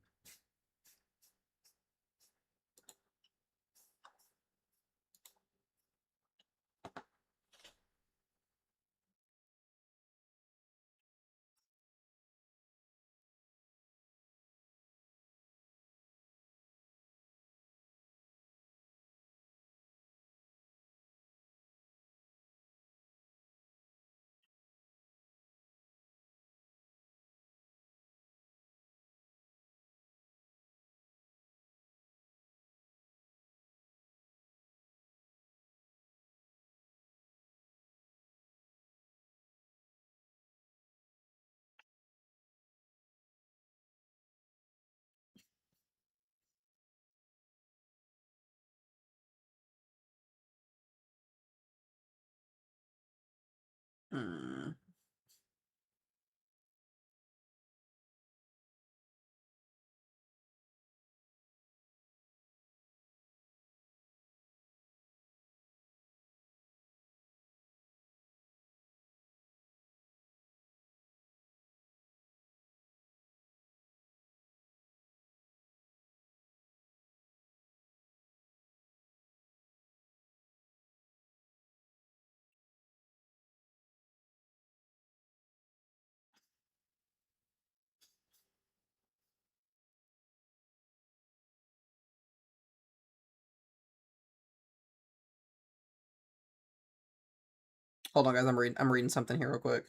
S1: Hold on, guys. I'm reading something here real quick.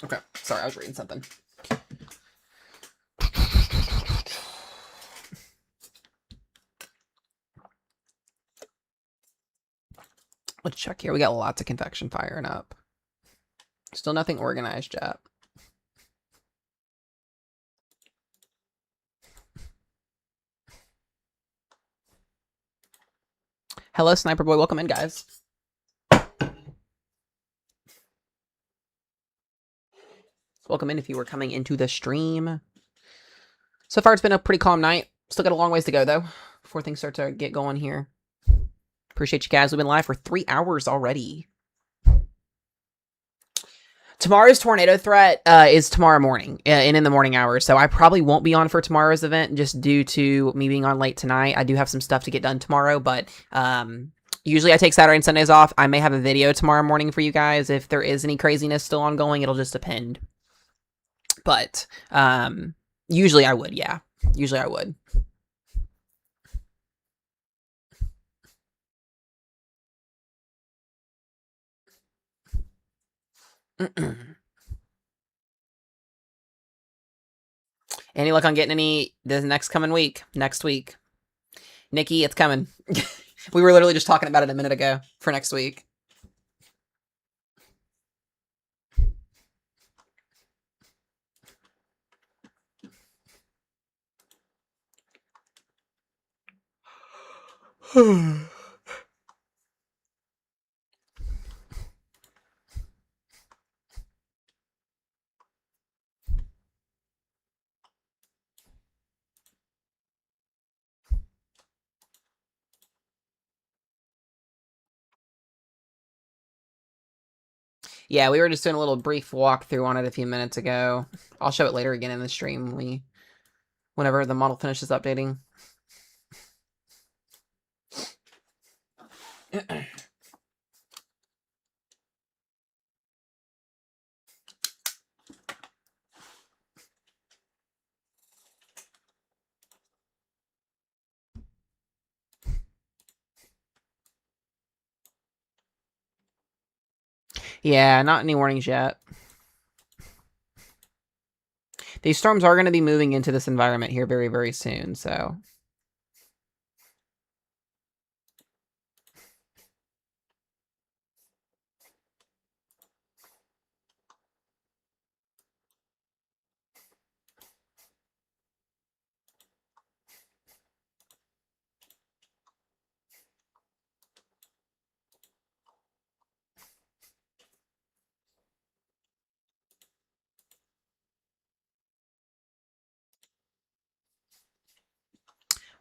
S1: Okay, sorry, I was reading something. Let's check here. We got lots of convection firing up. Still nothing organized yet. Hello, Sniper Boy. Welcome in, guys. Welcome in if you were coming into the stream. So far, it's been a pretty calm night. Still got a long ways to go, though, before things start to get going here. Appreciate you guys. We've been live for 3 hours already. Tomorrow's tornado threat is tomorrow morning, and in the morning hours, so I probably won't be on for tomorrow's event just due to me being on late tonight. I do have some stuff to get done tomorrow, but usually I take Saturday and Sundays off. I may have a video tomorrow morning for you guys. If there is any craziness still ongoing, it'll just depend. But usually I would, yeah. Usually I would. Any luck on getting any this next coming week? Next week. Nikki, it's coming. We were literally just talking about it a minute ago for next week. Yeah, we were just doing a little brief walkthrough on it a few minutes ago. I'll show it later again in the stream whenever the model finishes updating. Yeah, not any warnings yet. These storms are going to be moving into this environment here very, very soon, so...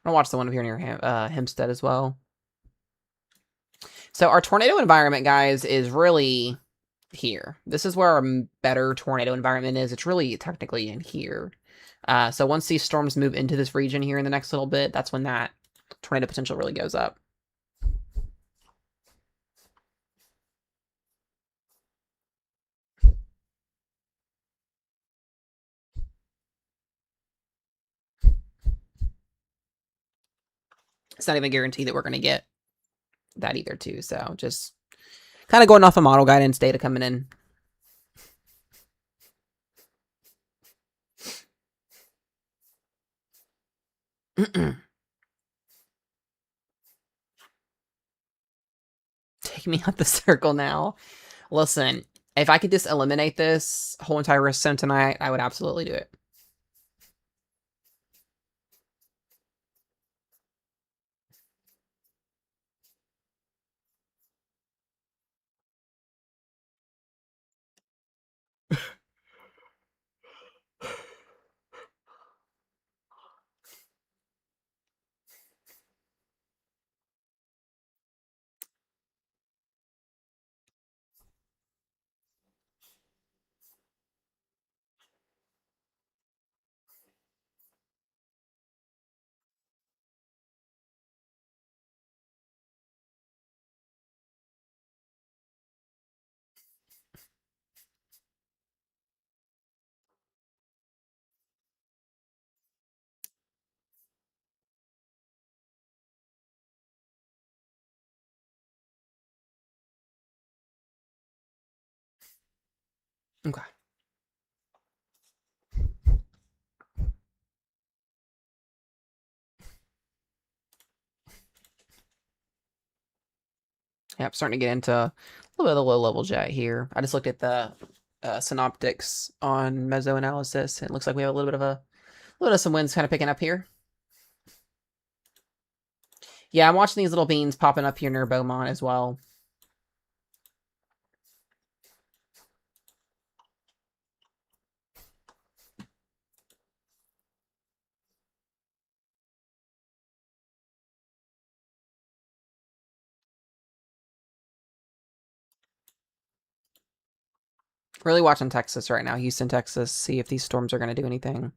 S1: I'm going to watch the one up here near Hempstead as well. So our tornado environment, guys, is really here. This is where our better tornado environment is. It's really technically in here. So once these storms move into this region here in the next little bit, that's when that tornado potential really goes up. It's not even guaranteed that we're going to get that either, too. So just kind of going off of model guidance data coming in. Take me out the circle now. Listen, if I could just eliminate this whole entire risk zone tonight, I would absolutely do it. Okay. Yeah, I'm starting to get into a little bit of the low-level jet here. I just looked at the synoptics on meso analysis. It looks like we have a little bit of some winds kind of picking up here. Yeah, I'm watching these little beans popping up here near Beaumont as well. Really watching Texas right now, Houston, Texas, see if these storms are going to do anything.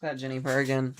S1: That Jenny Bergen.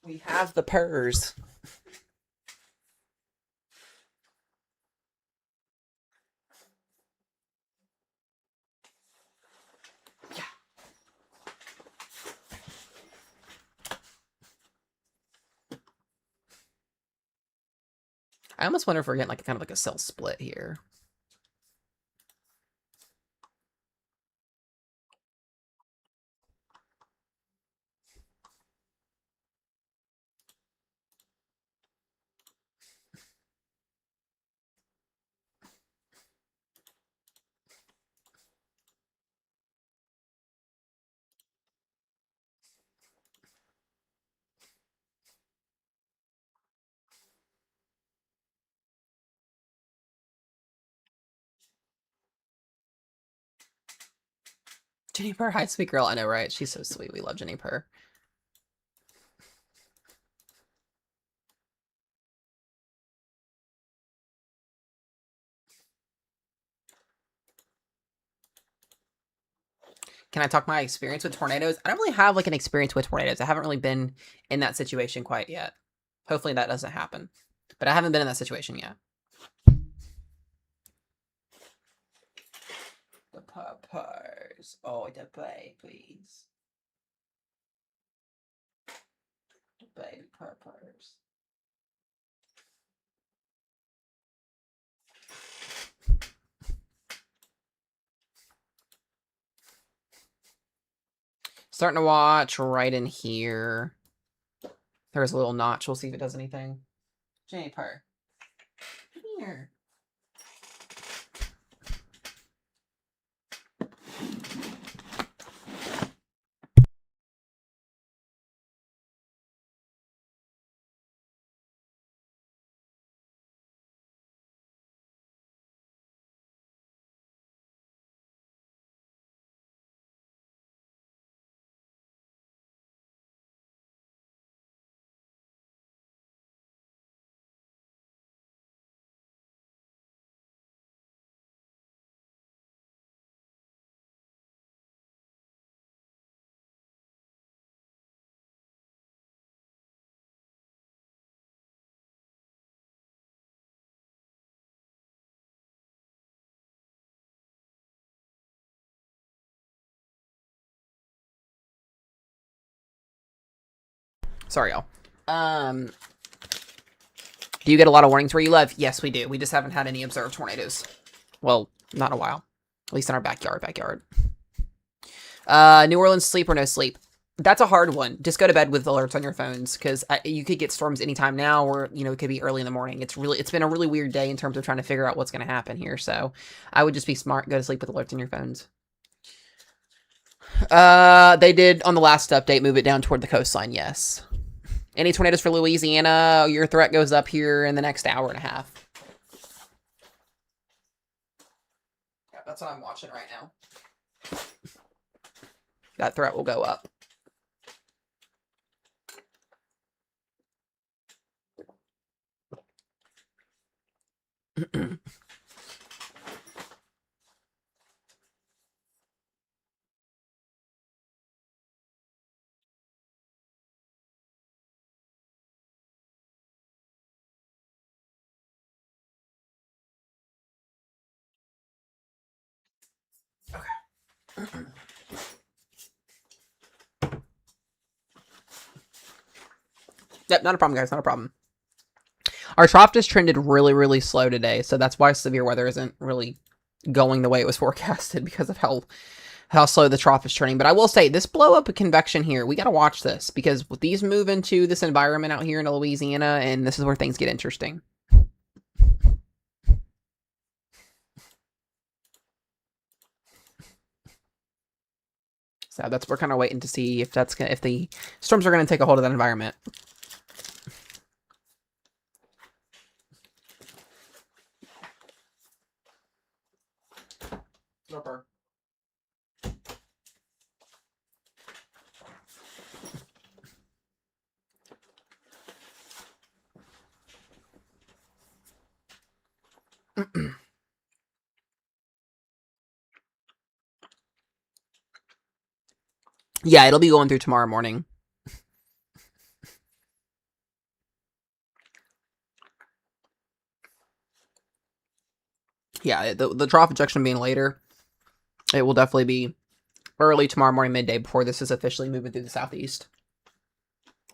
S1: We have the purrs. Yeah. I almost wonder if we're getting like kind of like a cell split here. Jenny Purr, hi, sweet girl. I know, right? She's so sweet. We love Jenny Purr. Can I talk my experience with tornadoes? I don't really have like an experience with tornadoes. I haven't really been in that situation quite yet. Hopefully that doesn't happen. But I haven't been in that situation yet. The purpers. Oh, the babies. The baby purpers. Starting to watch right in here. There's a little notch. We'll see if it does anything. Juniper. Come here. Sorry, y'all. Do you get a lot of warnings where you live? Yes, we do. We just haven't had any observed tornadoes. Well, not in a while. At least in our backyard. New Orleans, sleep or no sleep? That's a hard one. Just go to bed with alerts on your phones, because you could get storms anytime now, or, you know, it could be early in the morning. It's been a really weird day in terms of trying to figure out what's going to happen here. So I would just be smart. Go to sleep with alerts on your phones. They did on the last update move it down toward the coastline. Yes. Any tornadoes for Louisiana? Your threat goes up here in the next hour and a half. Yeah, that's what I'm watching right now. That threat will go up. Yep, not a problem, guys. Not a problem. Our trough just trended really, really slow today, so that's why severe weather isn't really going the way it was forecasted, because of how slow the trough is trending. But I will say, this blow up of convection here, we got to watch this, because these move into this environment out here in Louisiana, and this is where things get interesting. So we're kind of waiting to see if the storms are going to take a hold of that environment. Yeah, it'll be going through tomorrow morning. Yeah, the trough ejection being later, it will definitely be early tomorrow morning, midday, before this is officially moving through the southeast.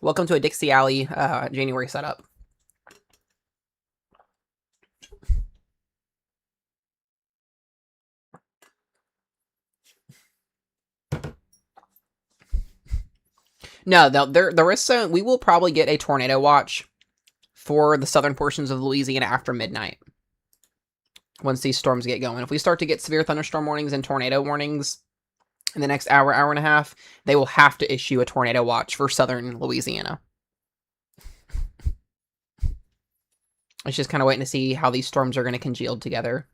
S1: Welcome to a Dixie Alley January setup. No, there is some. We will probably get a tornado watch for the southern portions of Louisiana after midnight, once these storms get going. If we start to get severe thunderstorm warnings and tornado warnings in the next hour and a half, they will have to issue a tornado watch for southern Louisiana. It's just kind of waiting to see how these storms are going to congeal together.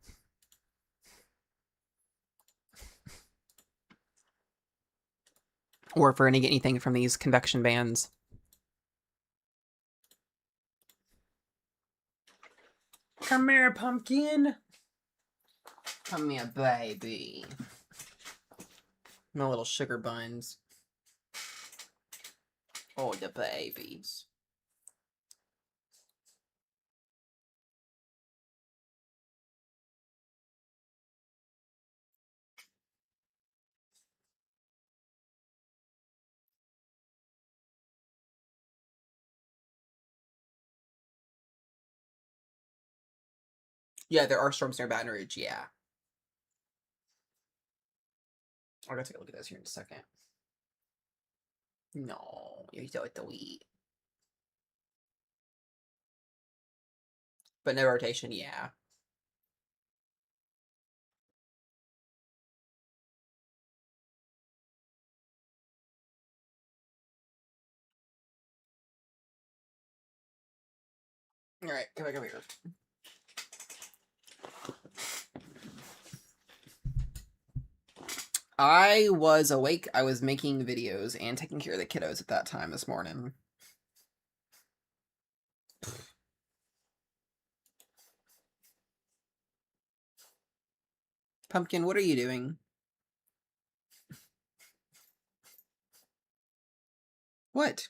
S1: Or if we're going to get anything from these convection bands. Come here, pumpkin. Come here, baby. My little sugar buns. Oh, the babies. Yeah, there are storms near Baton Rouge, yeah. I'll go take a look at this here in a second. No, you're so sweet. But no rotation, yeah. All right, come here. I was awake. I was making videos and taking care of the kiddos at that time this morning. Pumpkin, what are you doing? What?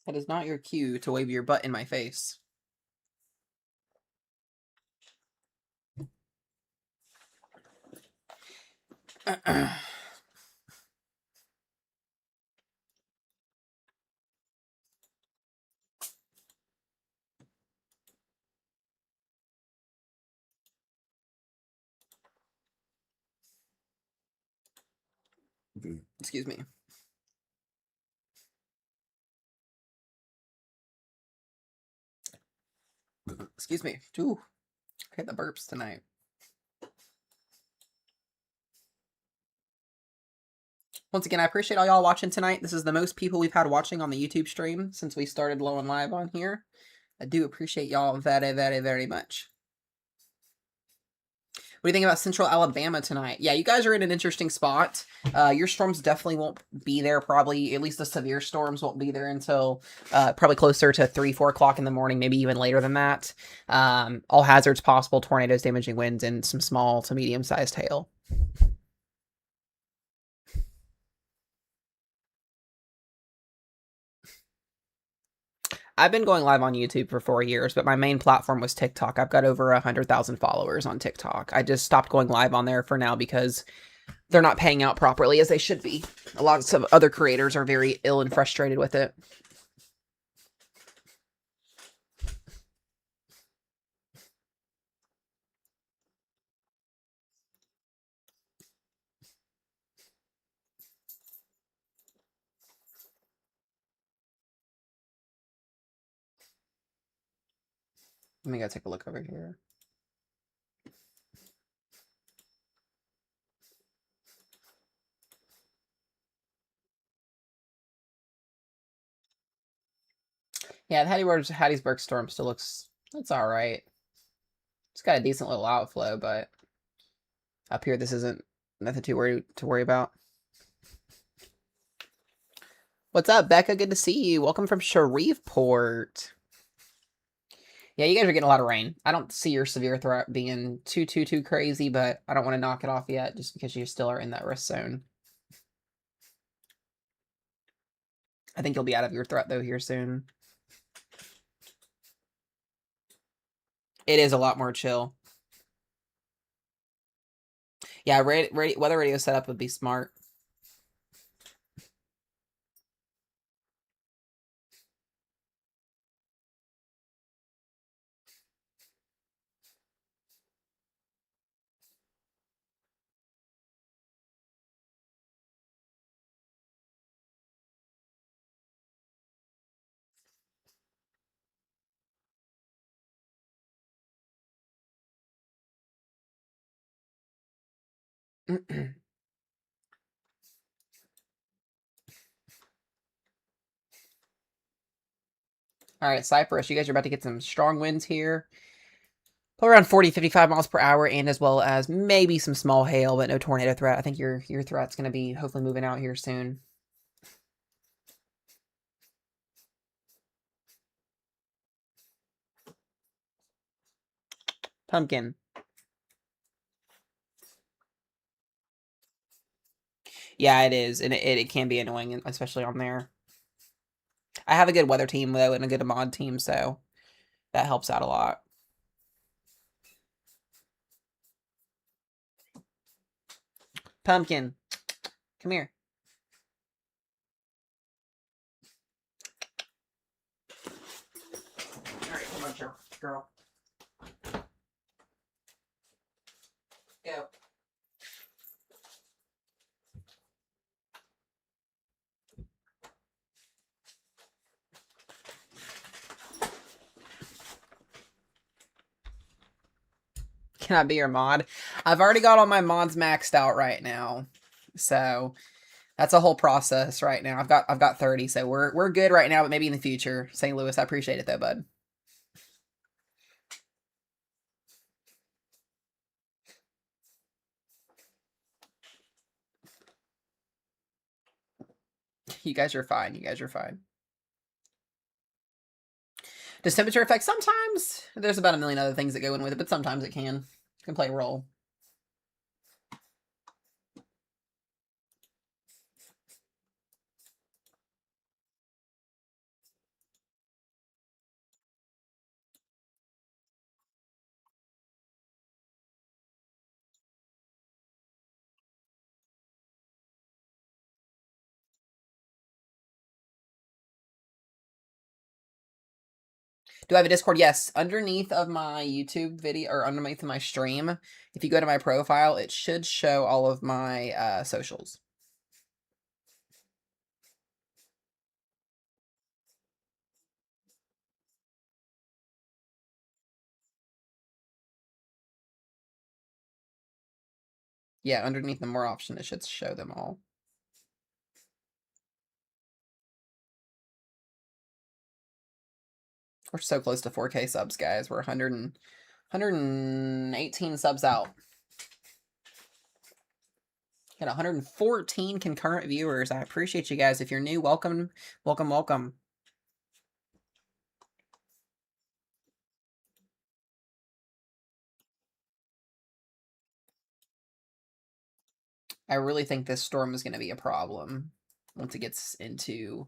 S1: That is not your cue to wave your butt in my face. Excuse me. Excuse me. Ooh, okay, the burps tonight. Once again, I appreciate all y'all watching tonight. This is the most people we've had watching on the YouTube stream since we started low and live on here. I do appreciate y'all very, very, very much. What do you think about Central Alabama tonight? Yeah, you guys are in an interesting spot. Your storms definitely won't be there, probably. At least the severe storms won't be there until probably closer to 3, 4 o'clock in the morning, maybe even later than that. All hazards possible, tornadoes, damaging winds, and some small to medium-sized hail. I've been going live on YouTube for 4 years, but my main platform was TikTok. I've got over 100,000 followers on TikTok. I just stopped going live on there for now because they're not paying out properly as they should be. A lot of other creators are very ill and frustrated with it. Let me go take a look over here. Yeah, the Hattiesburg storm still looks, it's all right. It's got a decent little outflow, but up here this isn't nothing to worry about. What's up, Becca? Good to see you. Welcome from Shreveport. Yeah, you guys are getting a lot of rain. I don't see your severe threat being too crazy, but I don't want to knock it off yet just because you still are in that risk zone. I think you'll be out of your threat, though, here soon. It is a lot more chill. Yeah, weather radio setup would be smart. All right, Cypress, you guys are about to get some strong winds here. Probably around 40, 55 miles per hour, and as well as maybe some small hail, but no tornado threat. I think your threat's going to be hopefully moving out here soon. Pumpkin. Yeah, it is, and it can be annoying, especially on there. I have a good weather team, though, and a good mod team, so that helps out a lot. Pumpkin, come here. Gotcha, girl. Go. Can I be your mod? I've already got all my mods maxed out right now. So that's a whole process right now. I've got 30, so we're good right now, but maybe in the future. St. Louis, I appreciate it though, bud. You guys are fine. You guys are fine. Does temperature affect? Sometimes. There's about a million other things that go in with it, but sometimes it can play a role. Do I have a Discord? Yes. Underneath of my YouTube video, or underneath of my stream, if you go to my profile, it should show all of my socials. Yeah, underneath the more option, it should show them all. We're so close to 4K subs, guys. We're 118 subs out. Got 114 concurrent viewers. I appreciate you guys. If you're new, welcome, welcome, welcome. I really think this storm is going to be a problem once it gets into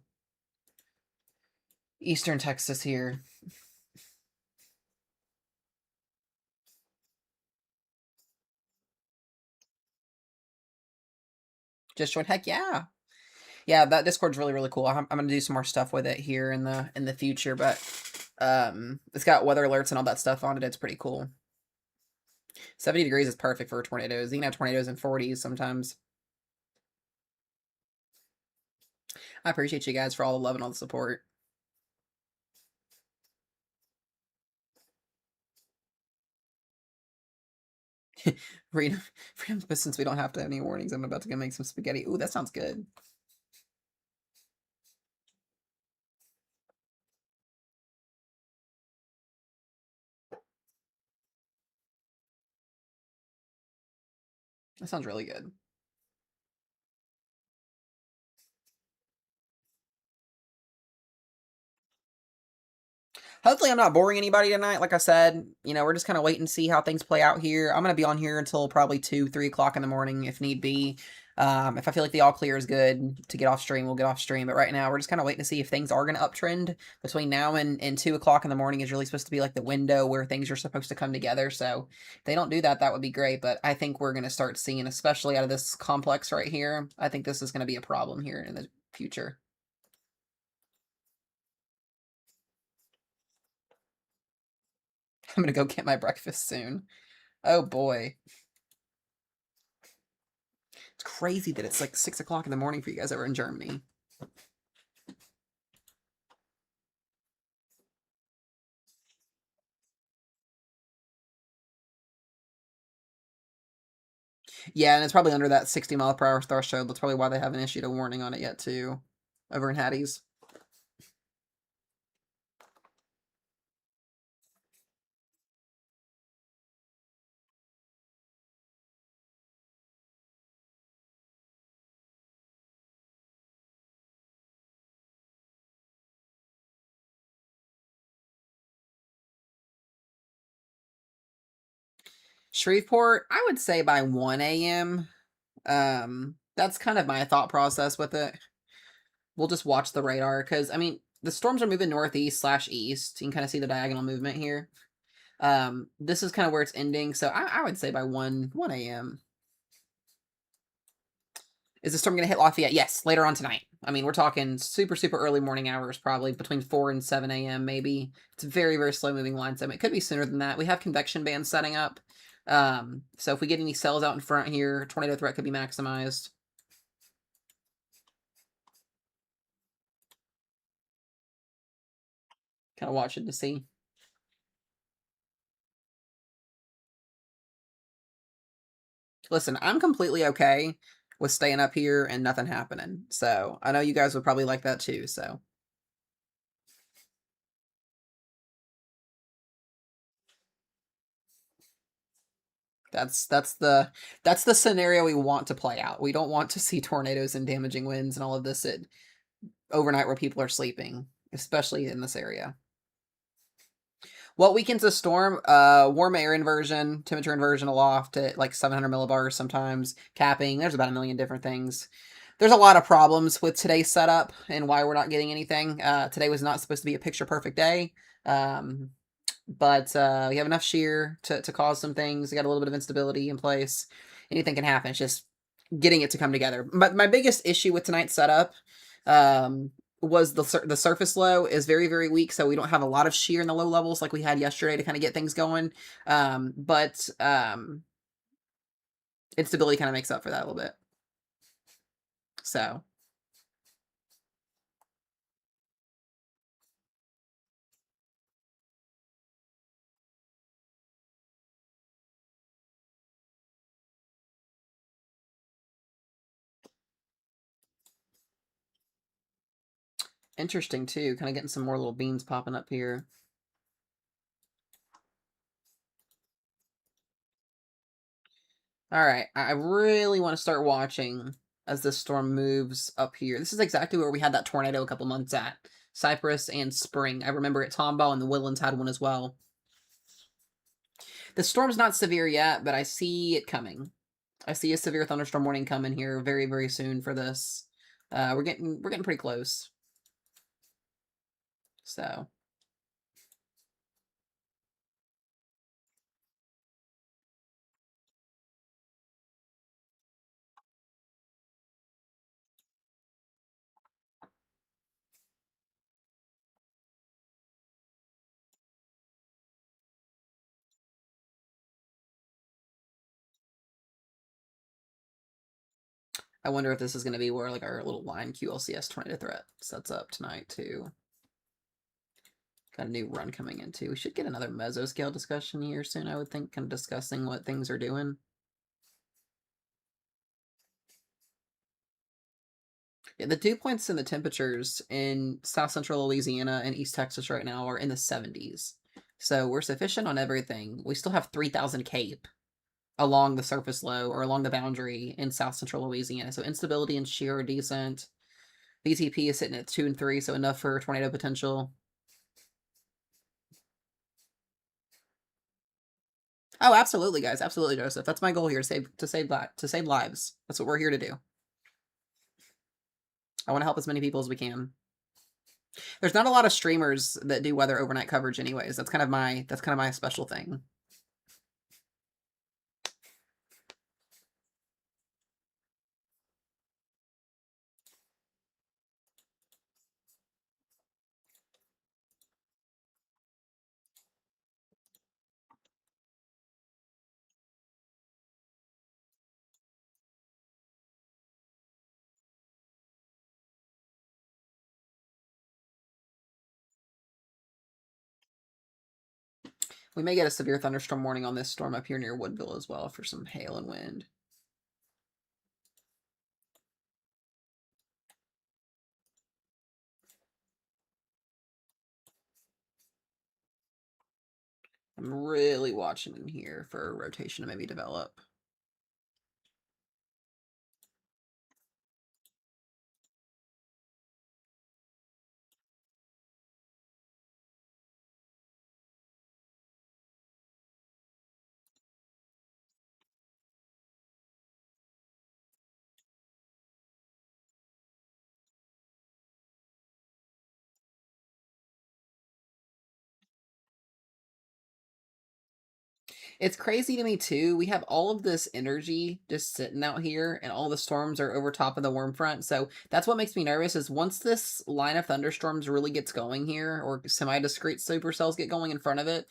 S1: eastern Texas here. Just join. Heck yeah. Yeah, that Discord's really, really cool. I'm going to do some more stuff with it here in the future, but it's got weather alerts and all that stuff on it. It's pretty cool. 70 degrees is perfect for tornadoes. You can have tornadoes in 40s sometimes. I appreciate you guys for all the love and all the support. Freedom, but since we don't have to have any warnings, I'm about to go make some spaghetti. Ooh, that sounds good. That sounds really good. Hopefully I'm not boring anybody tonight. Like I said, you know, we're just kind of waiting to see how things play out here. I'm going to be on here until probably 2, 3 o'clock in the morning if need be. If I feel like the all clear is good to get off stream, we'll get off stream. But right now, we're just kind of waiting to see if things are going to uptrend. Between now and 2 o'clock in the morning is really supposed to be like the window where things are supposed to come together. So if they don't do that, that would be great. But I think we're going to start seeing, especially out of this complex right here, I think this is going to be a problem here in the future. I'm going to go get my breakfast soon. Oh boy. It's crazy that it's like 6 o'clock in the morning for you guys over in Germany. Yeah, and it's probably under that 60 mile per hour threshold. That's probably why they haven't issued a warning on it yet, too, over in Hattie's. Shreveport, I would say by 1 a.m. That's kind of my thought process with it. We'll just watch the radar, because, I mean, the storms are moving northeast/east. You can kind of see the diagonal movement here. This is kind of where it's ending, so I would say by 1 a.m. Is the storm going to hit Lafayette? Yes, later on tonight. I mean, we're talking super, super early morning hours, probably between 4 and 7 a.m. maybe. It's a very, very slow moving line segment. It could be sooner than that. We have convection bands setting up. So if we get any cells out in front here, tornado threat could be maximized. Kind of watching to see. Listen, I'm completely okay with staying up here and nothing happening. So I know you guys would probably like that too. So that's the scenario we want to play out. We don't want to see tornadoes and damaging winds and all of this at overnight where people are sleeping, especially in this area. What weakens a storm? Warm air inversion, temperature inversion aloft at like 700 millibars sometimes, capping. There's about a million different things. There's a lot of problems with today's setup and why we're not getting anything. Today was not supposed to be a picture perfect day. But we have enough shear to cause some things. We got a little bit of instability in place. Anything can happen. It's just getting it to come together. But my biggest issue with tonight's setup was the surface low is very, very weak, so we don't have a lot of shear in the low levels like we had yesterday to kind of get things going. But instability kind of makes up for that a little bit. So interesting too, kind of getting some more little beans popping up here. All right, I really want to start watching as this storm moves up here. This is exactly where we had that tornado a couple months at. Cypress and Spring. I remember at Tomball and the Woodlands had one as well. The storm's not severe yet, but I see it coming. I see a severe thunderstorm warning coming here very, very soon for this. We're getting pretty close. So I wonder if this is going to be where like our little line QLCS tornado threat sets up tonight too. Got a new run coming into. We should get another mesoscale discussion here soon, I would think, kind of discussing what things are doing. Yeah, the dew points and the temperatures in South Central Louisiana and East Texas right now are in the 70s. So we're sufficient on everything. We still have 3,000 CAPE along the surface low or along the boundary in South Central Louisiana. So instability and shear are decent. BTP is sitting at 2 and 3, so enough for tornado potential. Oh, absolutely, guys. Absolutely, Joseph. That's my goal here, to save lives. That's what we're here to do. I want to help as many people as we can. There's not a lot of streamers that do weather overnight coverage anyways. That's kind of my special thing. We may get a severe thunderstorm warning on this storm up here near Woodville as well for some hail and wind. I'm really watching in here for a rotation to maybe develop. It's crazy to me too. We have all of this energy just sitting out here, and all the storms are over top of the worm front. So that's what makes me nervous. Is once this line of thunderstorms really gets going here, or semi-discrete supercells get going in front of it.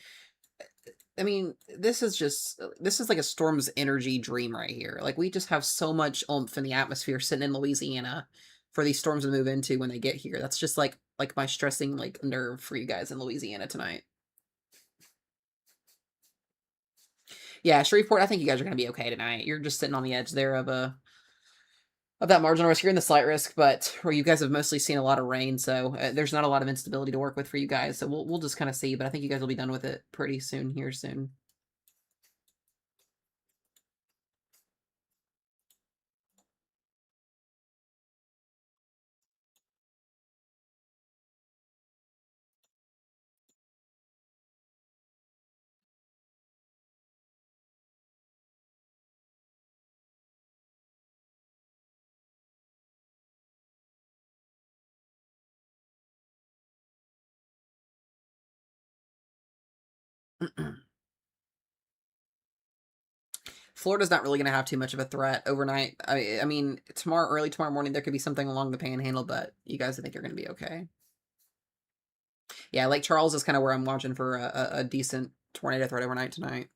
S1: I mean, this is like a storm's energy dream right here. Like we just have so much oomph in the atmosphere sitting in Louisiana for these storms to move into when they get here. That's just like my stressing like nerve for you guys in Louisiana tonight. Yeah, Shreveport, I think you guys are going to be okay tonight. You're just sitting on the edge there of that marginal risk. You're in the slight risk, but where you guys have mostly seen a lot of rain, so there's not a lot of instability to work with for you guys. So we'll just kind of see, but I think you guys will be done with it pretty soon here soon. Florida's not really going to have too much of a threat overnight. I mean, early tomorrow morning, there could be something along the Panhandle, but you guys, I think you're going to be okay. Yeah, Lake Charles is kind of where I'm watching for a decent tornado threat overnight tonight.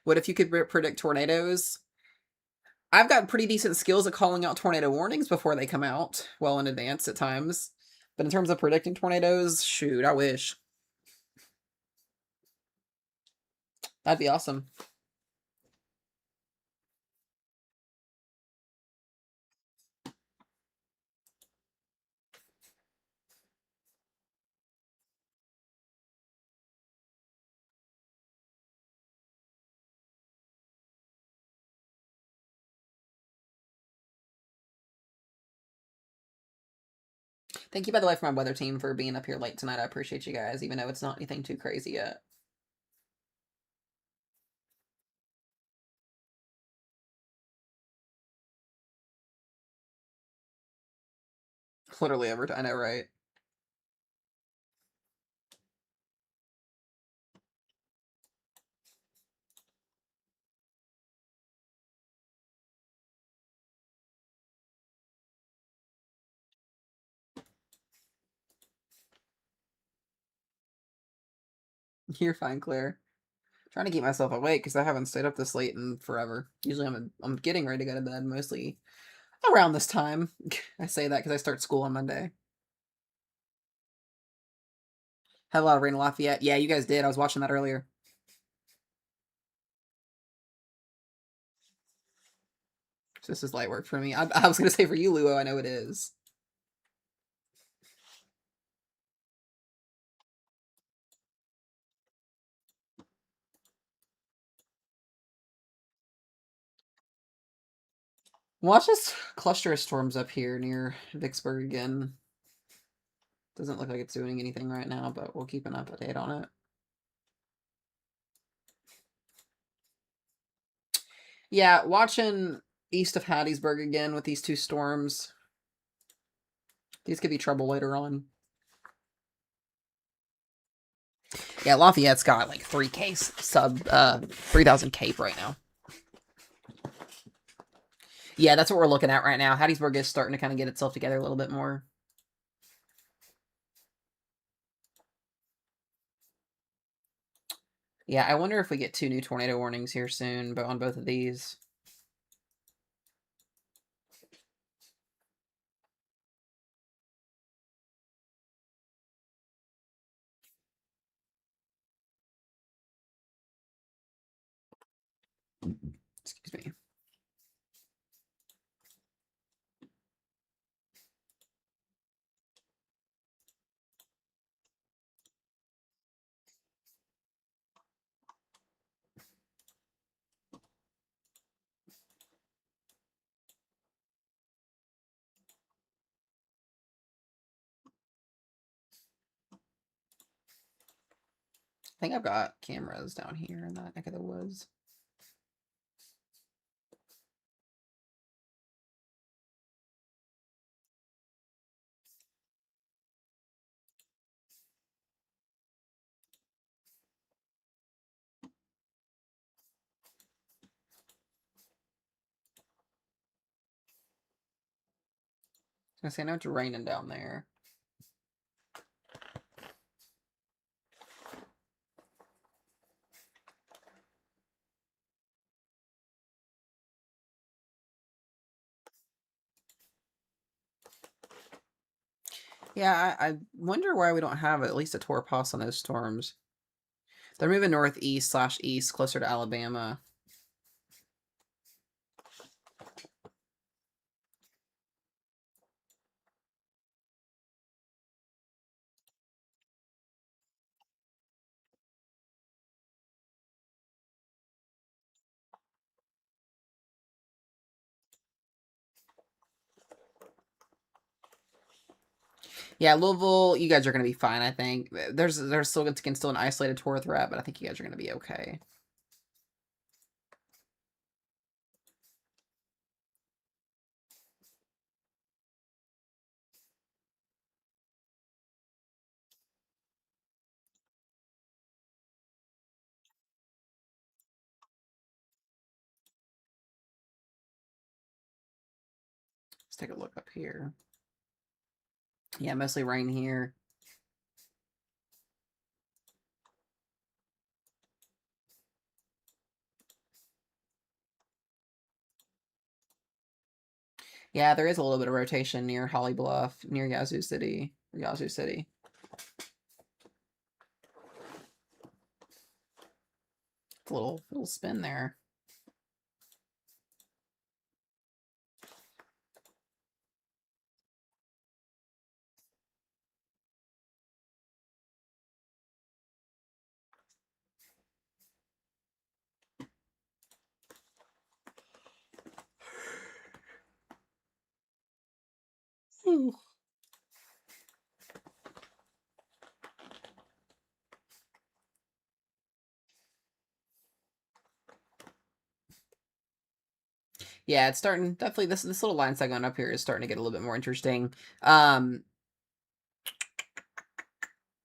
S1: What if you could predict tornadoes? I've got pretty decent skills at calling out tornado warnings before they come out, well in advance at times. But in terms of predicting tornadoes, shoot, I wish. That'd be awesome. Thank you, by the way, for my weather team for being up here late tonight. I appreciate you guys, even though it's not anything too crazy yet. Literally every time. I know, right? You're fine, Claire. Trying to keep myself awake because I haven't stayed up this late in forever. Usually I'm getting ready to go to bed mostly around this time. I say that because I start school on Monday. Had a lot of rain in Lafayette. Yeah, you guys did. I was watching that earlier. So this is light work for me. I was gonna say for you, Luo. I know it is. Watch this cluster of storms up here near Vicksburg again. Doesn't look like it's doing anything right now, but we'll keep an update on it. Yeah, watching east of Hattiesburg again with these two storms. These could be trouble later on. Yeah, Lafayette's got like 3K sub 3,000 cape right now. Yeah, that's what we're looking at right now. Hattiesburg is starting to kind of get itself together a little bit more. Yeah, I wonder if we get 2 new tornado warnings here soon, but on both of these. Excuse me. think I've got cameras down here in that neck of the woods. I was gonna say, I know it's raining down there. Yeah, I wonder why we don't have at least a tour pass on those storms. They're moving northeast/east closer to Alabama. Yeah, Louisville, you guys are going to be fine, I think. There's still an isolated tour threat, but I think you guys are going to be okay. Let's take a look up here. Yeah, mostly rain here. Yeah, there is a little bit of rotation near Holly Bluff, near Yazoo City. Yazoo City. It's a little spin there. Ooh. Yeah, it's starting, definitely, this little line segment up here is starting to get a little bit more interesting.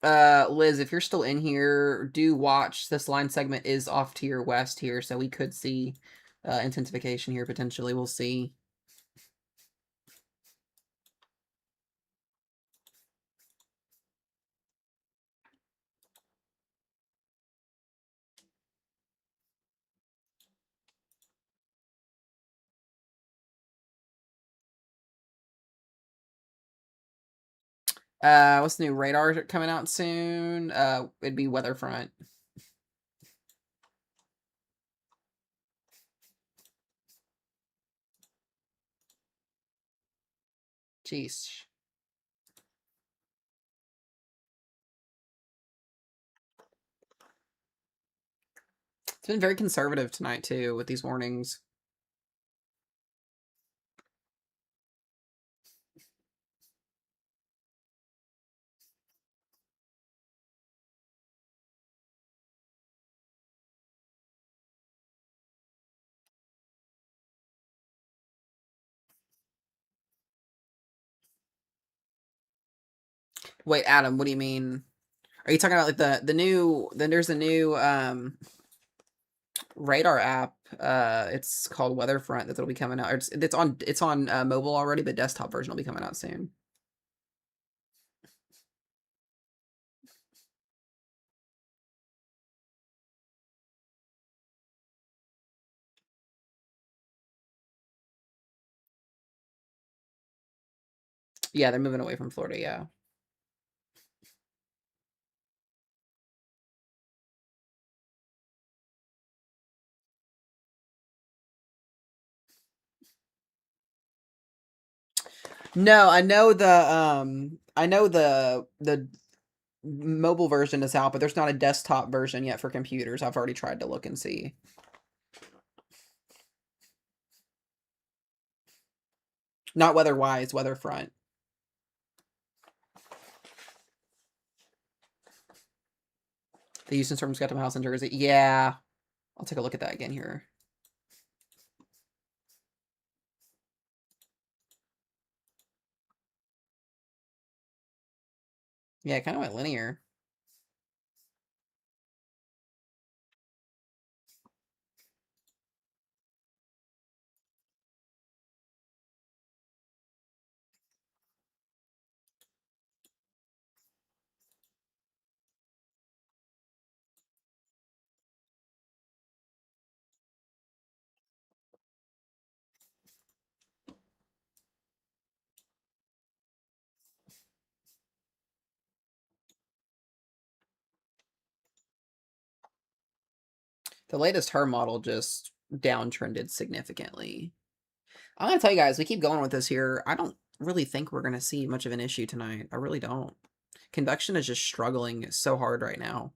S1: Liz, if you're still in here, do watch. This line segment is off to your west here, so we could see intensification here potentially. We'll see. What's the new radar coming out soon? It'd be Weatherfront. Jeez. It's been very conservative tonight too with these warnings. Wait, Adam, what do you mean? Are you talking about like the new? Then there's a new radar app. It's called Weatherfront that'll be coming out. It's on mobile already, but desktop version will be coming out soon. Yeah, they're moving away from Florida. Yeah. No, I know the mobile version is out, but there's not a desktop version yet for computers. I've already tried to look and see. Not WeatherWise, Weatherfront. The Houston Storm's got to house in Jersey. Yeah. I'll take a look at that again here. Yeah, it kind of went linear. The latest her model just downtrended significantly. I'm gonna tell you guys, we keep going with this here. I don't really think we're gonna see much of an issue tonight. I really don't. Convection is just struggling so hard right now.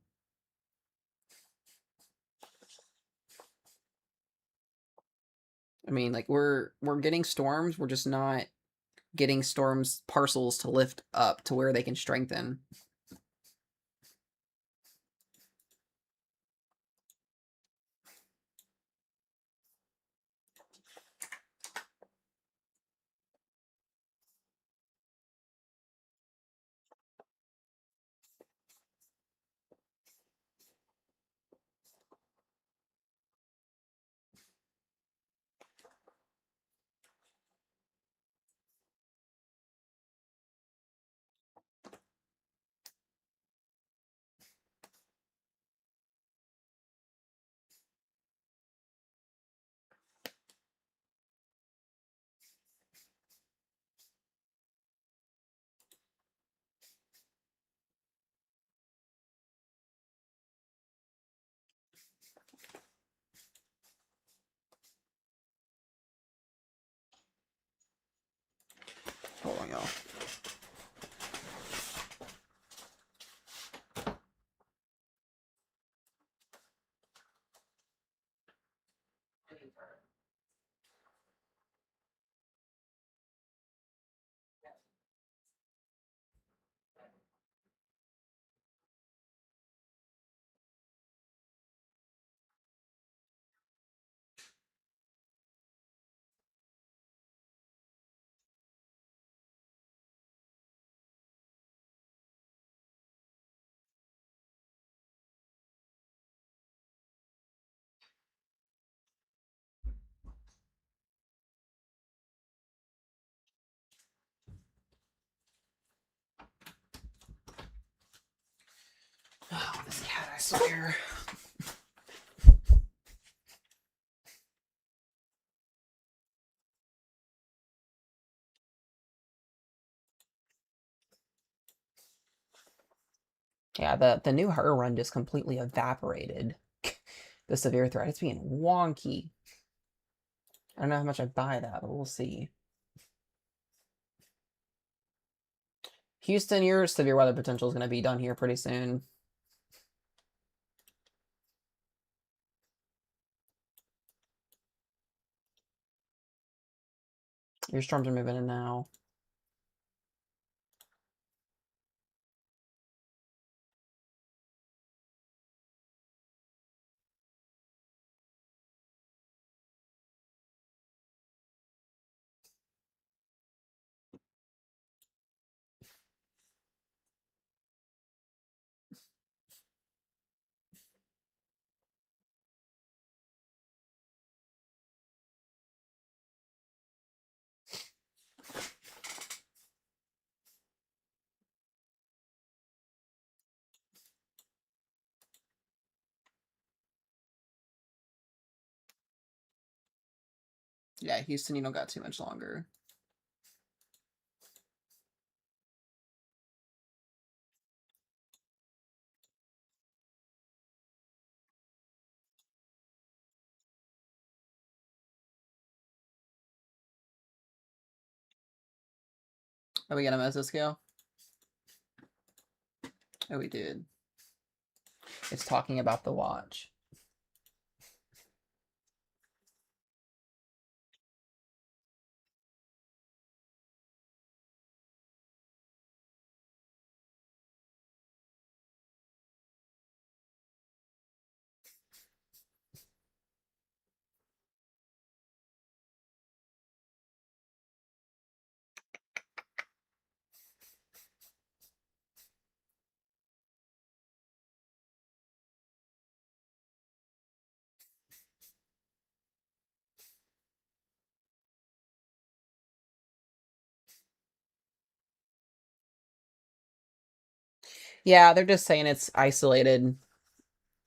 S1: I mean, like we're getting storms, we're just not getting storms parcels to lift up to where they can strengthen. Hold on, y'all. Oh, this cat, I swear. Yeah, the new her run just completely evaporated. The severe threat. It's being wonky. I don't know how much I buy that, but we'll see. Houston, your severe weather potential is going to be done here pretty soon. Your storms are moving in now. Yeah, Houston, you don't got too much longer. Oh, we got a mesoscale? Oh, we did. It's talking about the watch. Yeah, they're just saying it's isolated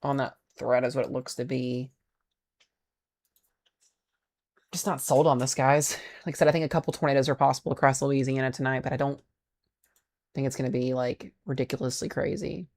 S1: on that thread is what it looks to be. Just not sold on this, guys. Like I said, I think a couple tornadoes are possible across Louisiana tonight, but I don't think it's going to be like ridiculously crazy.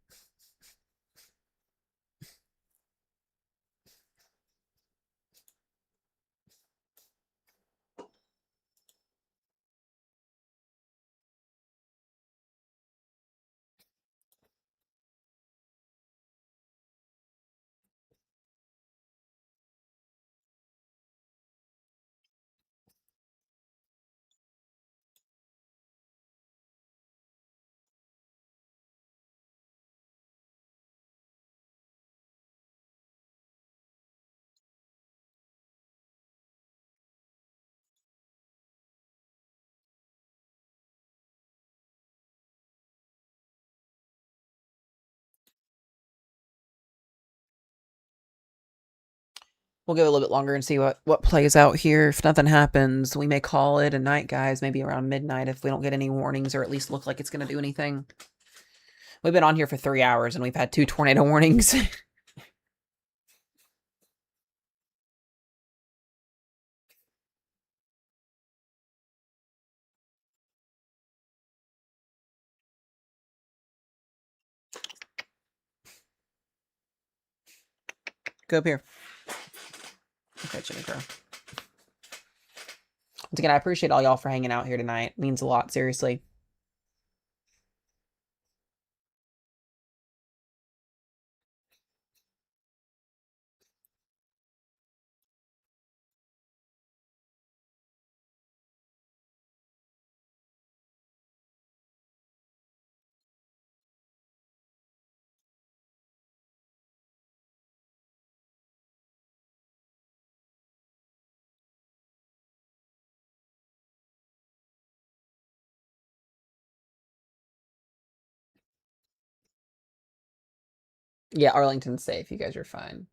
S1: We'll give it a little bit longer and see what plays out here. If nothing happens, we may call it a night, guys. Maybe around midnight if we don't get any warnings or at least look like it's going to do anything. We've been on here for 3 hours and we've had 2 tornado warnings. Go up here. Okay, Jimmy Crow. Once again, I appreciate all y'all for hanging out here tonight. It means a lot, seriously. Yeah, Arlington's safe. You guys are fine.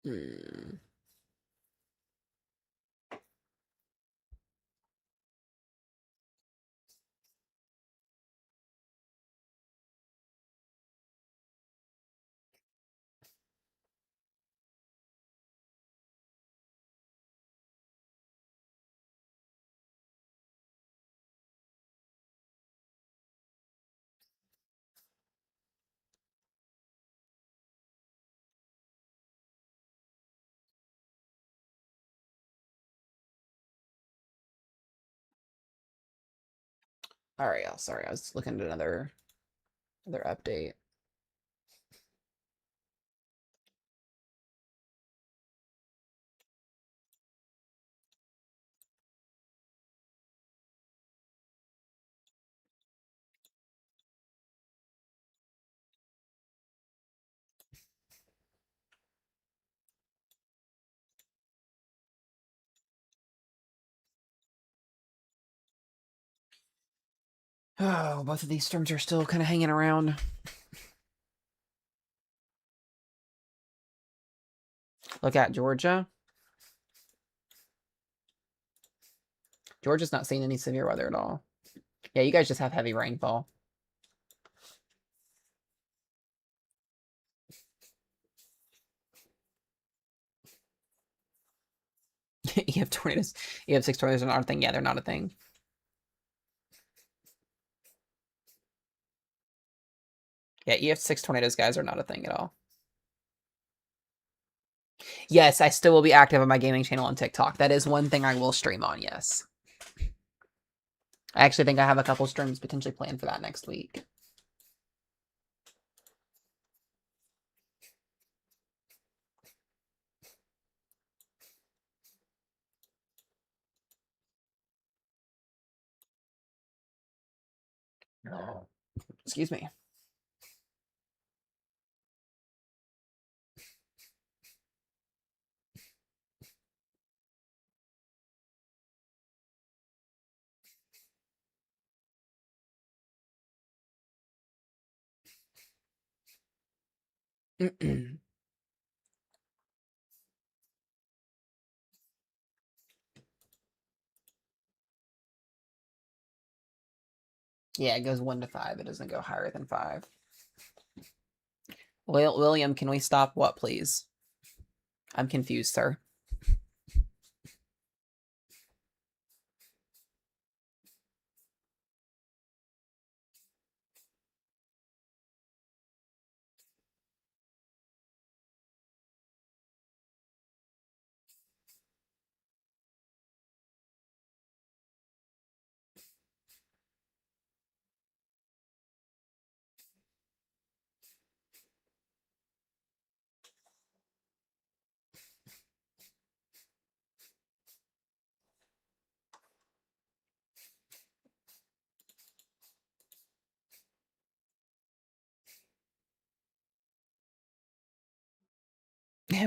S1: Hmm. All right, y'all. Sorry, I was looking at another update. Oh, both of these storms are still kind of hanging around. Look at Georgia. Georgia's not seeing any severe weather at all. Yeah, you guys just have heavy rainfall. You have tornadoes. You have 6 tornadoes are not a thing. Yeah, they're not a thing. Yeah, EF6 tornadoes guys are not a thing at all. Yes, I still will be active on my gaming channel on TikTok. That is one thing I will stream on, yes. I actually think I have a couple streams potentially planned for that next week. Excuse me. Yeah, it goes 1 to 5. It doesn't go higher than 5. William, can we stop what, please? I'm confused, sir.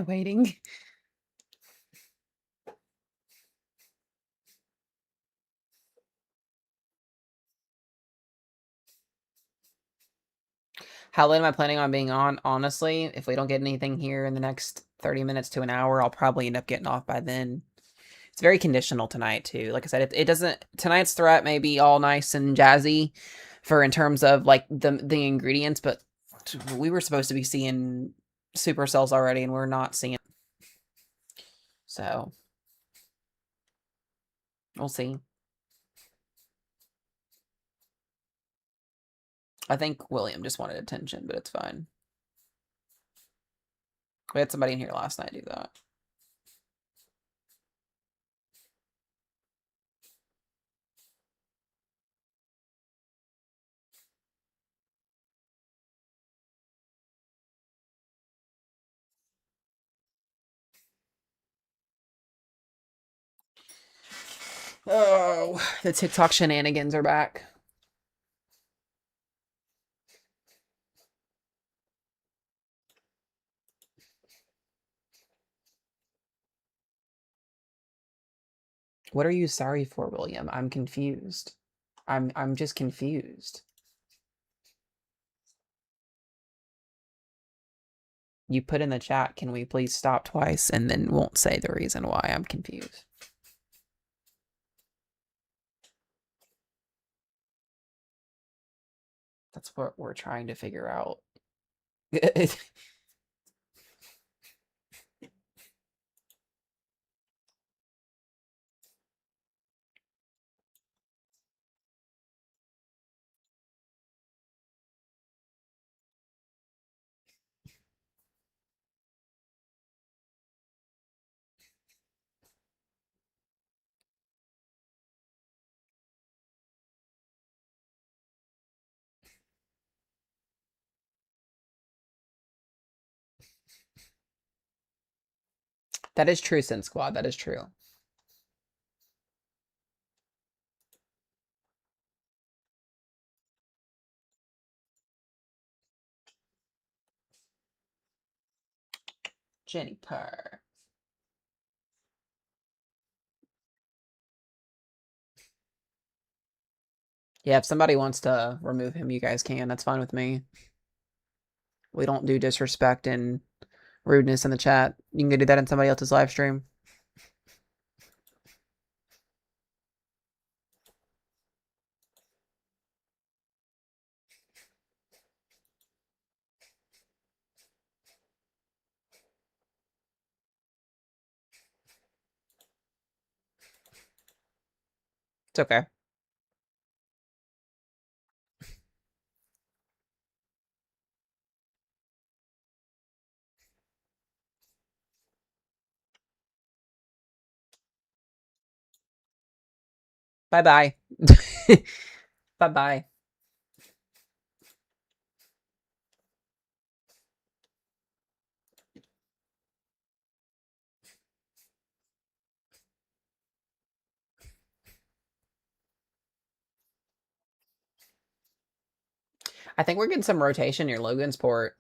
S1: Waiting. How late am I planning on being on? Honestly, if we don't get anything here in the next 30 minutes to an hour, I'll probably end up getting off by then. It's very conditional tonight, too. Like I said, it doesn't... Tonight's threat may be all nice and jazzy for in terms of, like, the ingredients, but we were supposed to be seeing supercells already, and we're not seeing... So... We'll see. I think William just wanted attention, but it's fine. We had somebody in here last night do that. Oh, the TikTok shenanigans are back. What are you sorry for, William? I'm confused. I'm just confused. You put in the chat, can we please stop twice, and then won't say the reason why. I'm confused. That's what we're trying to figure out. That is true, Sin Squad. That is true. Jennifer. Yeah, if somebody wants to remove him, you guys can. That's fine with me. We don't do disrespect and rudeness in the chat. You can go do that in somebody else's live stream. It's okay. Bye bye. Bye bye. I think we're getting some rotation near Logansport.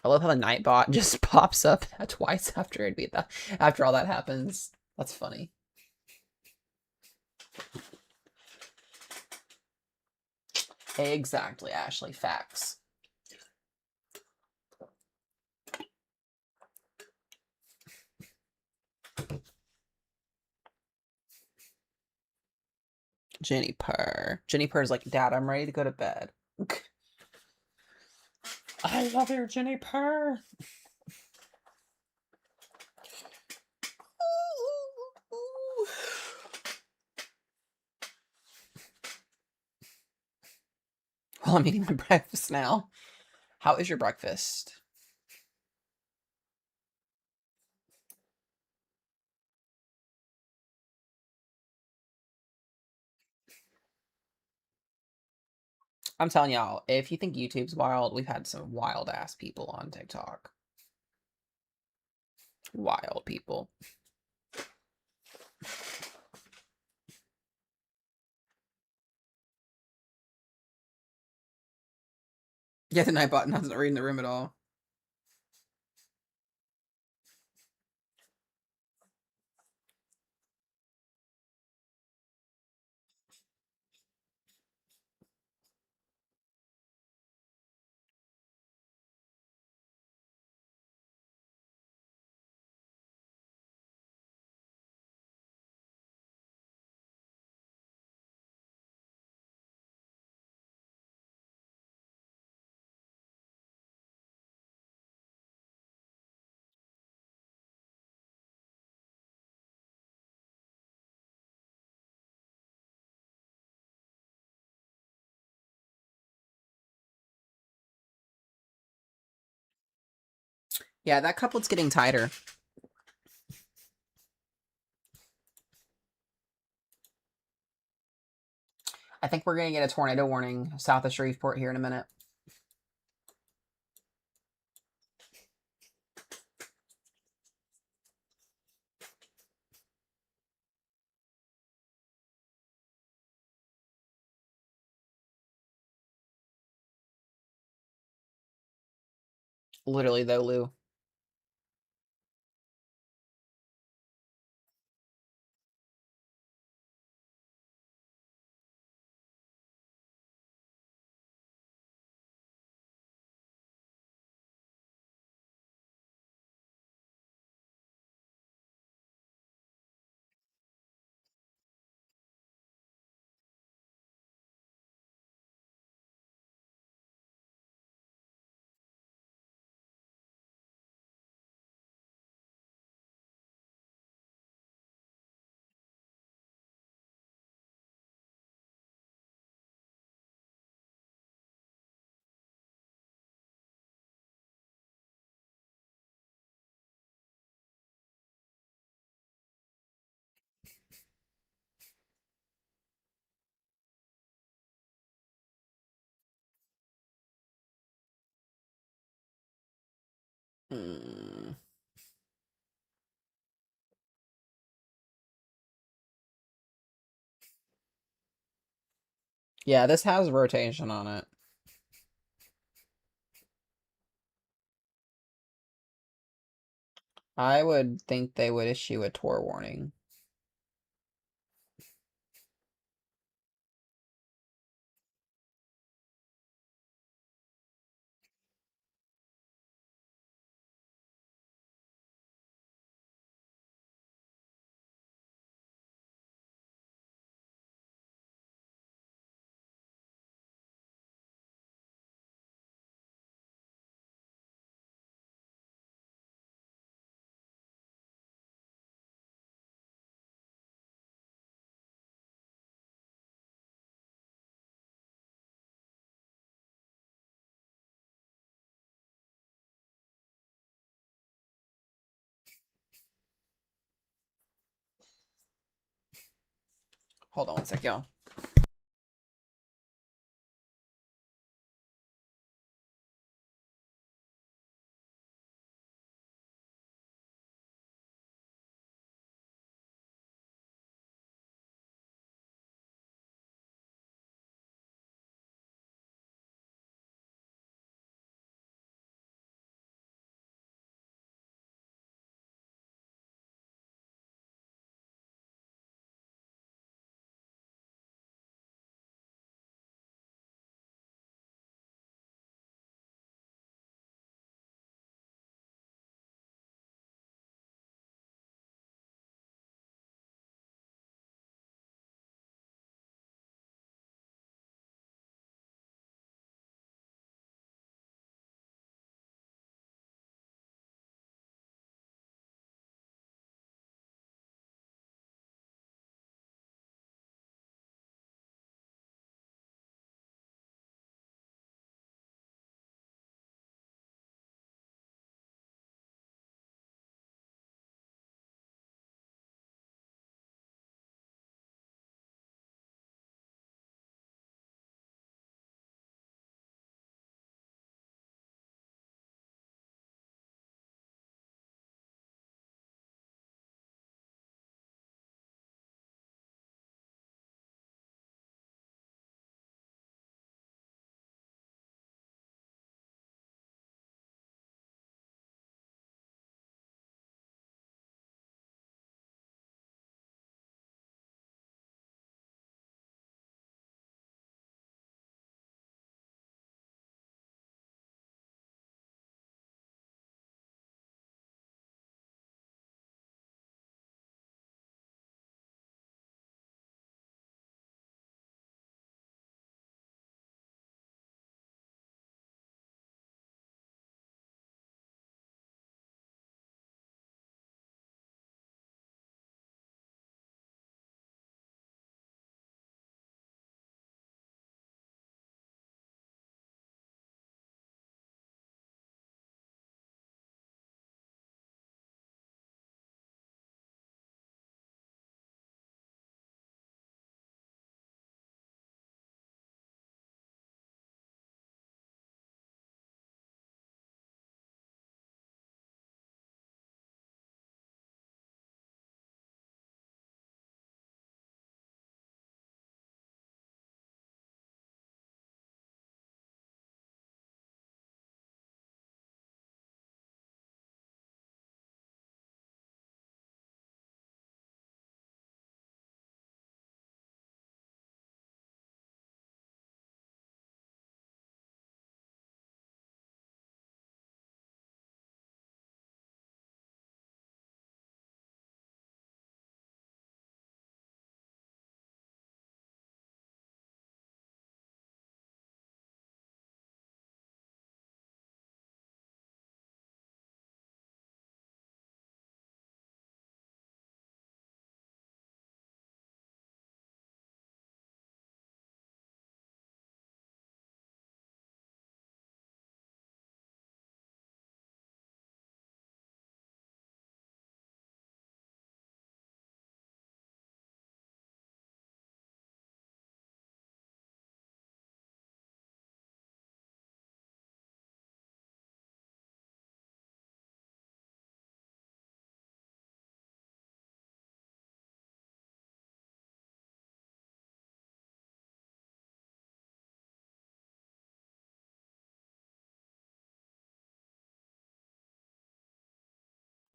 S1: I love how the Nightbot just pops up twice after it'd be that after all that happens. That's funny. Exactly, Ashley. Facts. Jenny Purr. Jenny Purr's like, Dad, I'm ready to go to bed. I love your Jenny Purr. Well, I'm eating my breakfast now. How is your breakfast? I'm telling y'all, if you think YouTube's wild, we've had some wild ass people on TikTok. Wild people. Yeah, the Nightbot doesn't read in the room at all. Yeah, that couplet's getting tighter. I think we're going to get a tornado warning south of Shreveport here in a minute. Literally, though, Lou. Hmm. Yeah, this has rotation on it. I would think they would issue a tour warning. Hold on one sec, y'all.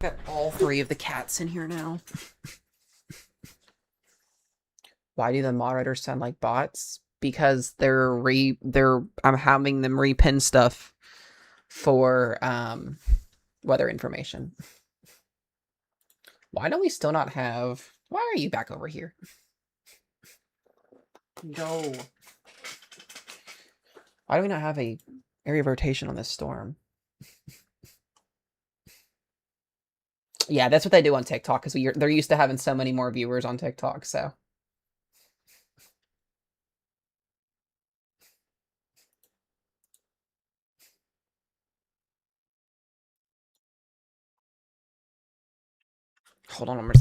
S1: Got all three of the cats in here now. Why do the moderators sound like bots? Because I'm having them repin stuff for weather information. Why don't we still not have... Why are you back over here? No. Why do we not have a area of rotation on this storm? Yeah, that's what they do on TikTok, because they're used to having so many more viewers on TikTok, so. Hold on,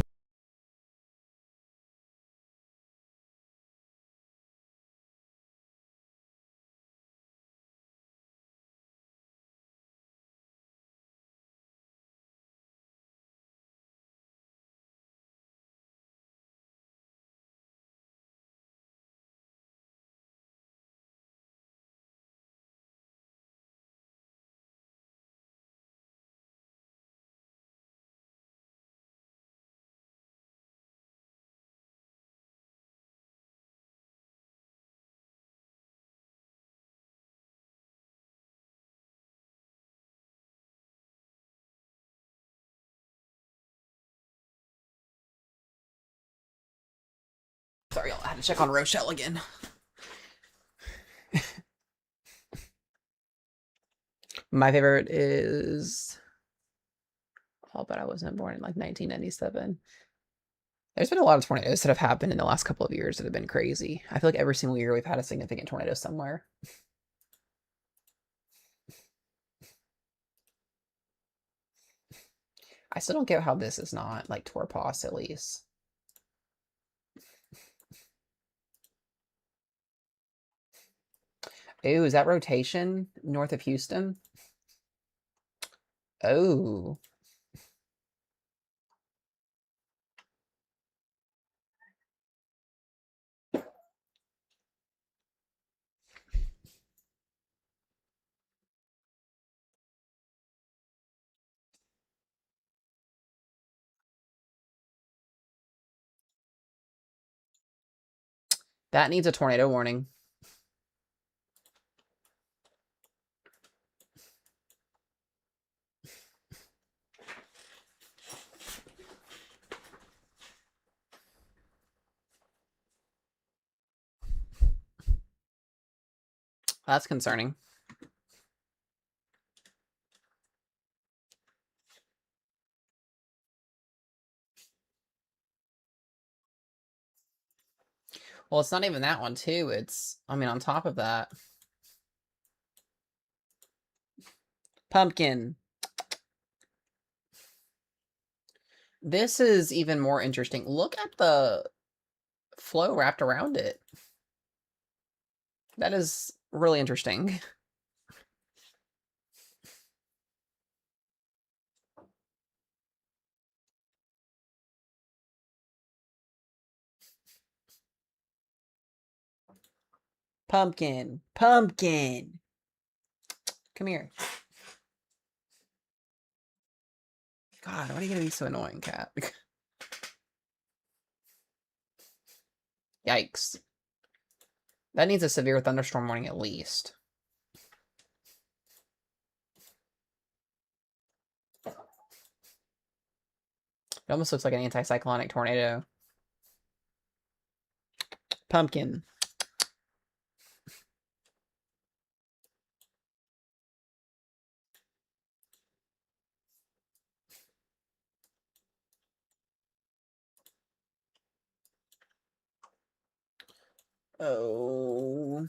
S1: Sorry, I had to check on Rochelle again. My favorite is... I'll bet I wasn't born in like 1997. There's been a lot of tornadoes that have happened in the last couple of years that have been crazy. I feel like every single year we've had a significant tornado somewhere. I still don't get how this is not like Torpos at least. Ooh, is that rotation north of Houston? Oh. That needs a tornado warning. That's concerning. Well, it's not even that one, too. It's, I mean, on top of that. Pumpkin. This is even more interesting. Look at the flow wrapped around it. That is really interesting. Pumpkin. Pumpkin. Come here. God, why are you going to be so annoying, cat? Yikes. That needs a severe thunderstorm warning at least. It almost looks like an anticyclonic tornado. Pumpkin. Oh.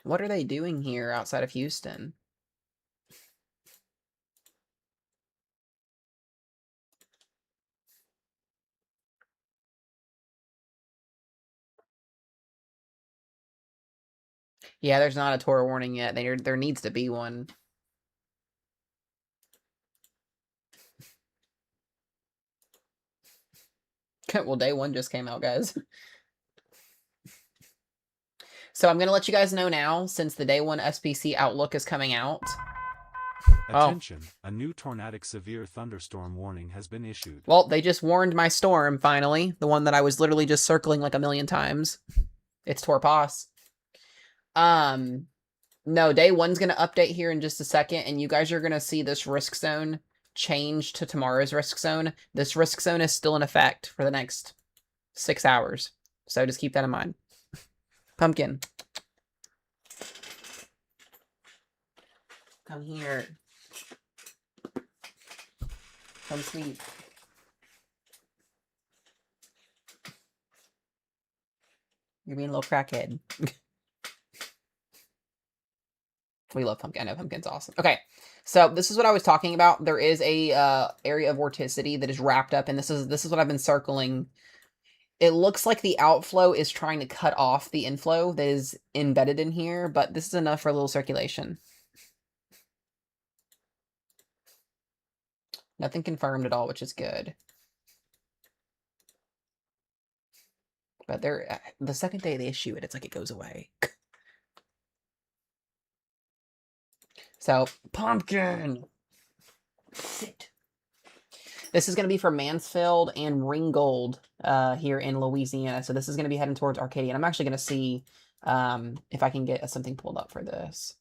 S1: What are they doing here outside of Houston? Yeah, there's not a Torah warning yet. There needs to be one. Well, day one just came out, guys. So I'm going to let you guys know now, since the day one SPC Outlook is coming out.
S2: Attention, a new tornadic severe thunderstorm warning has been issued.
S1: Well, they just warned my storm, finally. The one that I was literally just circling like a million times. It's Torpos. No, day one's going to update here in just a second, and you guys are going to see this risk zone change to tomorrow's risk zone. This risk zone is still in effect for the next 6 hours. So just keep that in mind. Pumpkin. Come here. Come sleep. You're being a little crackhead. We love Pumpkin. I know Pumpkin's awesome. Okay, so this is what I was talking about. There is a area of vorticity that is wrapped up, and this is what I've been circling. It looks like the outflow is trying to cut off the inflow that is embedded in here, but this is enough for a little circulation. Nothing confirmed at all, which is good. But the second day they issue it, it's like it goes away. So, Pumpkin! Sit. This is going to be for Mansfield and Ringgold here in Louisiana. So this is going to be heading towards Arcadia. And I'm actually going to see if I can get something pulled up for this.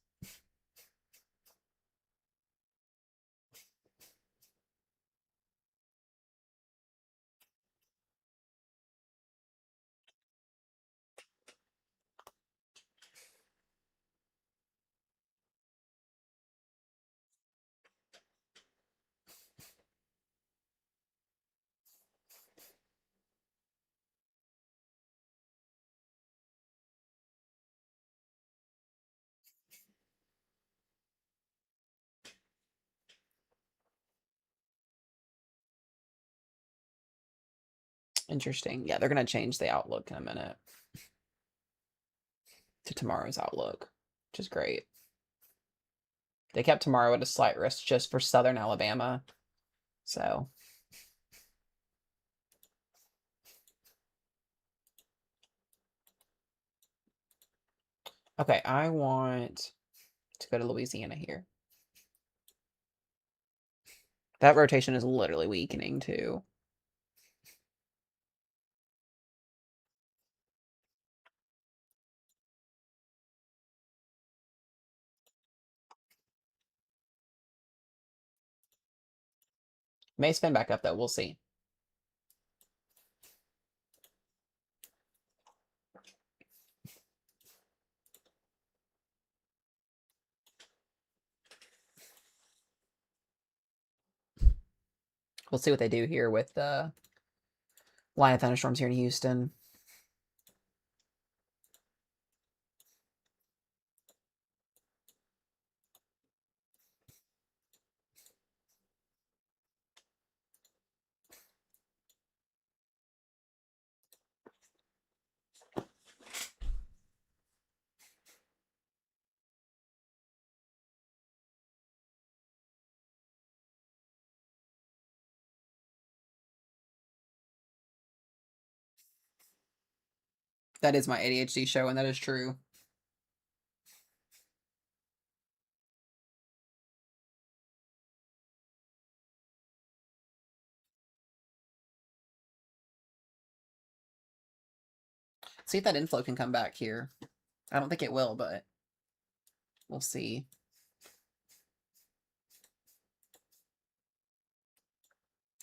S1: Interesting. Yeah, they're going to change the outlook in a minute to tomorrow's outlook, which is great. They kept tomorrow at a slight risk just for Southern Alabama. So. Okay, I want to go to Louisiana here. That rotation is literally weakening too. May spin back up though, we'll see. We'll see what they do here with the line of thunderstorms here in Houston. That is my ADHD show, and that is true. See if that inflow can come back here. I don't think it will, but we'll see.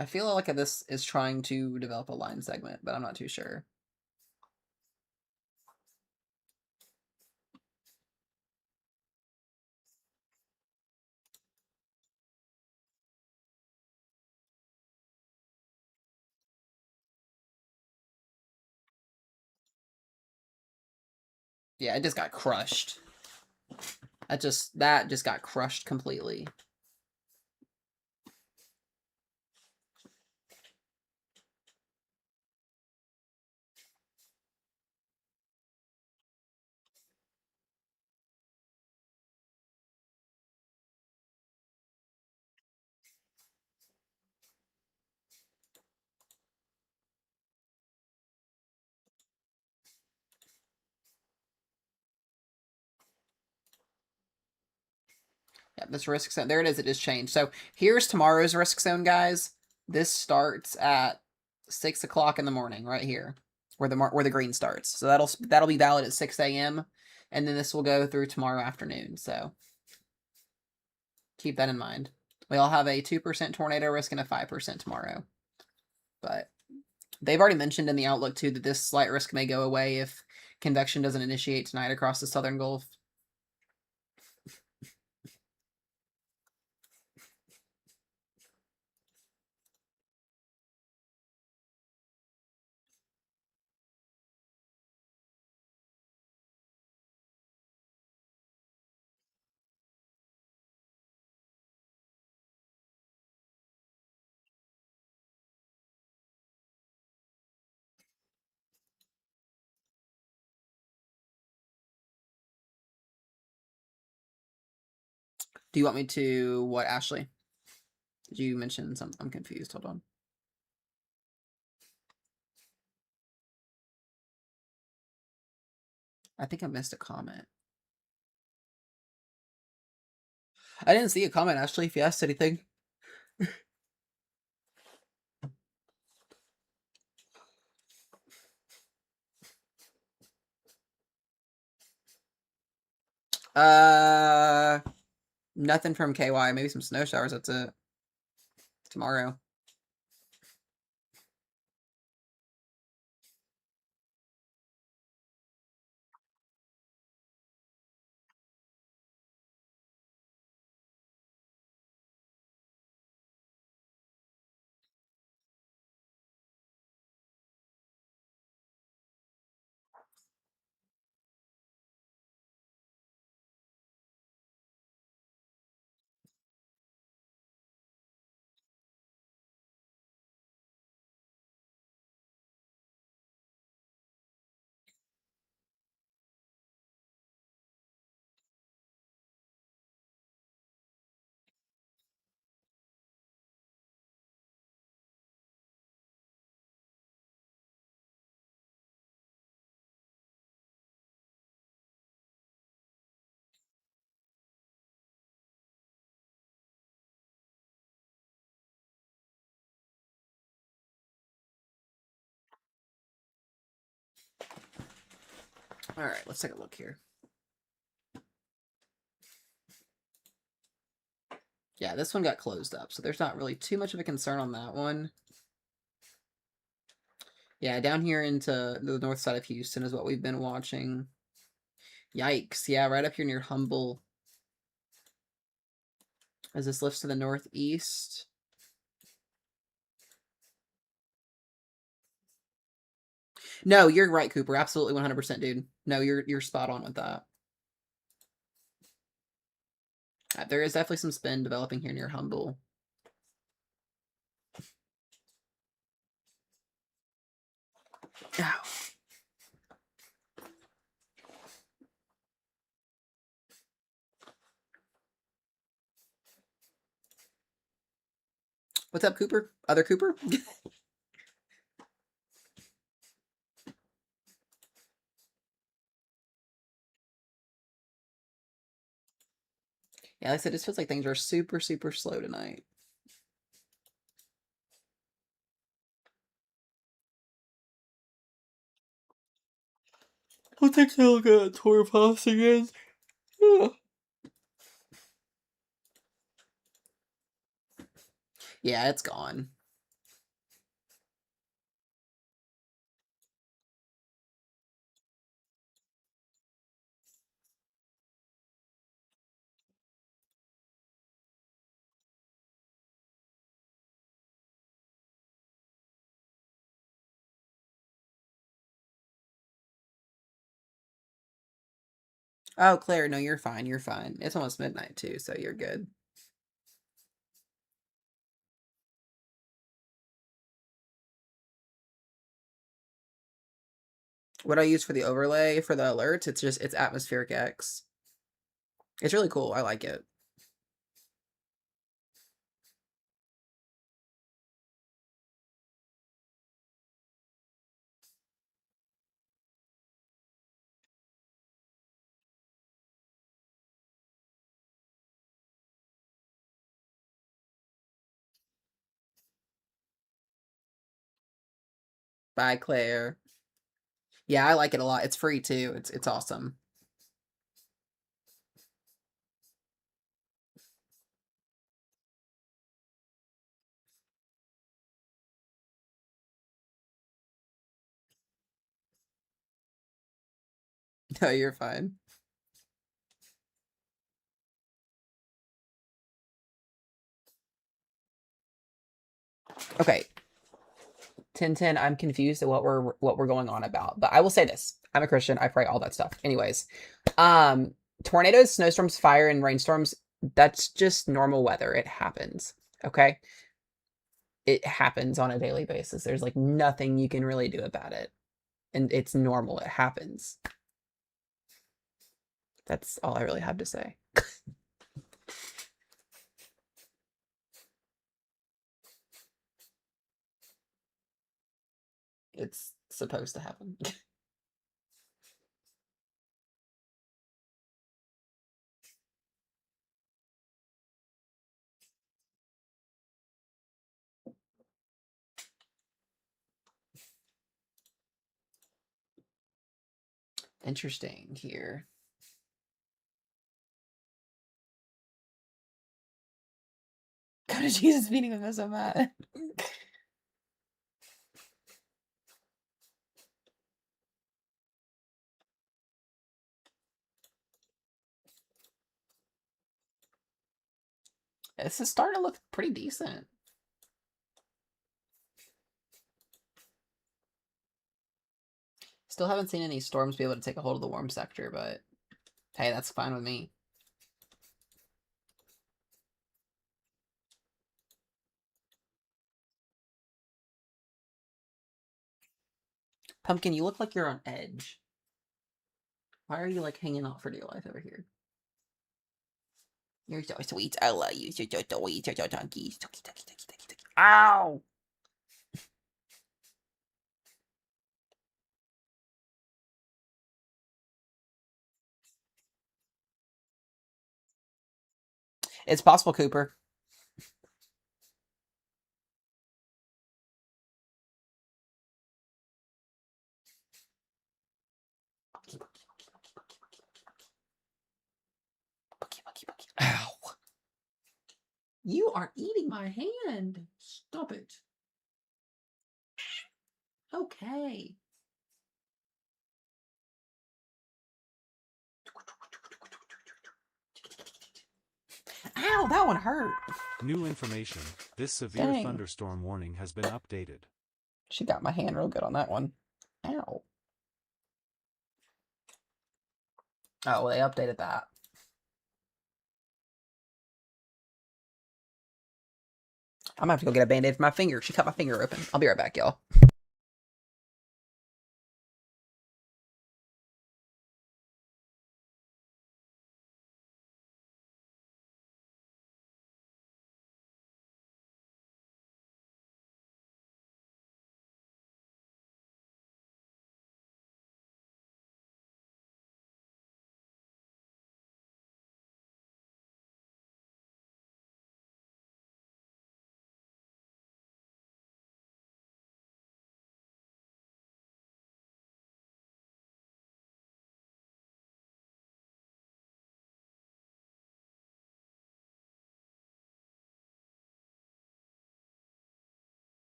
S1: I feel like this is trying to develop a line segment, but I'm not too sure. Yeah, it just got crushed. That just got crushed completely. Yeah, this risk zone. There it is. It just changed. So here's tomorrow's risk zone, guys. This starts at 6 o'clock in the morning, right here, where the green starts. So that'll be valid at 6 a.m. and then this will go through tomorrow afternoon. So keep that in mind. We all have a 2% tornado risk and a 5% tomorrow. But they've already mentioned in the outlook too that this slight risk may go away if convection doesn't initiate tonight across the southern Gulf. Do you want me to what, Ashley? Did you mention something? I'm confused. Hold on. I think I missed a comment. I didn't see a comment, Ashley, if you asked anything. Nothing from KY. Maybe some snow showers. That's it. Tomorrow. All right, let's take a look here. Yeah, this one got closed up, so there's not really too much of a concern on that one. Yeah, down here into the north side of Houston is what we've been watching. Yikes. Yeah, right up here near Humble. As this lifts to the northeast. No, you're right, Cooper. Absolutely 100%, dude. No, you're spot on with that. There is definitely some spin developing here near Humble. Ow. What's up, Cooper? Other Cooper? Yeah, like I said, it just feels like things are super, super slow tonight. I'll take a look at Tor Pass again. Yeah, it's gone. Oh, Claire, no, you're fine. You're fine. It's almost midnight, too, so you're good. What I use for the overlay for the alerts, it's Atmospheric X. It's really cool. I like it. Bye, Claire. Yeah, I like it a lot. It's free too. It's awesome. No, you're fine. Okay. 1010, I'm confused at what we're going on about. But I will say this. I'm a Christian. I pray all that stuff. Anyways, tornadoes, snowstorms, fire, and rainstorms, that's just normal weather. It happens. Okay? It happens on a daily basis. There's like nothing you can really do about it. And it's normal. It happens. That's all I really have to say. It's supposed to happen. Interesting here. God, Jesus beating him so mad. This is starting to look pretty decent. Still haven't seen any storms be able to take a hold of the warm sector, but hey, that's fine with me. Pumpkin, you look like you're on edge. Why are you like hanging out for dear life over here? You're so sweet. I love you. You're so sweet. You're so chunky. Ow! It's possible, Cooper. You are eating my hand. Stop it. Okay. Ow, that one hurt.
S2: New information. This severe
S1: Dang.
S2: thunderstorm warning has been updated.
S1: She got my hand real good on that one. Ow. Oh, well, they updated that. I'm gonna have to go get a band-aid for my finger. She cut my finger open. I'll be right back, y'all.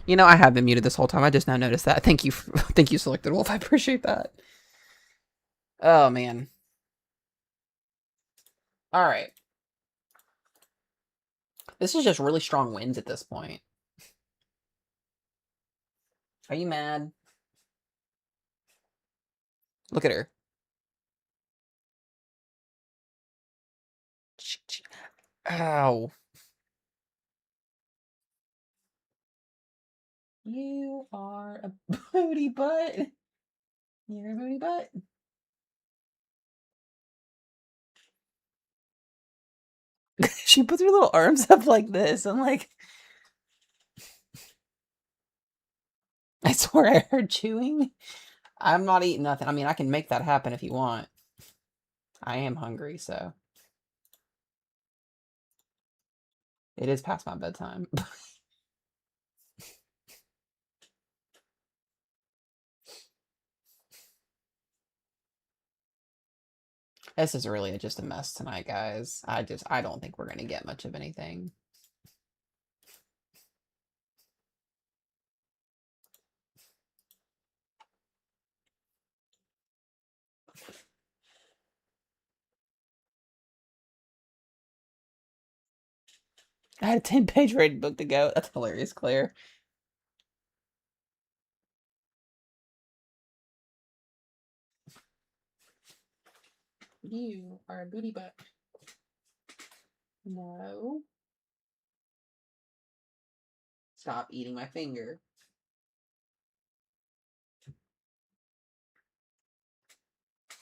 S1: You know, I have been muted this whole time. I just now noticed that. Thank you. Thank you, Selected Wolf. I appreciate that. Oh, man. All right. This is just really strong winds at this point. Are you mad? Look at her. Ow. You are a booty butt. You're a booty butt. She puts her little arms up like this. I'm like, I swear I heard chewing. I'm not eating nothing. I mean, I can make that happen if you want. I am hungry, so. It is past my bedtime. This is really just a mess tonight, guys. I don't think we're gonna get much of anything. I had a 10-page rated book to go. That's hilarious, Claire. You are a booty butt. No. Stop eating my finger.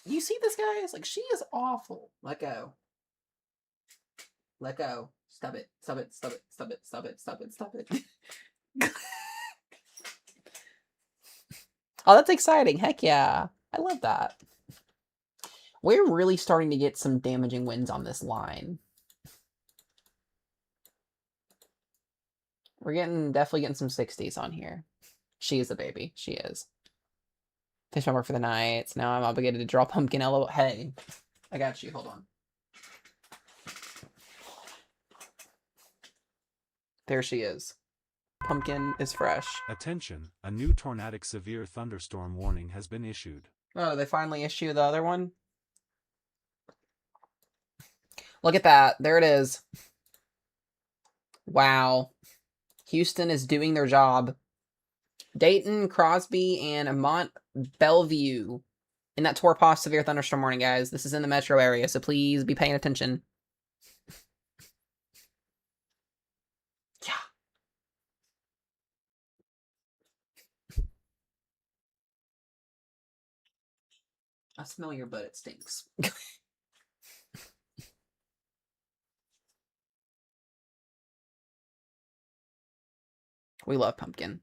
S1: You see this, guys? Like, she is awful. Let go. Let go. Stop it. Stop it. Stop it. Stop it. Stop it. Stop it. Stop it. Oh, that's exciting. Heck yeah. I love that. We're really starting to get some damaging winds on this line. We're definitely getting some 60s on here. She is a baby. She is. Fish my work for the nights. Now I'm obligated to draw pumpkin. LOL. Hey, I got you. Hold on. There she is. Pumpkin is fresh.
S2: Attention, a new tornadic severe thunderstorm warning has been issued.
S1: Oh, they finally issue the other one? Look at that. There it is. Wow. Houston is doing their job. Dayton, Crosby, and Mont Bellevue in that Torpos severe thunderstorm warning, guys. This is in the metro area, so please be paying attention. Yeah. I smell your butt. It stinks. We love pumpkin.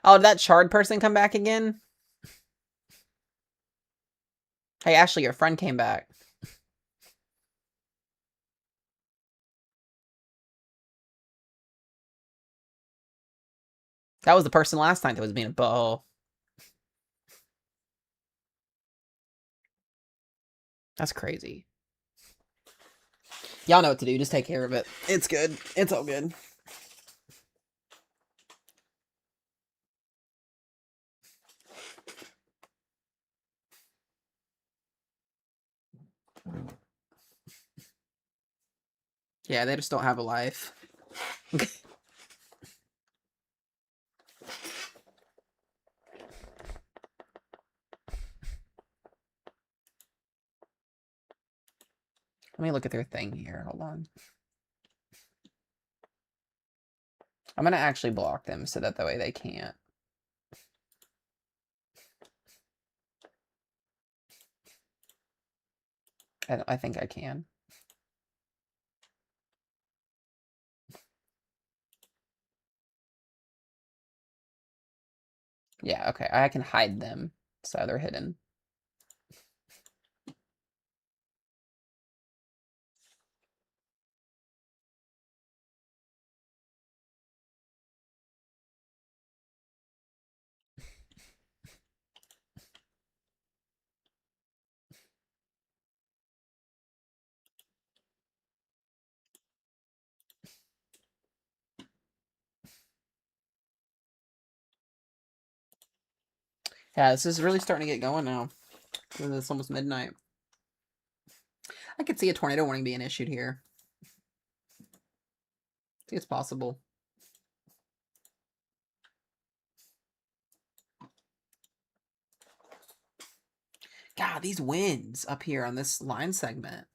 S1: Oh, did that charred person come back again? Hey, Ashley, your friend came back. That was the person last night that was being a butthole. That's crazy. Y'all know what to do. Just take care of it. It's good. It's all good. Yeah, they just don't have a life. Let me look at their thing here. Hold on. I'm going to actually block them so that the way they can't. I think I can. Yeah, okay. I can hide them so they're hidden. Yeah, this is really starting to get going now. It's almost midnight. I could see a tornado warning being issued here. I think it's possible. God, these winds up here on this line segment.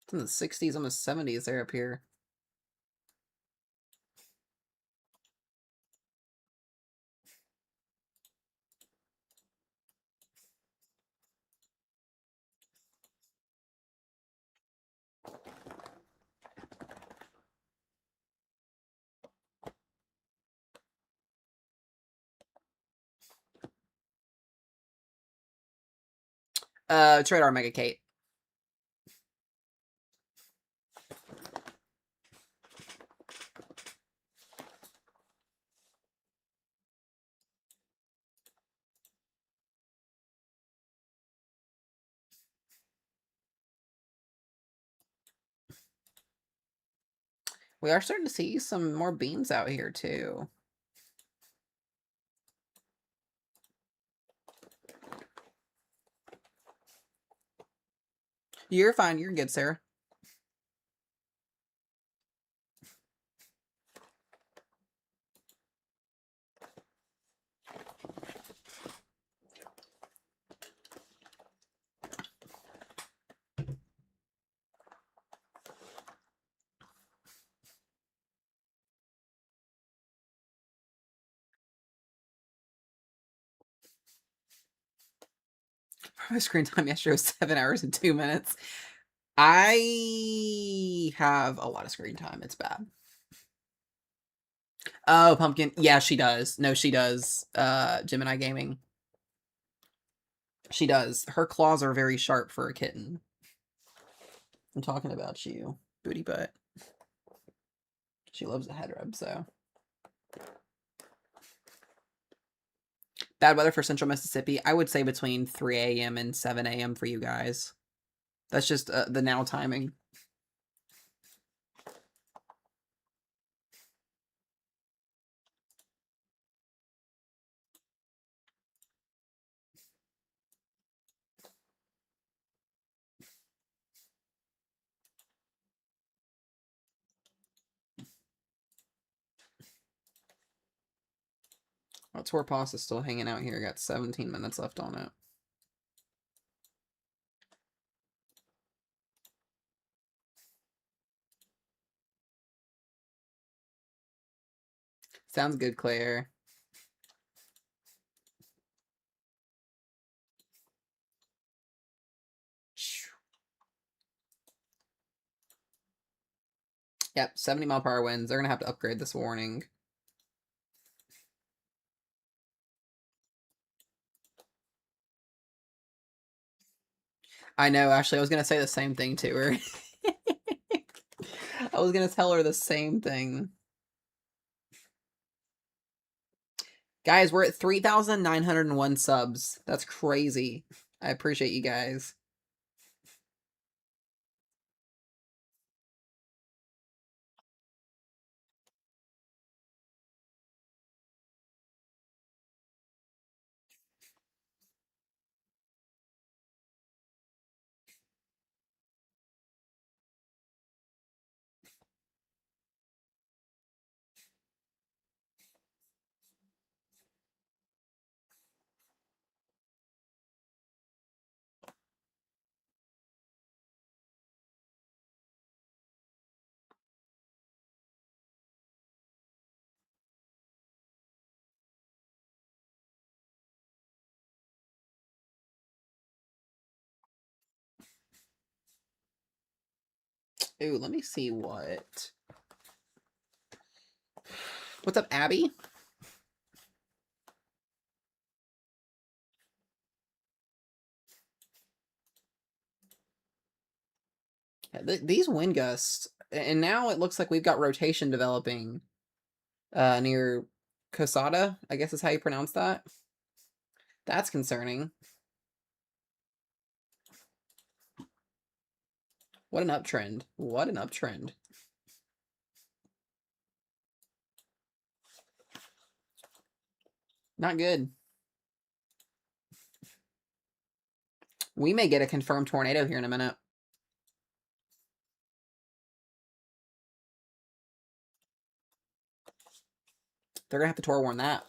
S1: It's in the 60s, almost 70s there up here. It's radar Mega Kate. We are starting to see some more beams out here, too. You're fine. You're good, Sarah. My screen time yesterday was 7 hours and 2 minutes. I have a lot of screen time. It's bad. Oh, Pumpkin. Yeah, she does. No, she does. Gemini Gaming. She does. Her claws are very sharp for a kitten. I'm talking about you, booty butt. She loves a head rub, so. Bad weather for Central Mississippi. I would say between 3 a.m. and 7 a.m. for you guys. That's just the now timing. Oh, Tour Pass is still hanging out here. Got 17 minutes left on it. Sounds good, Claire. Yep, 70-mile-per-hour winds. They're going to have to upgrade this warning. I know, Ashley. I was going to say the same thing to her. I was going to tell her the same thing. Guys, we're at 3,901 subs. That's crazy. I appreciate you guys. Ooh, let me see what. What's up, Abby? Yeah, these wind gusts, and now it looks like we've got rotation developing near Cosada, I guess is how you pronounce that. That's concerning. What an uptrend. What an uptrend. Not good. We may get a confirmed tornado here in a minute. They're going to have to Tor warn that.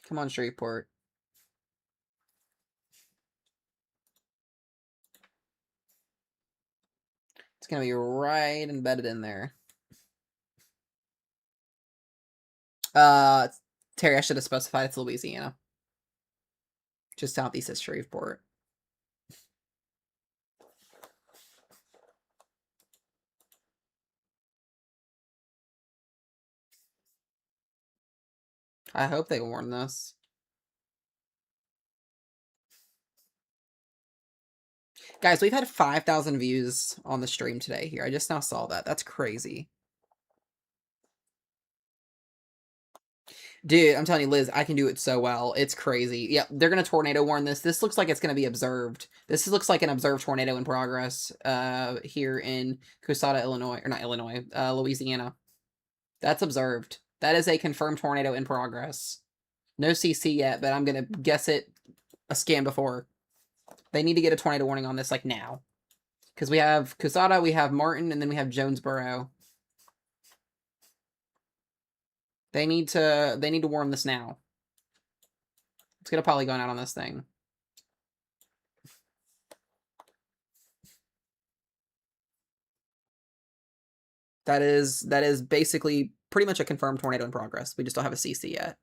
S1: Come on, Shreveport. It's going to be right embedded in there. Terry, I should have specified it's Louisiana. Just southeast of Shreveport. I hope they warn this. Guys, we've had 5,000 views on the stream today here. I just now saw that. That's crazy. Dude, I'm telling you, Liz, I can do it so well. It's crazy. Yep, they're going to tornado warn this. This looks like it's going to be observed. This looks like an observed tornado in progress here in Cosada, Illinois. Or not Illinois, Louisiana. That's observed. That is a confirmed tornado in progress. No CC yet, but I'm going to guess it a scan before. They need to get a tornado warning on this, like, now. Because we have Cosada, we have Martin, and then we have Jonesboro. They need to warm this now. Let's get a polygon out on this thing. That is basically pretty much a confirmed tornado in progress. We just don't have a CC yet.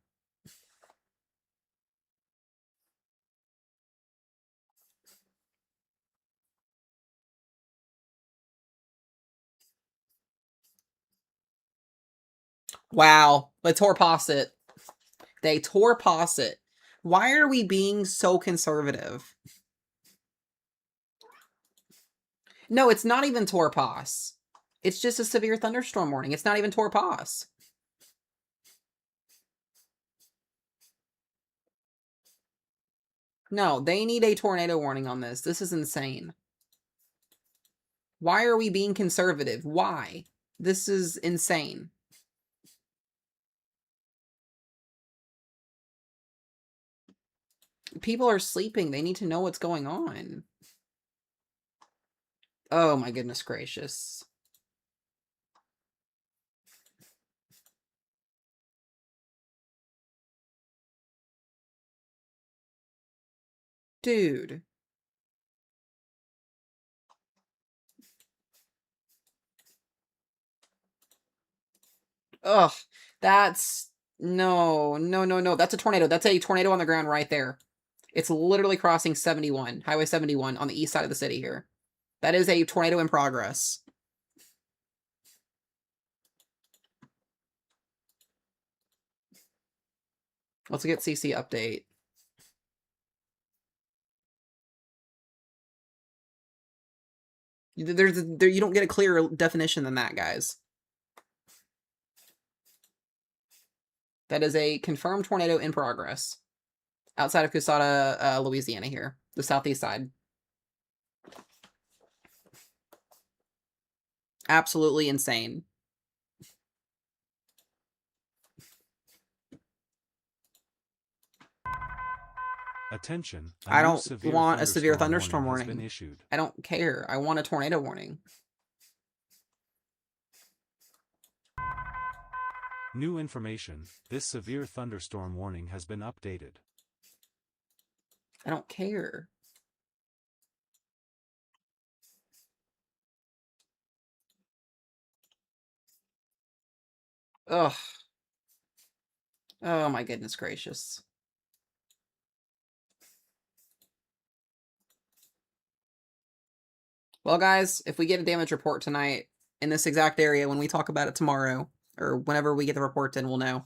S1: Wow. They torpos it. They torpos it. Why are we being so conservative? No, it's not even torpos. It's just a severe thunderstorm warning. It's not even torpos. No, they need a tornado warning on this. This is insane. Why are we being conservative? Why? This is insane. People are sleeping. They need to know what's going on. Oh my goodness gracious. Dude. Ugh. That's... No. That's a tornado. That's a tornado on the ground right there. It's literally crossing 71. Highway 71 on the east side of the city here. That is a tornado in progress. Let's get CC update. You don't get a clearer definition than that, guys. That is a confirmed tornado in progress. Outside of Cusada, Louisiana here. The southeast side. Absolutely insane.
S2: Attention.
S1: I don't want a severe thunderstorm warning.
S2: Has been issued.
S1: I don't care. I want a tornado warning.
S2: New information. This severe thunderstorm warning has been updated.
S1: I don't care. Ugh. Oh my goodness gracious. Well, guys, if we get a damage report tonight in this exact area when we talk about it tomorrow, or whenever we get the reports in, we'll know.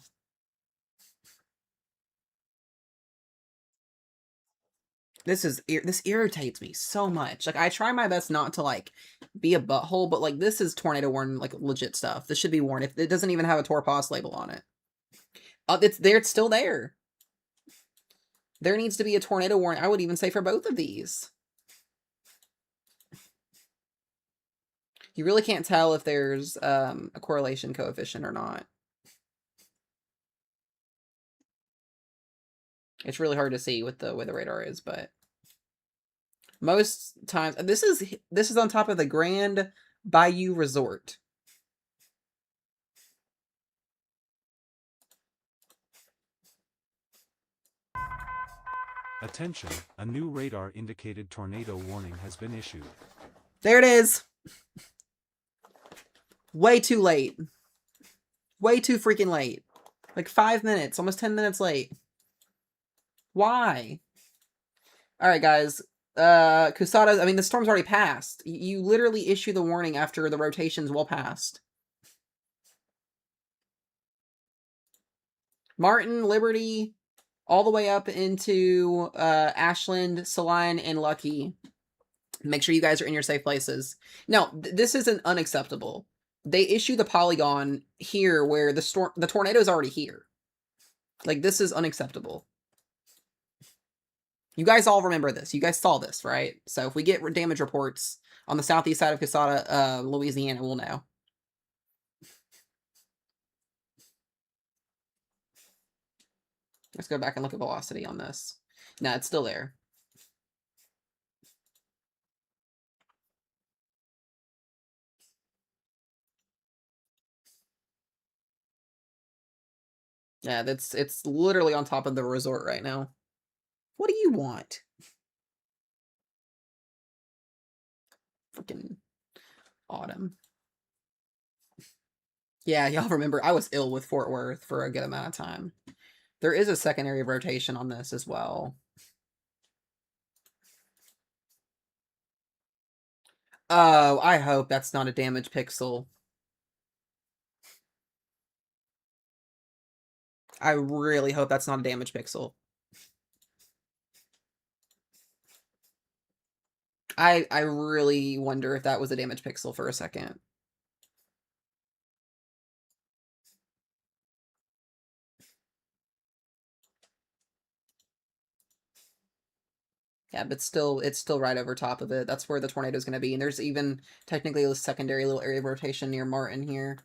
S1: This irritates me so much. Like, I try my best not to, like, be a butthole, but, like, this is tornado warning, like, legit stuff. This should be warned. If it doesn't even have a torpos label on it. It's there. It's still there. There needs to be a tornado warning. I would even say for both of these. You really can't tell if there's a correlation coefficient or not. It's really hard to see with the way the radar is, but most times this is on top of the Grand Bayou Resort.
S2: Attention, a new radar indicated tornado warning has been issued.
S1: There it is. Way too late. Way too freaking late. Like 5 minutes, almost 10 minutes late. Why? All right, guys. Cusada, I mean, the storm's already passed. You literally issue the warning after the rotation's well passed. Martin, Liberty, all the way up into Ashland, Saline, and Lucky. Make sure you guys are in your safe places. No, this isn't unacceptable. They issue the polygon here where the tornado's already here. Like, this is unacceptable. You guys all remember this. You guys saw this, right? So if we get damage reports on the southeast side of Cusada, Louisiana, we'll know. Let's go back and look at velocity on this. No, it's still there. Yeah, it's literally on top of the resort right now. What do you want? Freaking autumn. Yeah, y'all remember I was ill with Fort Worth for a good amount of time. There is a secondary rotation on this as well. Oh, I hope that's not a damaged pixel. I really hope that's not a damaged pixel. I really wonder if that was a damaged pixel for a second. Yeah, but still, it's still right over top of it. That's where the tornado is going to be. And there's even technically a secondary little area of rotation near Martin here.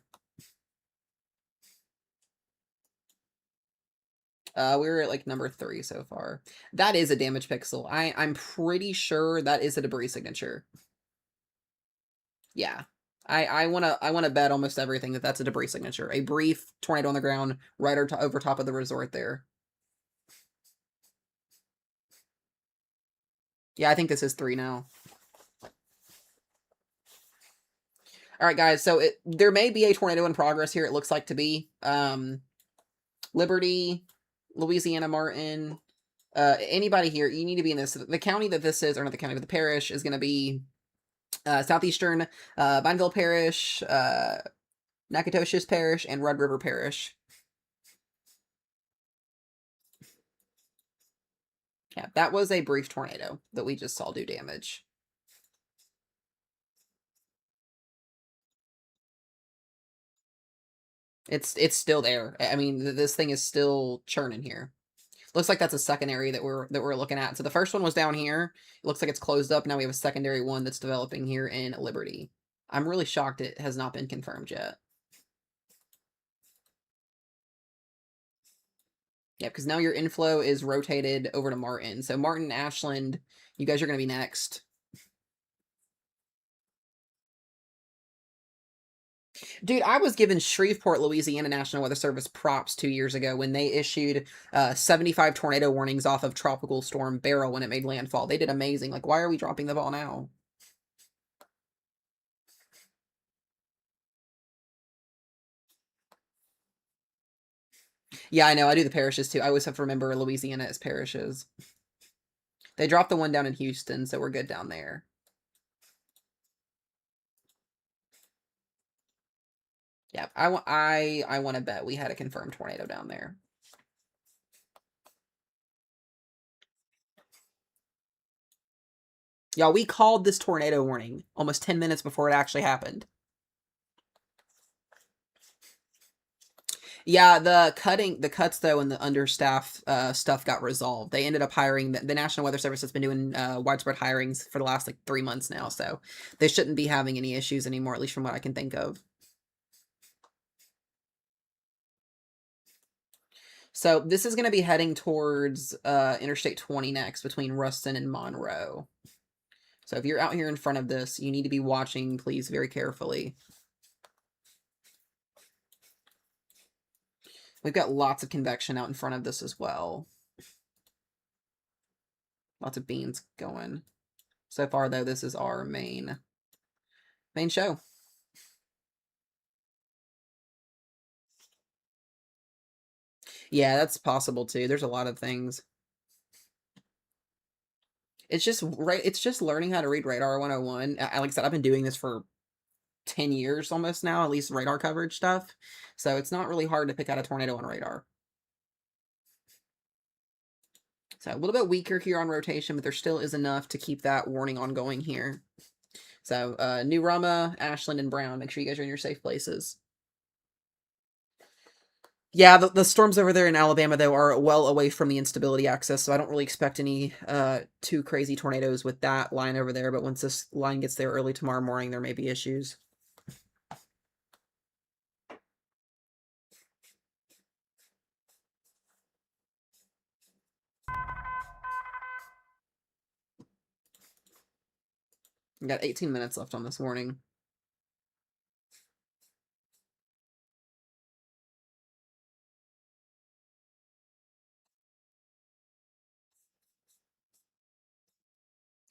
S1: We were at like number 3 so far. That is a damaged pixel. I'm pretty sure that is a debris signature. Yeah. I wanna bet almost everything that that's a debris signature. A brief tornado on the ground right over top of the resort there. Yeah, I think this is 3 now. All right, guys. So there may be a tornado in progress here. It looks like to be Liberty, Louisiana, Martin. Anybody here? You need to be in this. The county that this is, or not the county, but the parish is going to be Southeastern Bineville Parish, Nacogdoches Parish, and Red River Parish. Yeah, that was a brief tornado that we just saw do damage. It's still there. I mean, this thing is still churning here. Looks like that's a secondary that we're looking at. So the first one was down here. It looks like it's closed up. Now we have a secondary one that's developing here in Liberty. I'm really shocked it has not been confirmed yet. Yeah, because now your inflow is rotated over to Martin. So Martin, Ashland, you guys are going to be next. Dude, I was given Shreveport, Louisiana National Weather Service props 2 years ago when they issued 75 tornado warnings off of Tropical Storm Beryl when it made landfall. They did amazing. Like, why are we dropping the ball now? Yeah, I know. I do the parishes too. I always have to remember Louisiana as parishes. They dropped the one down in Houston, so we're good down there. Yeah, I want to bet we had a confirmed tornado down there. Y'all, we called this tornado warning almost 10 minutes before it actually happened. Yeah, the cuts though, and the understaff stuff got resolved. They ended up hiring the National Weather Service has been doing widespread hirings for the last like 3 months now, so they shouldn't be having any issues anymore, at least from what I can think of. So this is going to be heading towards Interstate 20 next between Ruston and Monroe. So if you're out here in front of this, you need to be watching, please, very carefully. We've got lots of convection out in front of this as well. Lots of beans going. So far, though, this is our main show. Yeah, that's possible, too. There's a lot of things. It's just it's just learning how to read Radar 101. Like I said, I've been doing this for 10 years almost now, at least radar coverage stuff. So it's not really hard to pick out a tornado on radar. So a little bit weaker here on rotation, but there still is enough to keep that warning ongoing here. So New Rama, Ashland, and Brown, make sure you guys are in your safe places. Yeah, the storms over there in Alabama, though, are well away from the instability axis, so I don't really expect any too crazy tornadoes with that line over there, but once this line gets there early tomorrow morning, there may be issues. We got 18 minutes left on this warning.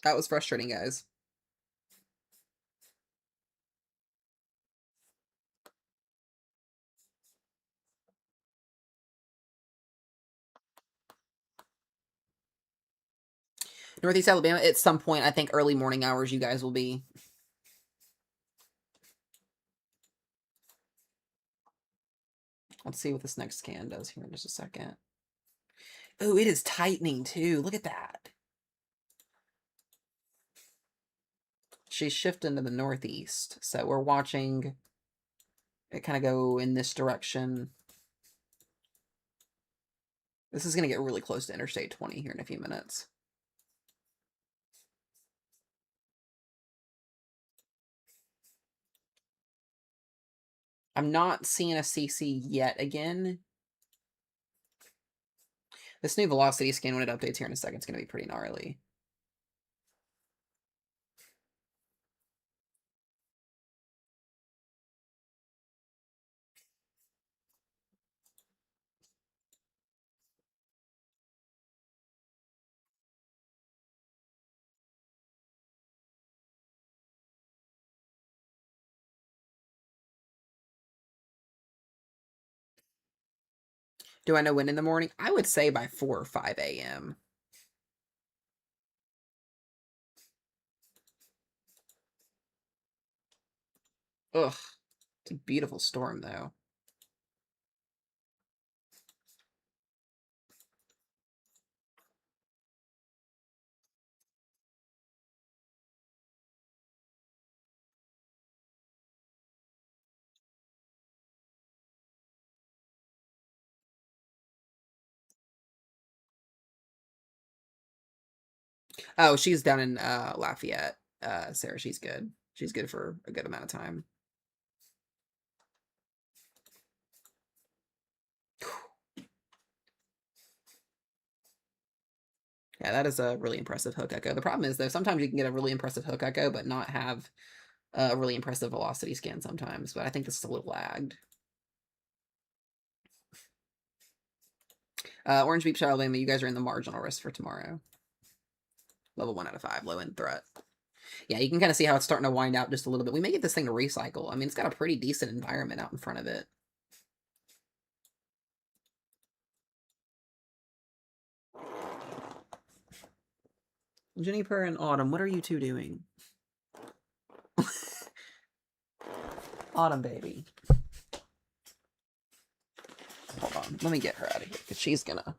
S1: That was frustrating, guys. Northeast Alabama, at some point, I think early morning hours, you guys will be. Let's see what this next scan does here in just a second. Oh, it is tightening too. Look at that. She's shifting to the northeast, so we're watching it kind of go in this direction. This is going to get really close to Interstate 20 here in a few minutes. I'm not seeing a CC yet again. This new velocity scan, when it updates here in a second, is going to be pretty gnarly. Do I know when in the morning? I would say by 4 or 5 a.m. Ugh. It's a beautiful storm, though. Oh, she's down in Lafayette. Sarah, she's good. She's good for a good amount of time. Yeah, that is a really impressive hook echo. The problem is, though, sometimes you can get a really impressive hook echo, but not have a really impressive velocity scan sometimes. But I think this is a little lagged. Orange Beach, Alabama, you guys are in the marginal risk for tomorrow. Level 1 out of 5, low end threat. Yeah, you can kind of see how it's starting to wind out just a little bit. We may get this thing to recycle. I mean, it's got a pretty decent environment out in front of it. Juniper and Autumn, what are you two doing? Autumn, baby. Hold on. Let me get her out of here, because she's gonna...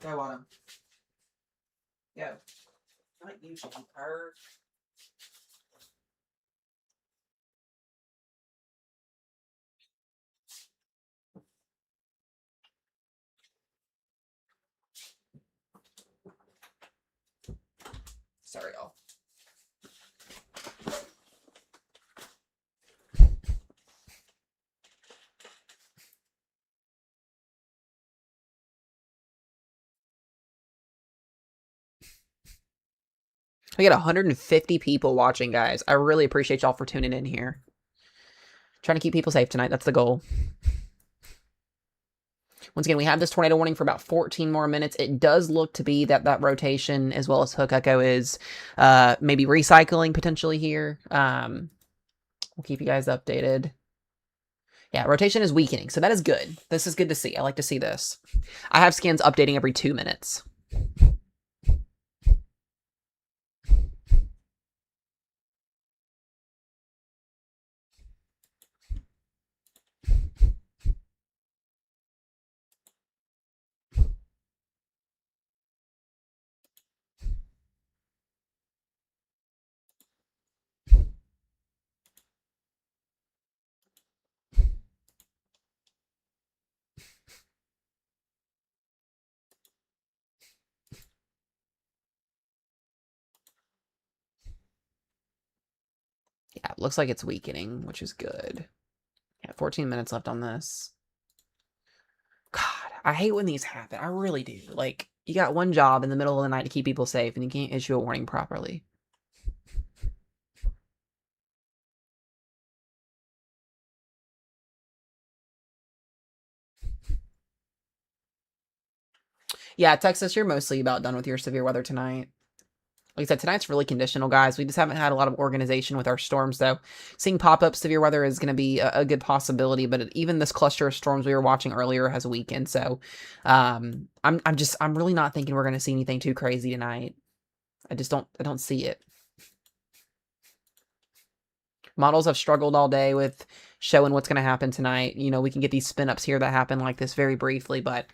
S1: Go, Autumn. Go. Not you, Juniper. Sorry, y'all. We got 150 people watching, guys. I really appreciate y'all for tuning in here. Trying to keep people safe tonight. That's the goal. Once again, we have this tornado warning for about 14 more minutes. It does look to be that that rotation, as well as hook echo, is maybe recycling potentially here. We'll keep you guys updated. Yeah, rotation is weakening, so that is good. This is good to see. I like to see this. I have scans updating every 2 minutes. Yeah, it looks like it's weakening, which is good. Yeah, 14 minutes left on this. God, I hate when these happen. I really do. Like, you got one job in the middle of the night to keep people safe, and you can't issue a warning properly. Yeah, Texas, you're mostly about done with your severe weather tonight. Like I said, tonight's really conditional, guys. We just haven't had a lot of organization with our storms, so seeing pop-up severe weather is going to be a good possibility. But even this cluster of storms we were watching earlier has weakened, so I'm really not thinking we're going to see anything too crazy tonight. I don't see it. Models have struggled all day with showing what's going to happen tonight. You know, we can get these spin-ups here that happen like this very briefly, but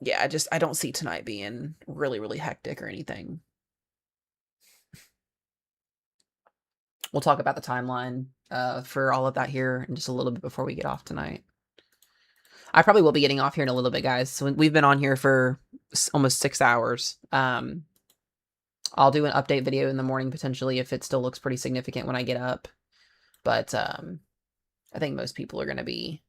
S1: yeah, I don't see tonight being really, really hectic or anything. We'll talk about the timeline for all of that here in just a little bit before we get off tonight. I probably will be getting off here in a little bit, guys. So we've been on here for almost 6 hours. I'll do an update video in the morning potentially if it still looks pretty significant when I get up. But I think most people are going to be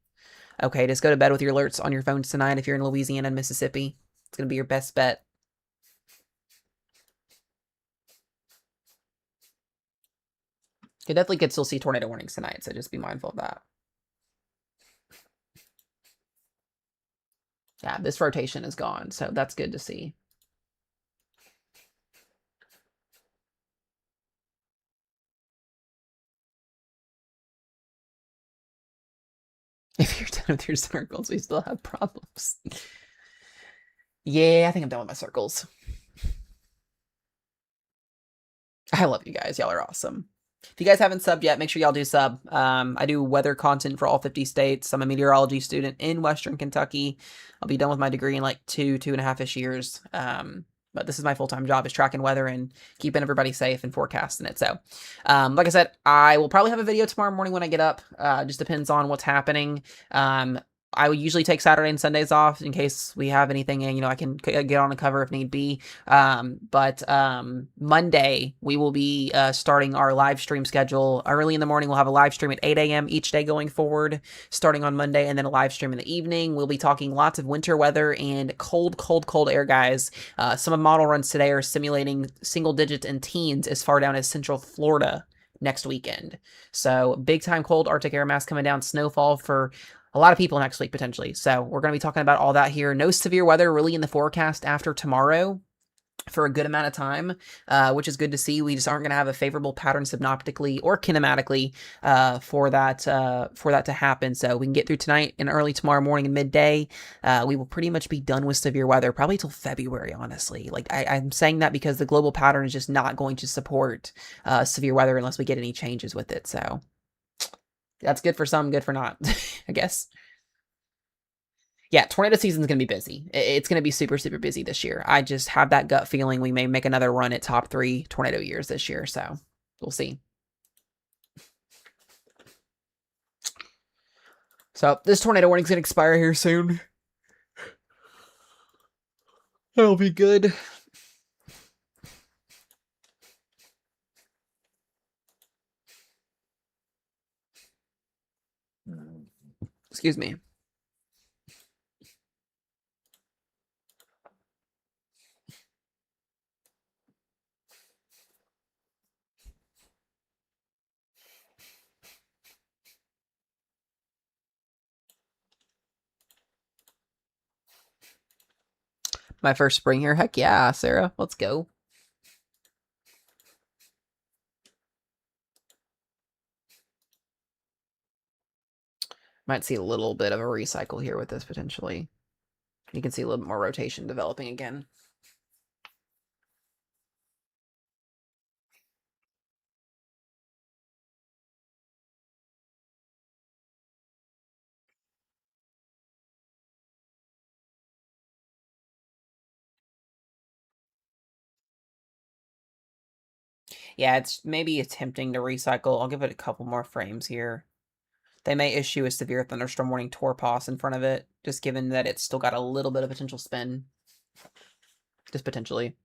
S1: okay. Just go to bed with your alerts on your phones tonight if you're in Louisiana and Mississippi. It's going to be your best bet. You definitely could still see tornado warnings tonight, so just be mindful of that. Yeah, this rotation is gone, so that's good to see. If you're done with your circles, we still have problems. Yeah, I think I'm done with my circles. I love you guys. Y'all are awesome. If you guys haven't subbed yet, make sure y'all do sub. I do weather content for all 50 states. I'm a meteorology student in Western Kentucky. I'll be done with my degree in like 2.5-ish years. But this is my full-time job, is tracking weather and keeping everybody safe and forecasting it. So, like I said, I will probably have a video tomorrow morning when I get up. Just depends on what's happening. I would usually take Saturday and Sundays off in case we have anything, and, you know, I can get on a cover if need be. But Monday, we will be starting our live stream schedule. Early in the morning, we'll have a live stream at 8 a.m. each day going forward, starting on Monday, and then a live stream in the evening. We'll be talking lots of winter weather and cold air, guys. Some of model runs today are simulating single digits and teens as far down as Central Florida next weekend. So big time cold Arctic air mass coming down, snowfall for a lot of people next week potentially. So we're going to be talking about all that here. No severe weather really in the forecast after tomorrow for a good amount of time, which is good to see. We just aren't going to have a favorable pattern synoptically or kinematically for that to happen. So we can get through tonight and early tomorrow morning and midday. We will pretty much be done with severe weather probably till February, honestly. Like I'm saying that because the global pattern is just not going to support severe weather unless we get any changes with it. So that's good for some, good for not, I guess. Yeah, tornado season is going to be busy. It's going to be super, super busy this year. I just have that gut feeling we may make another run at top 3 tornado years this year, so we'll see. So this tornado warning is going to expire here soon. That'll be good. Excuse me. My first spring here? Heck yeah, Sarah. Let's go. Might see a little bit of a recycle here with this, potentially. You can see a little bit more rotation developing again. Yeah, it's maybe attempting to recycle. I'll give it a couple more frames here. They may issue a severe thunderstorm warning Torpos in front of it, just given that it's still got a little bit of potential spin. Just potentially.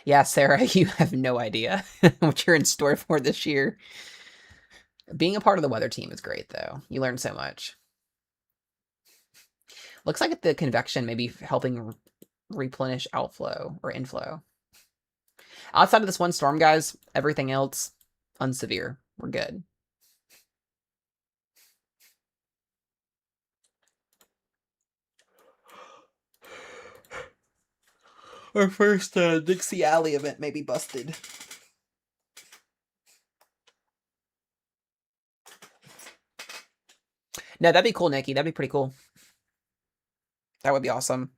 S1: Yeah, Sarah, you have no idea what you're in store for this year. Being a part of the weather team is great, though. You learn so much. Looks like the convection may be helping replenish outflow or inflow. Outside of this one storm, guys, everything else unsevere. We're good. Our first Dixie Alley event may be busted. No, that'd be cool, Nikki. That'd be pretty cool. That would be awesome.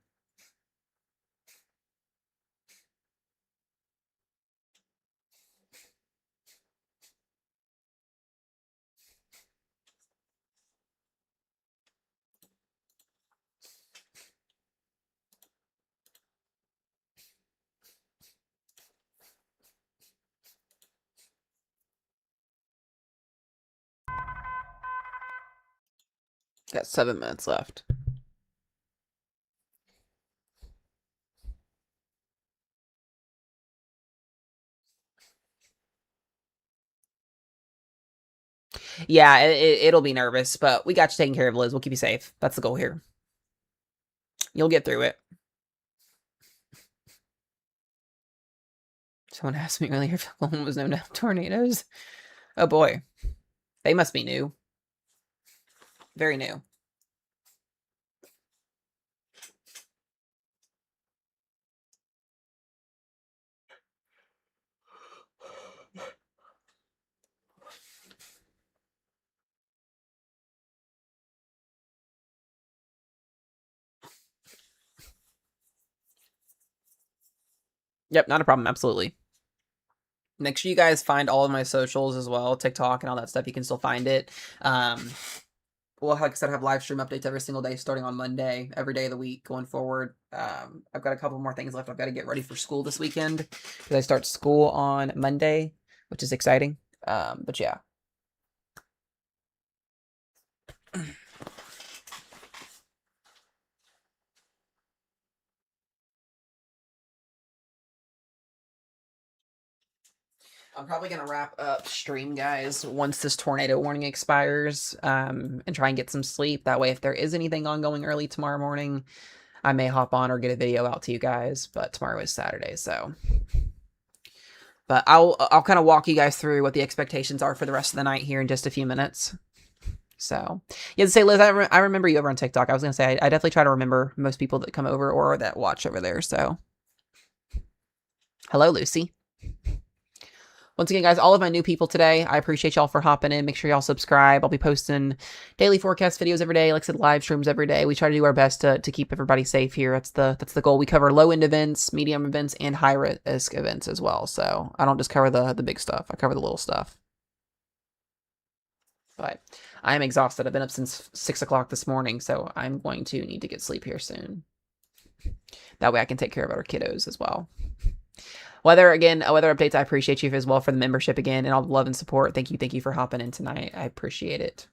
S1: Got 7 minutes left. Yeah, it'll be nervous, but we got you taken care of, Liz. We'll keep you safe. That's the goal here. You'll get through it. Someone asked me earlier if Oklahoma was known to have tornadoes. Oh boy. They must be new. Very new. Yep, not a problem. Absolutely. Make sure you guys find all of my socials as well, TikTok and all that stuff. You can still find it. Well, like I said, I have live stream updates every single day starting on Monday, every day of the week going forward. I've got a couple more things left. I've got to get ready for school this weekend because I start school on Monday, which is exciting. But yeah. I'm probably going to wrap up stream, guys, once this tornado warning expires, and try and get some sleep. That way, if there is anything ongoing early tomorrow morning, I may hop on or get a video out to you guys, but tomorrow is Saturday, so. But I'll kind of walk you guys through what the expectations are for the rest of the night here in just a few minutes. So, yeah, to say, Liz, I remember you over on TikTok. I was going to say, I definitely try to remember most people that come over or that watch over there, so. Hello, Lucy. Once again, guys, all of my new people today, I appreciate y'all for hopping in. Make sure y'all subscribe. I'll be posting daily forecast videos every day. Like I said, live streams every day. We try to do our best to keep everybody safe here. That's the goal. We cover low-end events, medium events, and high-risk events as well. So I don't just cover the big stuff. I cover the little stuff. But I am exhausted. I've been up since 6 o'clock this morning, so I'm going to need to get sleep here soon. That way I can take care of our kiddos as well. Weather updates, I appreciate you as well for the membership again and all the love and support. Thank you for hopping in tonight. I appreciate it.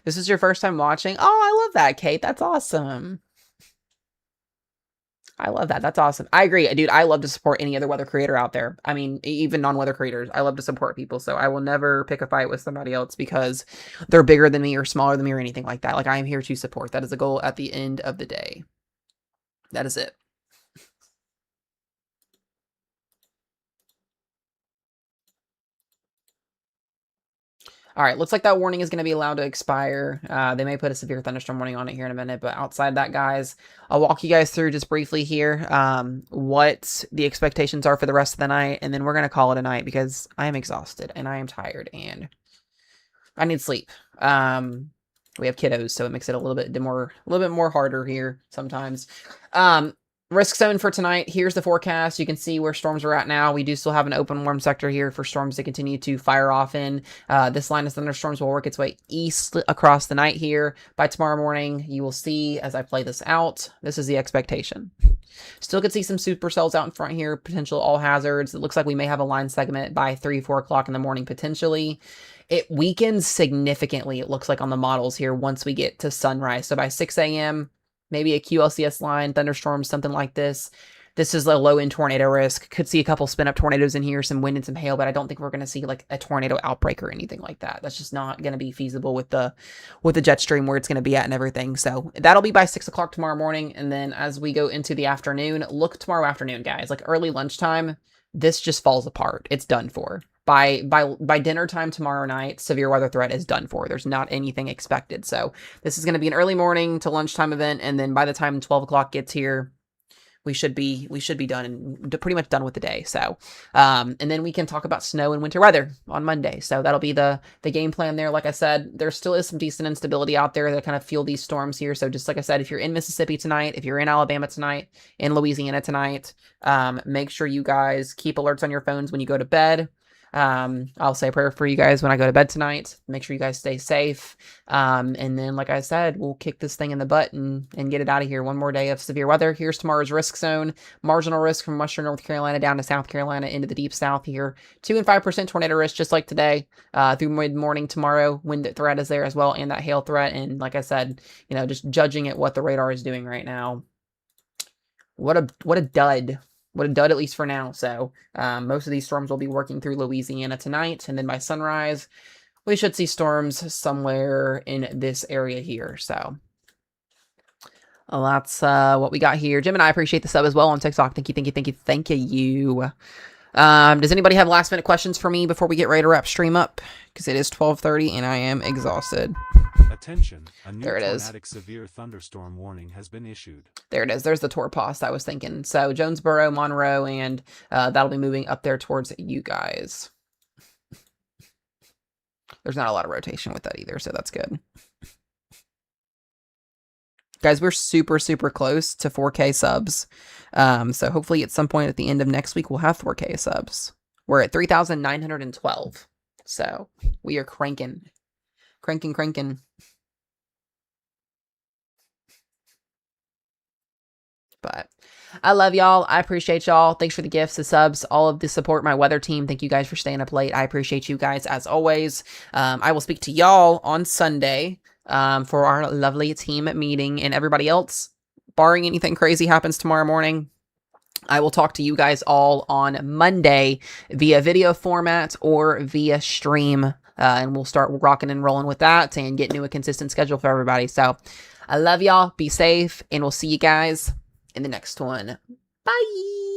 S1: This is your first time watching? Oh, I love that, Kate. That's awesome. I love that. That's awesome. I agree, dude. I love to support any other weather creator out there. I mean, even non-weather creators. I love to support people, so I will never pick a fight with somebody else because they're bigger than me or smaller than me or anything like that. Like, I am here to support. That is the goal at the end of the day. That is it. All right, looks like that warning is going to be allowed to expire. They may put a severe thunderstorm warning on it here in a minute, but outside that, guys, I'll walk you guys through just briefly here what the expectations are for the rest of the night, and then we're going to call it a night because I am exhausted and I am tired and I need sleep. We have kiddos, so it makes it a little bit more harder here sometimes. Risk zone for tonight. Here's the forecast. You can see where storms are at now. We do still have an open warm sector here for storms to continue to fire off in. This line of thunderstorms will work its way east across the night here. By tomorrow morning, you will see as I play this out. This is the expectation. Still could see some supercells out in front here, potential all hazards. It looks like we may have a line segment by 3-4 o'clock in the morning potentially. It weakens significantly, it looks like, on the models here once we get to sunrise. So by 6 a.m., maybe a QLCS line, thunderstorms, something like this. This is a low-end tornado risk. Could see a couple spin-up tornadoes in here, some wind and some hail, but I don't think we're going to see like a tornado outbreak or anything like that. That's just not going to be feasible with the jet stream where it's going to be at and everything. So that'll be by 6 o'clock tomorrow morning. And then as we go into the afternoon, look tomorrow afternoon, guys, like early lunchtime, this just falls apart. It's done for. By dinner time tomorrow night, severe weather threat is done for. There's not anything expected. So this is going to be an early morning to lunchtime event. And then by the time 12 o'clock gets here, we should be done and pretty much done with the day. So, and then we can talk about snow and winter weather on Monday. So that'll be the game plan there. Like I said, there still is some decent instability out there that kind of fuel these storms here. So just like I said, if you're in Mississippi tonight, if you're in Alabama tonight, in Louisiana tonight, make sure you guys keep alerts on your phones when you go to bed. I'll say a prayer for you guys when I go to bed tonight. Make sure you guys stay safe. And then, like I said, we'll kick this thing in the butt and get it out of here. One more day of severe weather. Here's tomorrow's risk zone. Marginal risk from western North Carolina down to South Carolina into the deep south here. 2 and 5% tornado risk, just like today, through mid-morning tomorrow. Wind threat is there as well, and that hail threat. And like I said, you know, just judging at what the radar is doing right now. What a dud. What a dud, at least for now. So most of these storms will be working through Louisiana tonight. And then by sunrise, we should see storms somewhere in this area here. So that's what we got here. Jim and I appreciate the sub as well on TikTok. Thank you. Does anybody have last minute questions for me before we get ready to wrap stream up? Because it is 12:30 and I am exhausted.
S2: Attention, a new
S1: There it is.
S2: tornadic severe thunderstorm warning has been issued.
S1: There it is. There's the tour post I was thinking. So Jonesboro, Monroe, and that'll be moving up there towards you guys. There's not a lot of rotation with that either, so that's good. Guys, we're super, super close to 4K subs. So hopefully at some point at the end of next week, we'll have 4K subs. We're at 3,912. So we are cranking. Cranking. But I love y'all. I appreciate y'all. Thanks for the gifts, the subs, all of the support, my weather team. Thank you guys for staying up late. I appreciate you guys as always. I will speak to y'all on Sunday for our lovely team meeting, and everybody else, barring anything crazy happens tomorrow morning, I will talk to you guys all on Monday via video format or via stream. And we'll start rocking and rolling with that and getting to a consistent schedule for everybody. So I love y'all. Be safe, and we'll see you guys in the next one. Bye.